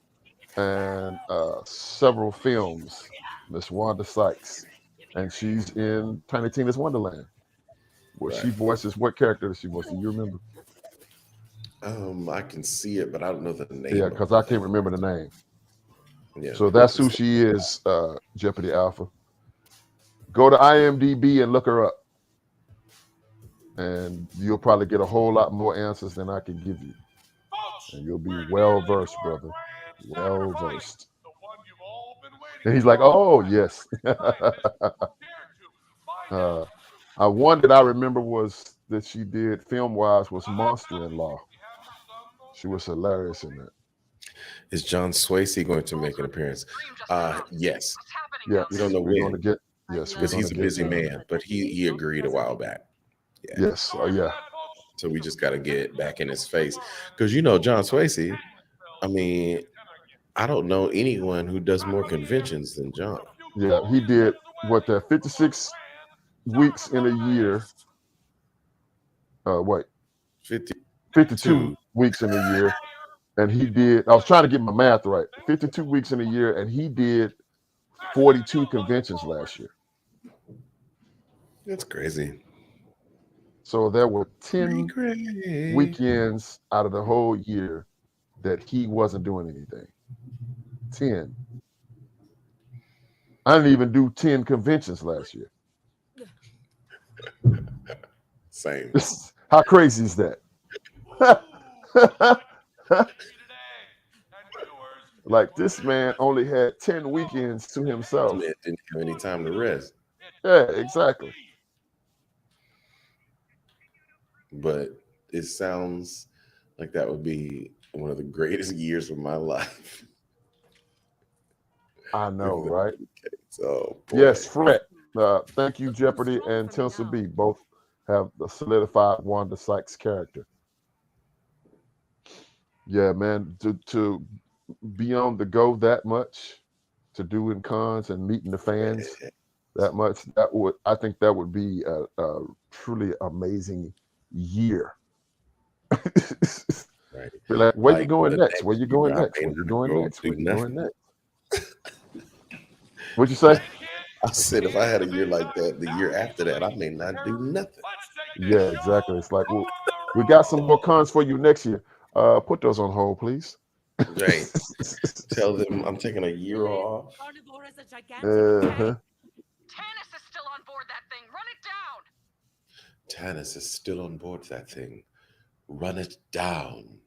and several films, Miss Wanda Sykes. And she's in Tiny Tina's Wonderland, where she Right. voices what character does she voice? Do you remember? I can see it, but I don't know the name. Yeah, of because the I can't thing. remember the name. Yeah. So that's who she is, Jeopardy Alpha. Go to IMDb and look her up. And you'll probably get a whole lot more answers than I can give you. And you'll be well versed, brother. Well versed. And he's like, oh, yes. One that I remember was that she did film-wise was Monster in Law. She was hilarious in that. Is John Swasey going to make an appearance? Yes. Yeah, We don't know we're going when. to get. Yes, Because he's a busy man, but he agreed a while back. Yeah. Yes, yeah. So we just got to get back in his face. Because, John Swasey, I mean, I don't know anyone who does more conventions than John. Yeah, he did what, 56 weeks in a year. 52 weeks in a year. And he did, I was trying to get my math right, 52 weeks in a year, and he did 42 conventions last year. That's crazy. So there were 10 weekends out of the whole year that he wasn't doing anything. 10. I didn't even do 10 conventions last year. Same. How crazy is that? Like, this man only had 10 weekends to himself. Man didn't have any time to rest. Yeah, exactly. But it sounds like that would be one of the greatest years of my life. I know, right? So yes, Fred. Thank you, Jeopardy and Tinsel B. Both have the solidified Wanda Sykes character. Yeah, man, to be on the go that much, to doing cons and meeting the fans that much, I think that would be a truly amazing year. Right. Like, where you going next? Where you going next? Where you going next? Where you going next? What'd you say? I said if I had a year like that, the year after that, I may not do nothing. Yeah, exactly. It's like, well, we got some more cons for you next year. Put those on hold, please. Right. Tell them I'm taking a year off. Uh-huh. Tannis is still on board that thing. Run it down. Tannis is still on board that thing. Run it down.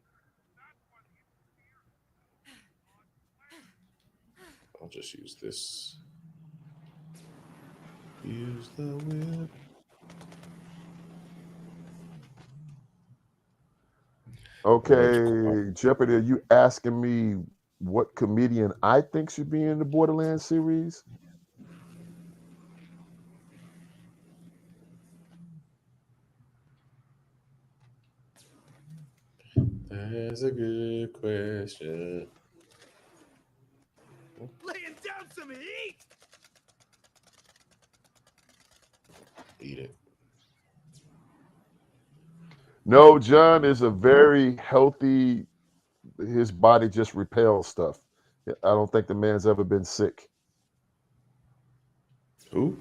I'll just use this. Use the whip. Okay, Jeopardy, are you asking me what comedian I think should be in the Borderlands series? That's a good question. Laying down some heat. Eat it. No, John is a very healthy, his body just repels stuff. I don't think the man's ever been sick. Who?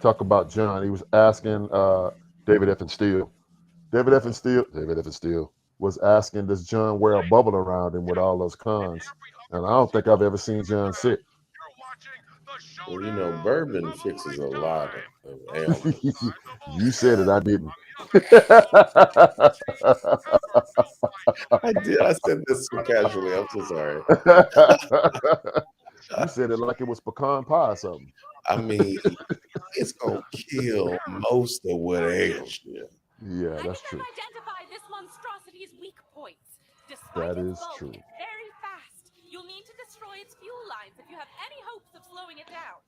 Talk about John. He was asking David F. and Steele. David F. and Steele was asking, does John wear a bubble around him with all those cons? And I don't think I've ever seen John sick. Well, bourbon fixes a lot of ailments. You said it, I didn't. I did. I said this so casually. I'm so sorry. You said it like it was pecan pie or something. I mean, it's gonna kill most of what ails you. Yeah, that's true. Identify this monstrosity's weak points. That is true. Very fast. You'll need to destroy its fuel lines if you have any hopes of slowing it down.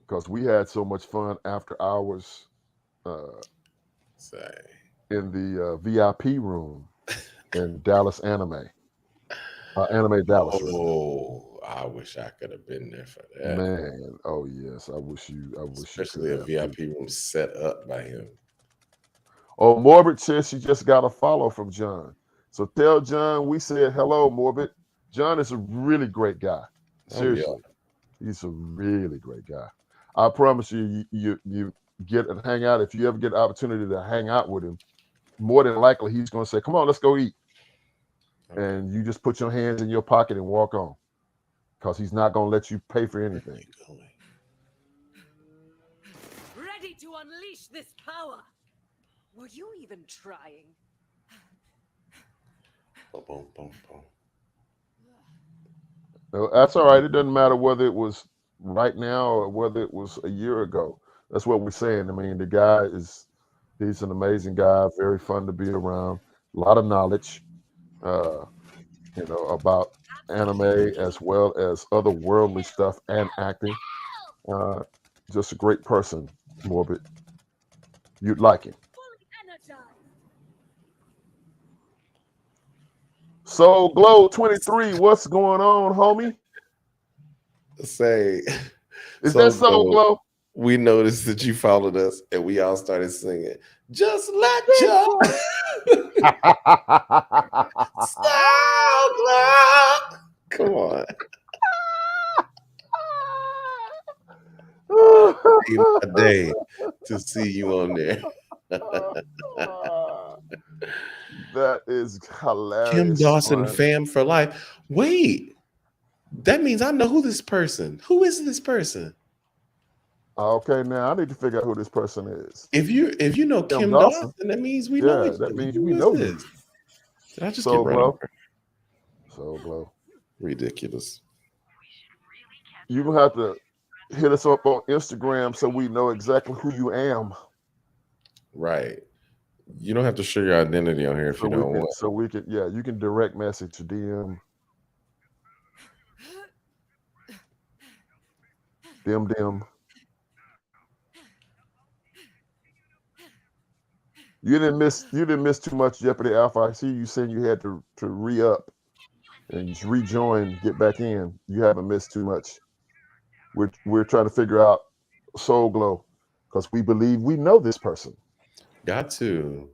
Because we had so much fun after hours in the VIP room in Dallas Anime. Anime Dallas. Oh, I wish I could have been there for that. Man, oh yes, I wish Especially a VIP room set up by him. Oh, Morbid says she just got a follow from John. So tell John we said hello, Morbid. John is a really great guy. Oh yeah. Seriously, he's a really great guy. I promise you, you get and hang out. If you ever get the opportunity to hang out with him, more than likely he's going to say, "Come on, let's go eat," and you just put your hands in your pocket and walk on, because he's not going to let you pay for anything. Ready to unleash this power. Were you even trying? Boom, boom, boom, boom. No, that's all right. It doesn't matter whether it was right now or whether it was a year ago. That's what we're saying. I mean, the guy he's an amazing guy, very fun to be around, a lot of knowledge, about anime as well as other worldly stuff and acting. Just a great person, Morbid. You'd like him. So Glow 23, what's going on, homie? Say, Is that Soul Glow? We noticed that you followed us, and we all started singing. Just let your Soul Glow. Come on. A day to see you on there. That is hilarious. Kim Dawson, man. fam for life. Wait, that means I know who this person. Who is this person? Okay, now I need to figure out who this person is. If you know Kim Dawson, that means we know it. That means we know this. you. Did I just Soul get run Glow. over? Soul Glow. Ridiculous. You're gonna have to hit us up on Instagram so we know exactly who you am. Right. You don't have to show your identity on here if you don't want. So we can, you can direct message to DM. Dim. You didn't miss too much Jeopardy Alpha. I see you saying you had to re-up and just rejoin, get back in. You haven't missed too much. We're trying to figure out Soul Glow because we believe we know this person. Got to.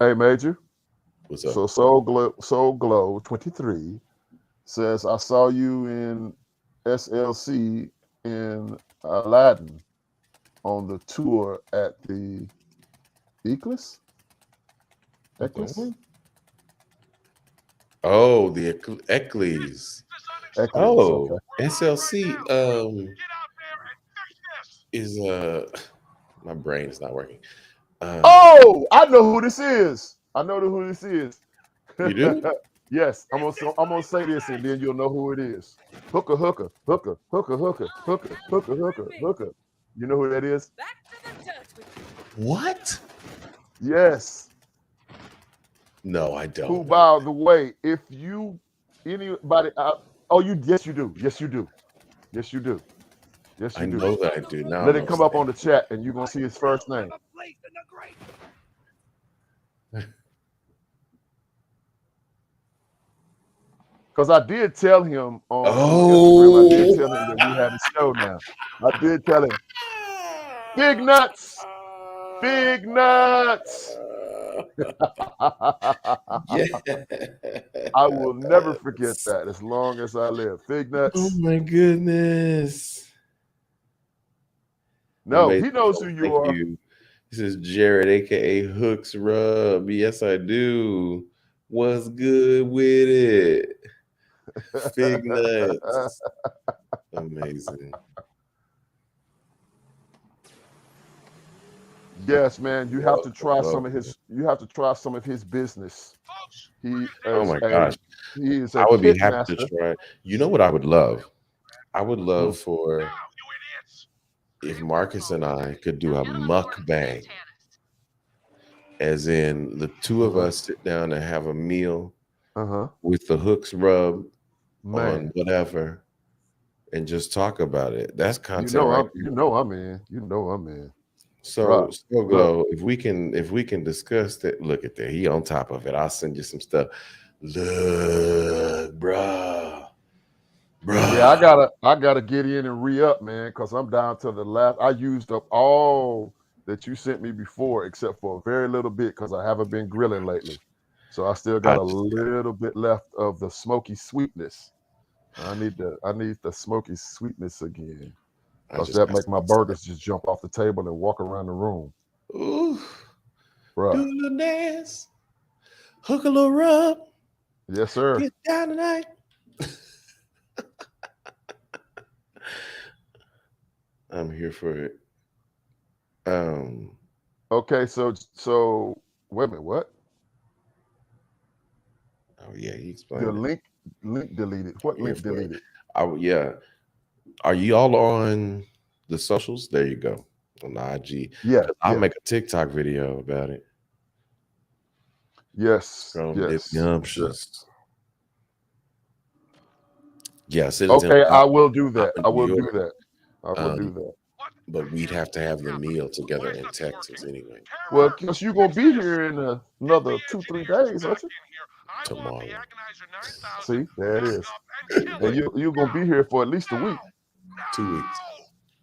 Hey, Major. What's up? So Soul Glow 23 says, I saw you in SLC in Aladdin on the tour at the Eclipse? Oh, the Eccles. Oh, okay. SLC is my brain is not working. I know who this is. You do? Yes, I'm gonna say this and then you'll know who it is. Hooker. You know who that is? What? Yes. No, I don't. Who, by the way, if anybody yes you do. Yes, you do. I know that I do. Now let it come up on the chat and you're gonna see his first name. Because I did tell him on Instagram, I did tell him that we had a show now. I did tell him. Big nuts. Yeah. I will never forget that as long as I live. Fig nuts. Oh my goodness. No, he knows who you are. This is Jared, aka Hooks Rub. Yes, I do. What's good with it? Fig nuts. Amazing. Yes, man. You have to try some of his. You have to try some of his business. Oh my gosh, he is. I would be happy to try. You know what I would love? I would love for if Marcus and I could do a mukbang, as in the two of us sit down and have a meal with the Hooks Rub on whatever, and just talk about it. That's content. You know I'm in. So Glow, if we can discuss that. Look at that, he on top of it. I'll send you some stuff. Look, bro, Bruh. Yeah, I gotta get in and re-up, man, because I'm down to the last. I used up all that you sent me before, except for a very little bit, because I haven't been grilling lately. So I still got I a just little bit left of the smoky sweetness. I need the smoky sweetness again, I because just that got make my something to say. burgers just jump off the table and walk around the room, Ooh, do bruh. a little dance, hook a little rub, Yes, sir. get down tonight. I'm here for it. Um, Okay, so wait a minute, what? oh yeah, he The explained it. link deleted. What Here link for it. deleted? Yeah. Are you all on the socials? There you go. On the IG. Yeah, 'Cause I'll yeah. make a TikTok video about it. Yes, From the yes, yes. Yumptious. Yeah, send it to him. Okay, I will do I'm that. in I New will do York. that. I will do Um, that. but we'd have to have the meal together in Texas anyway. Well, because you're gonna be here in another 2-3 days, aren't you? Tomorrow. See, there it is. And you're gonna be here for at least a week. 2 weeks.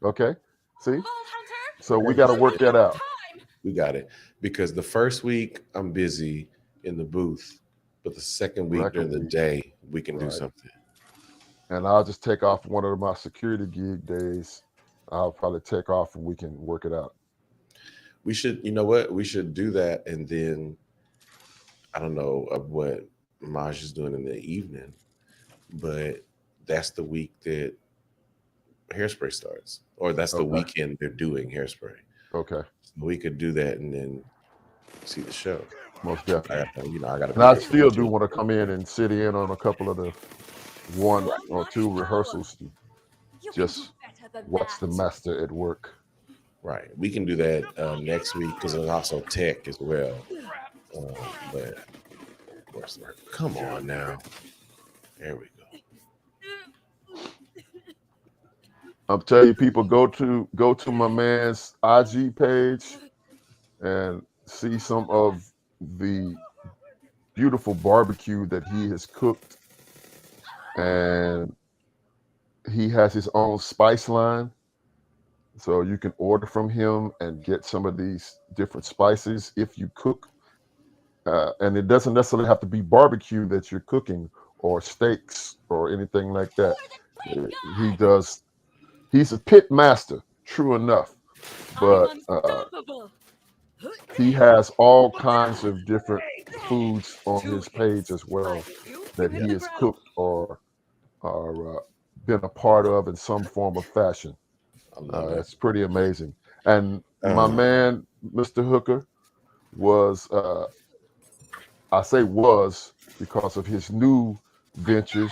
Okay. See? Vault Hunter, So we Okay. gotta tell work me that your out. time. We got it. Because the first week I'm busy in the booth, but the second week during Second the week. day we can do Right. something. And I'll just take off one of my security gig days. I'll probably take off and we can work it out. We should, you know what? We should do that, and then I don't know what Maj is doing in the evening, but that's the week that Hairspray starts, or that's the Okay. weekend they're doing Hairspray. Okay. So we could do that and then see the show. Most definitely. I got to And be I there. still do want to come in and sit in on a couple of the 1 or 2 rehearsals to You can do just better than watch the that. master at work. Right. We can do that next week because there's also tech as well. But where's that? Come on now. There we go. I'm telling you, people, go to my man's IG page and see some of the beautiful barbecue that he has cooked. And he has his own spice line. So you can order from him and get some of these different spices if you cook. And it doesn't necessarily have to be barbecue that you're cooking or steaks or anything like that. He does. He's a pit master, true enough, but I'm unstoppable. he has all kinds of different foods on his page as well that he has cooked or been a part of in some form of fashion. I love it. It's pretty amazing. And my Um, man, Mr. Hooker, was I say was because of his new ventures,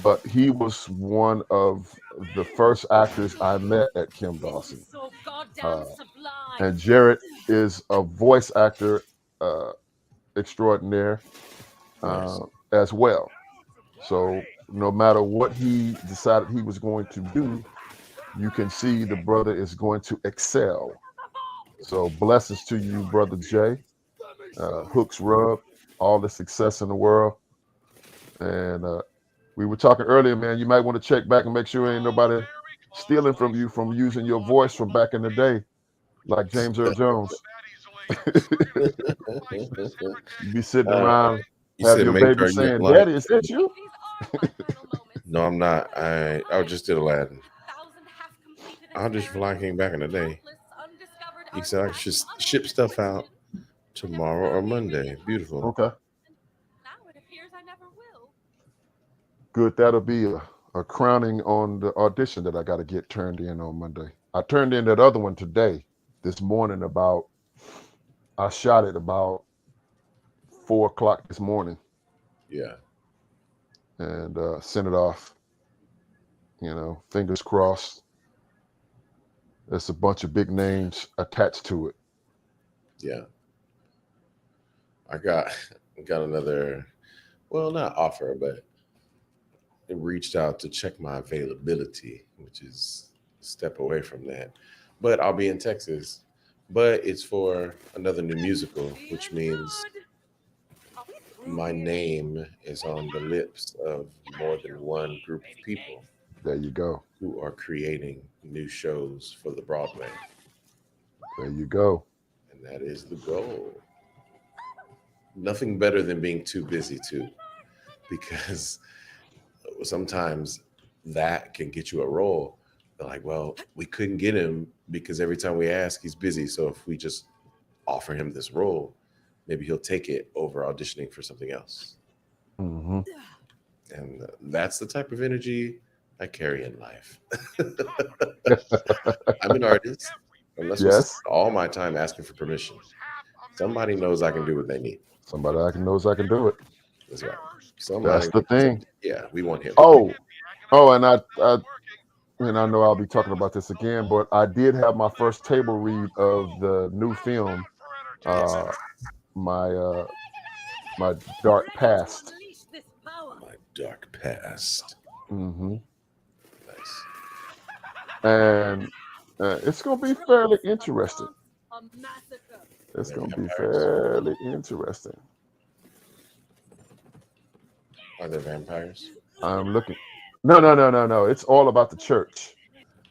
but he was one of the first actors I met at Kim Dawson. So goddamn Uh, sublime. and Jarrett is a voice actor extraordinaire nice. as well. So no matter what he decided he was going to do, you can see the brother is going to excel. So blessings to you, brother Jay. Hooks Rub, all the success in the world. And we were talking earlier, man. You might want to check back and make sure ain't nobody stealing from you from using your voice from back in the day, like James Earl Jones. You be sitting Uh, around, you have said your make baby sure you saying, like. "Daddy, is that you?" These are my final moments. No, I'm not. I just did Aladdin. 1,000 half-completed I just fly experiments, came back in the day. countless undiscovered He said I should artifacts ship stuff out unanswered tomorrow or Monday. Beautiful. Okay, Now it appears I never will. good. That'll be a crowning on the audition that I got to get turned in on Monday. I turned in that other one today, this morning. I shot it about 4 o'clock this morning Yeah. and sent it off. Fingers crossed. There's a bunch of big names attached to it. Yeah. I got another, well, not offer, but it reached out to check my availability, which is a step away from that. But I'll be in Texas. But it's for another new musical, which means my name is on the lips of more than one group of people There you go. who are creating new shows for the Broadway. There you go. And that is the goal. Nothing better than being too busy too, because sometimes that can get you a role. They're like, well, we couldn't get him because every time we ask, he's busy. So if we just offer him this role, maybe he'll take it over auditioning for something else. Mm-hmm. And that's the type of energy I carry in life. I'm an artist. Unless we Yes. spend all my time asking for permission, somebody knows I can do what they need. Somebody knows I can do it. That's right. That's the thing. Yeah, we want him. Oh, and I know I'll be talking about this again, but I did have my first table read of the new film, my Dark Past. My Dark Past. Mm-hmm. Nice. And it's gonna be fairly interesting. It's gonna be fairly interesting. Are there vampires? I'm looking. No. It's all about the church.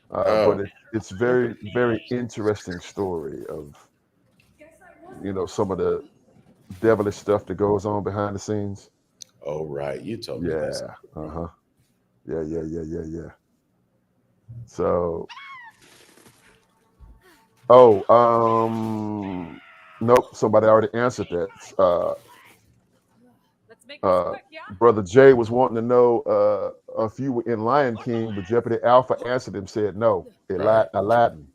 But it's very, very interesting story of, some of the devilish stuff that goes on behind the scenes. Oh, right. You told me this. Yeah. Uh-huh. Yeah. So, nope. Somebody already answered that. Let's make this quick, yeah? Brother Jay was wanting to know if you were in Lion King, but Jeopardy Alpha answered him, said no. Aladdin.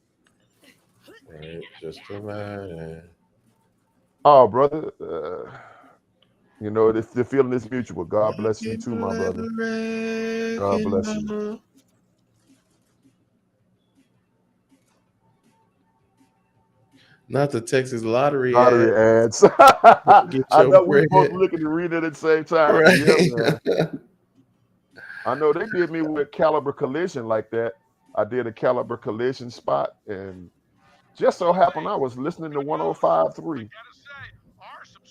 Right, just Aladdin. Oh, brother. The feeling is mutual. God bless you too, my brother. God bless you. Not the Texas lottery ads. I know we're both looking to read it at the same time. Right. Yeah, man. I know they did me with Caliber Collision like that. I did a Caliber Collision spot, and just so happened I was listening to 105.3,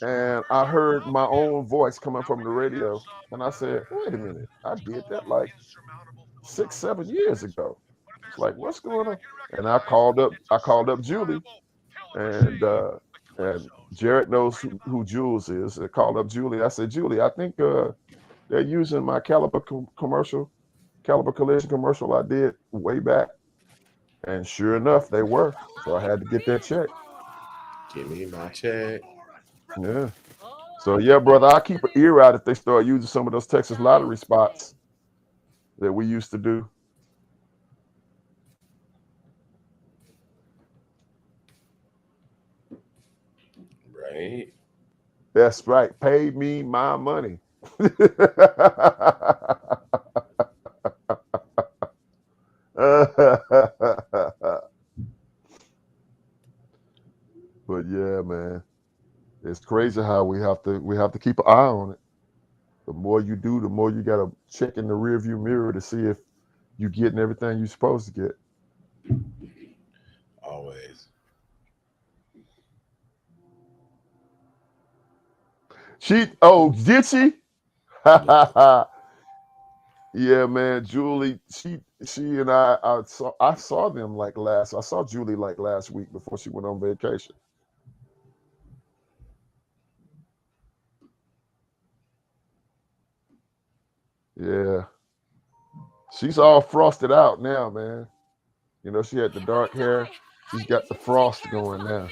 and I heard my own voice coming from the radio, and I said, "Wait a minute, I did that like 6-7 years ago." It's like, what's going on? And I called up Julie. And Jared knows who Jules is. I called up Julie. I said, Julie, I think they're using my Caliber Collision commercial I did way back. And sure enough, they were. So I had to get that check. Give me my check. Yeah. So yeah, brother, I'll keep an ear out if they start using some of those Texas lottery spots that we used to do. Right. That's right. Pay me my money. But yeah, man, it's crazy how we have to keep an eye on it. The more you do, the more you gotta check in the rearview mirror to see if you're getting everything you're supposed to get. Always. Did she? Yeah, man, Julie, she and I saw them I saw Julie like last week before she went on vacation. Yeah. She's all frosted out now, man. She had the dark hair. She's got the frost going now.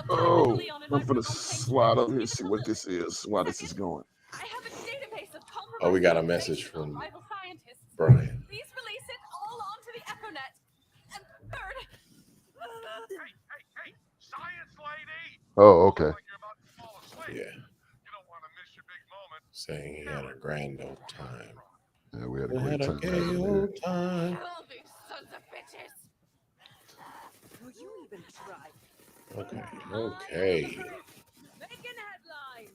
Oh, I'm gonna slide over here and see what this is, why this is going. Oh, we got a message from Bryan. Please release it all onto the EchoNet. And third, Hey, science lady. Oh, okay. Yeah. You don't want to miss your big moment. Saying he had a grand old time. Yeah, we had a great time. Old time. all these sons of bitches. Will you even try? Okay. Making headlines.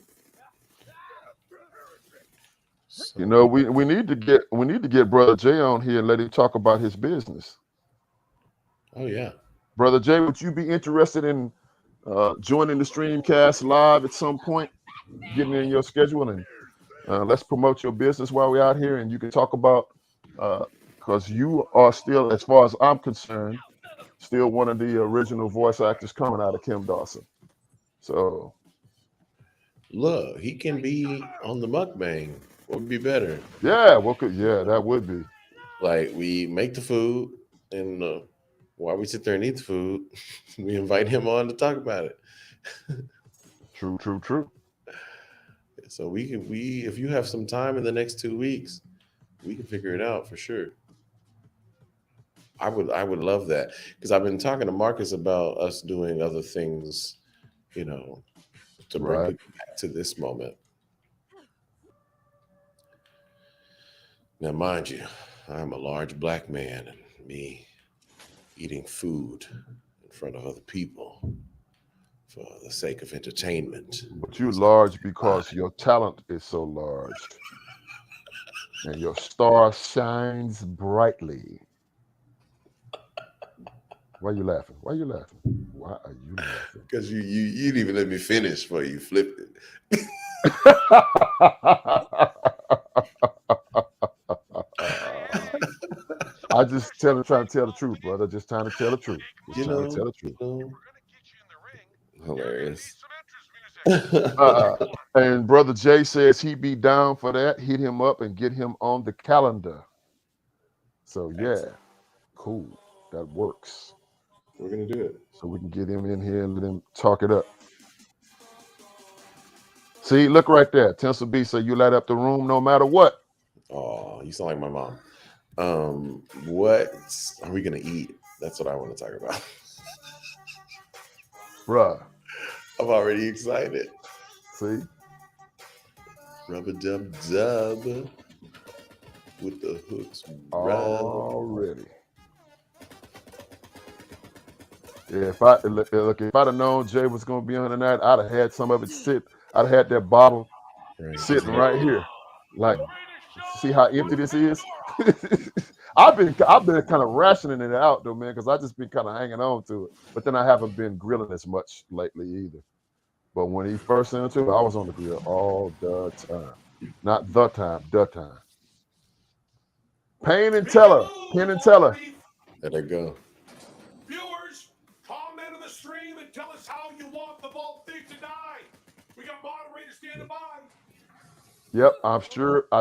So, we need to get Brother Jay on here and let him talk about his business. oh yeah. Brother Jay, would you be interested in joining the Streamcast live at some point, getting in your schedule, and let's promote your business while we're out here, and you can talk about because you are still, as far as I'm concerned, still one of the original voice actors coming out of Kim Dawson. So Look, he can be on the mukbang. What would be better? yeah, that would be Like we make the food, and while we sit there and eat the food, we invite him on to talk about it. true. So we if you have some time in the next 2 weeks, we can figure it out for sure. I would love that because I've been talking to Marcus about us doing other things, to bring Right. people back to this moment. Now, mind you, I'm a large black man, and me eating food in front of other people for the sake of entertainment. But you're large because your talent is so large, and your star shines brightly. Why are you laughing? Why are you laughing? Because you didn't even let me finish before you flipped it. I just trying to tell the truth, brother. Just trying to tell the truth. You know, tell the truth. We're gonna get you in the ring. Hilarious. Need some entrance music. And Brother Jay says he'd be down for that. Hit him up and get him on the calendar. So yeah, cool. That works. We're gonna do it. So we can get him in here and let him talk it up. See, look right there. Tinsel B said you light up the room no matter what. Oh, you sound like my mom. What are we gonna eat? That's what I want to talk about. Bruh. I'm already excited. See? Rubber dub dub with the hooks already. Yeah, if I'd have known Jay was gonna be on tonight, I'd have had some of it sit. I'd have had that bottle sitting right here. Like, see how empty this is? I've been kind of rationing it out though, man, because I just been kind of hanging on to it. But then I haven't been grilling as much lately either. But when he first sent it to me, I was on the grill all the time. Not the time, the time. Penn and Teller. There they go. Viewers, comment on the stream and tell us how you want the Vault Thief to die. We got moderators standing by. Yep, I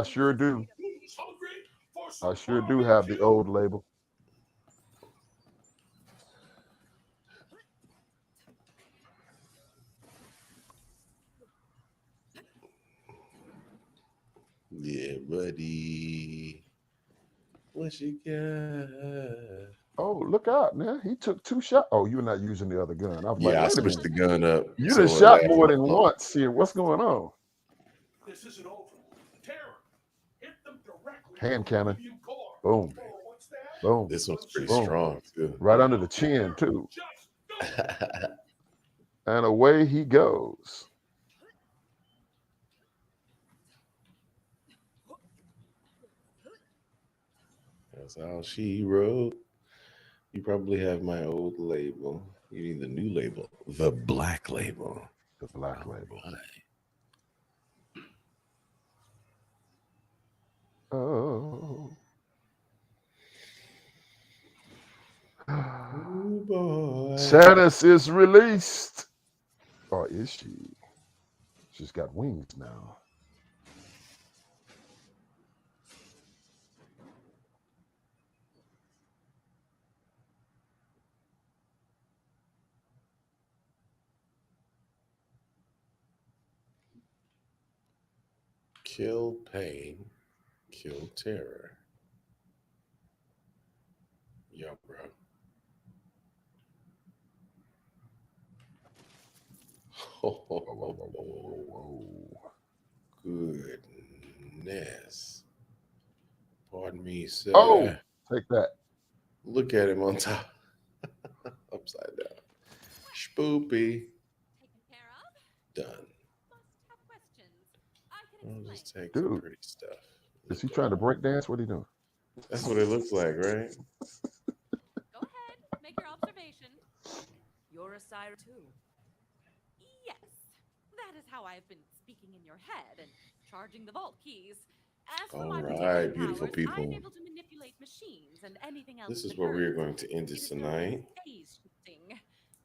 sure do. I sure do have the old label. Yeah, buddy. What you got? Oh, look out, man. He took 2 shots. Oh, you're not using the other gun. I was I like, switched the gun up. You done shot more than once here. What's going on? This isn't over. Terror. Hit them directly. Hand cannon. Boom. Boom. This one's pretty strong, too. Right under the chin, too. And away he goes. That's how she wrote. You probably have my old label. You need the new label. The black label. The black label. Oh. Oh boy. Janice is released. Or is she? She's got wings now. Kill pain, kill terror. Yeah, bro. Goodness. Pardon me, sir. Oh, take that. Look at him on top. Upside down. Spoopy. Taken care of? Done. Must have questions. I can I'll explain. just take some Dude. pretty stuff. Is he trying to break dance? What are you doing? That's what it looks like, right? Go ahead, make your observation. You're a siren too. Yes, that is how I've been speaking in your head and charging the vault keys. As for my All particular right, beautiful powers, I'm people. able to manipulate machines and anything else This that is where we are burns. going to end It this is known as tonight. phase shifting.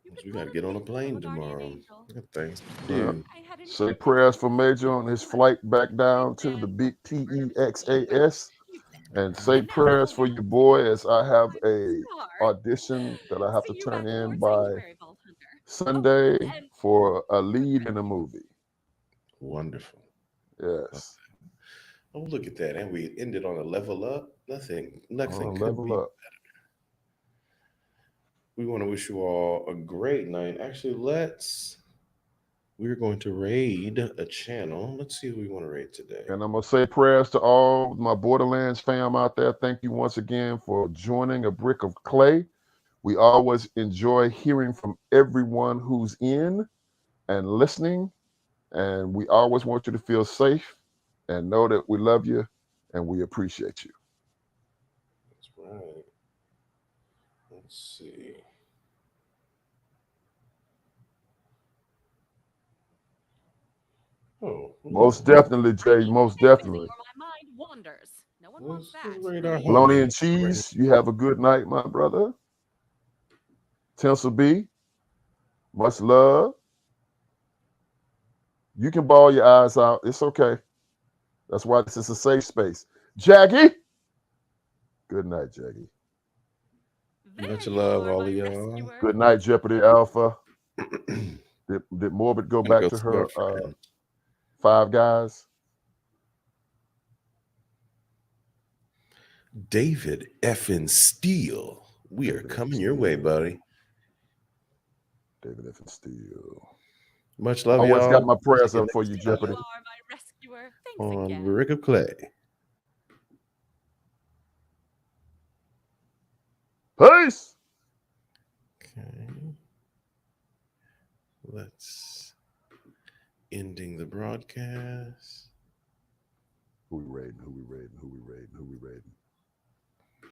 You Because could we call got to it get a on a gift from a plane guardian tomorrow. angel. I got things to Yeah. do. I had Say intended prayers to, for Major on but his someone flight back down to the and big murder machine. TEXAS. You said, And say and now it's prayers only for right your boy as I have I'm a a star. audition that I have to See you turn back in aboard by Sanctuary Vault Hunter. Oh, Sunday and for a lead Frederick. in a movie. Wonderful. Yes. Oh, look at that. And we ended on a level up. Nothing could Level be. up. We want to wish you all a great night. Actually, we're going to raid a channel. Let's see who we want to raid today. And I'm going to say prayers to all my Borderlands fam out there. Thank you once again for joining A Brick of Clay. We always enjoy hearing from everyone who's in and listening. And we always want you to feel safe and know that we love you and we appreciate you. That's right. Let's see. Oh, Most definitely, I Jay. mean, Most stay busy definitely. or my mind wanders. No one wants let's that. raid our Bologna homie. and cheese, you have a good night, my brother. Tinsel B, much love. You can bawl your eyes out. It's okay. That's why this is a safe space. Jackie, good night, Jackie. There Much you love, are, all my of y'all. rescuer. Good night, Jeopardy Alpha. Did Morbid go Gonna back go to see her our friend. Five Guys? David effing Steele. We are David F. coming your way, Steele. buddy. David F. Steele. Much love, Always y'all. got my prayers See you up for you, next There you Jeopardy. are, my rescuer. Thanks on again. Brick of Clay. Peace. Okay. Let's ending the broadcast. Who we raiding? Who we raiding? Who we raiding? Who we raiding?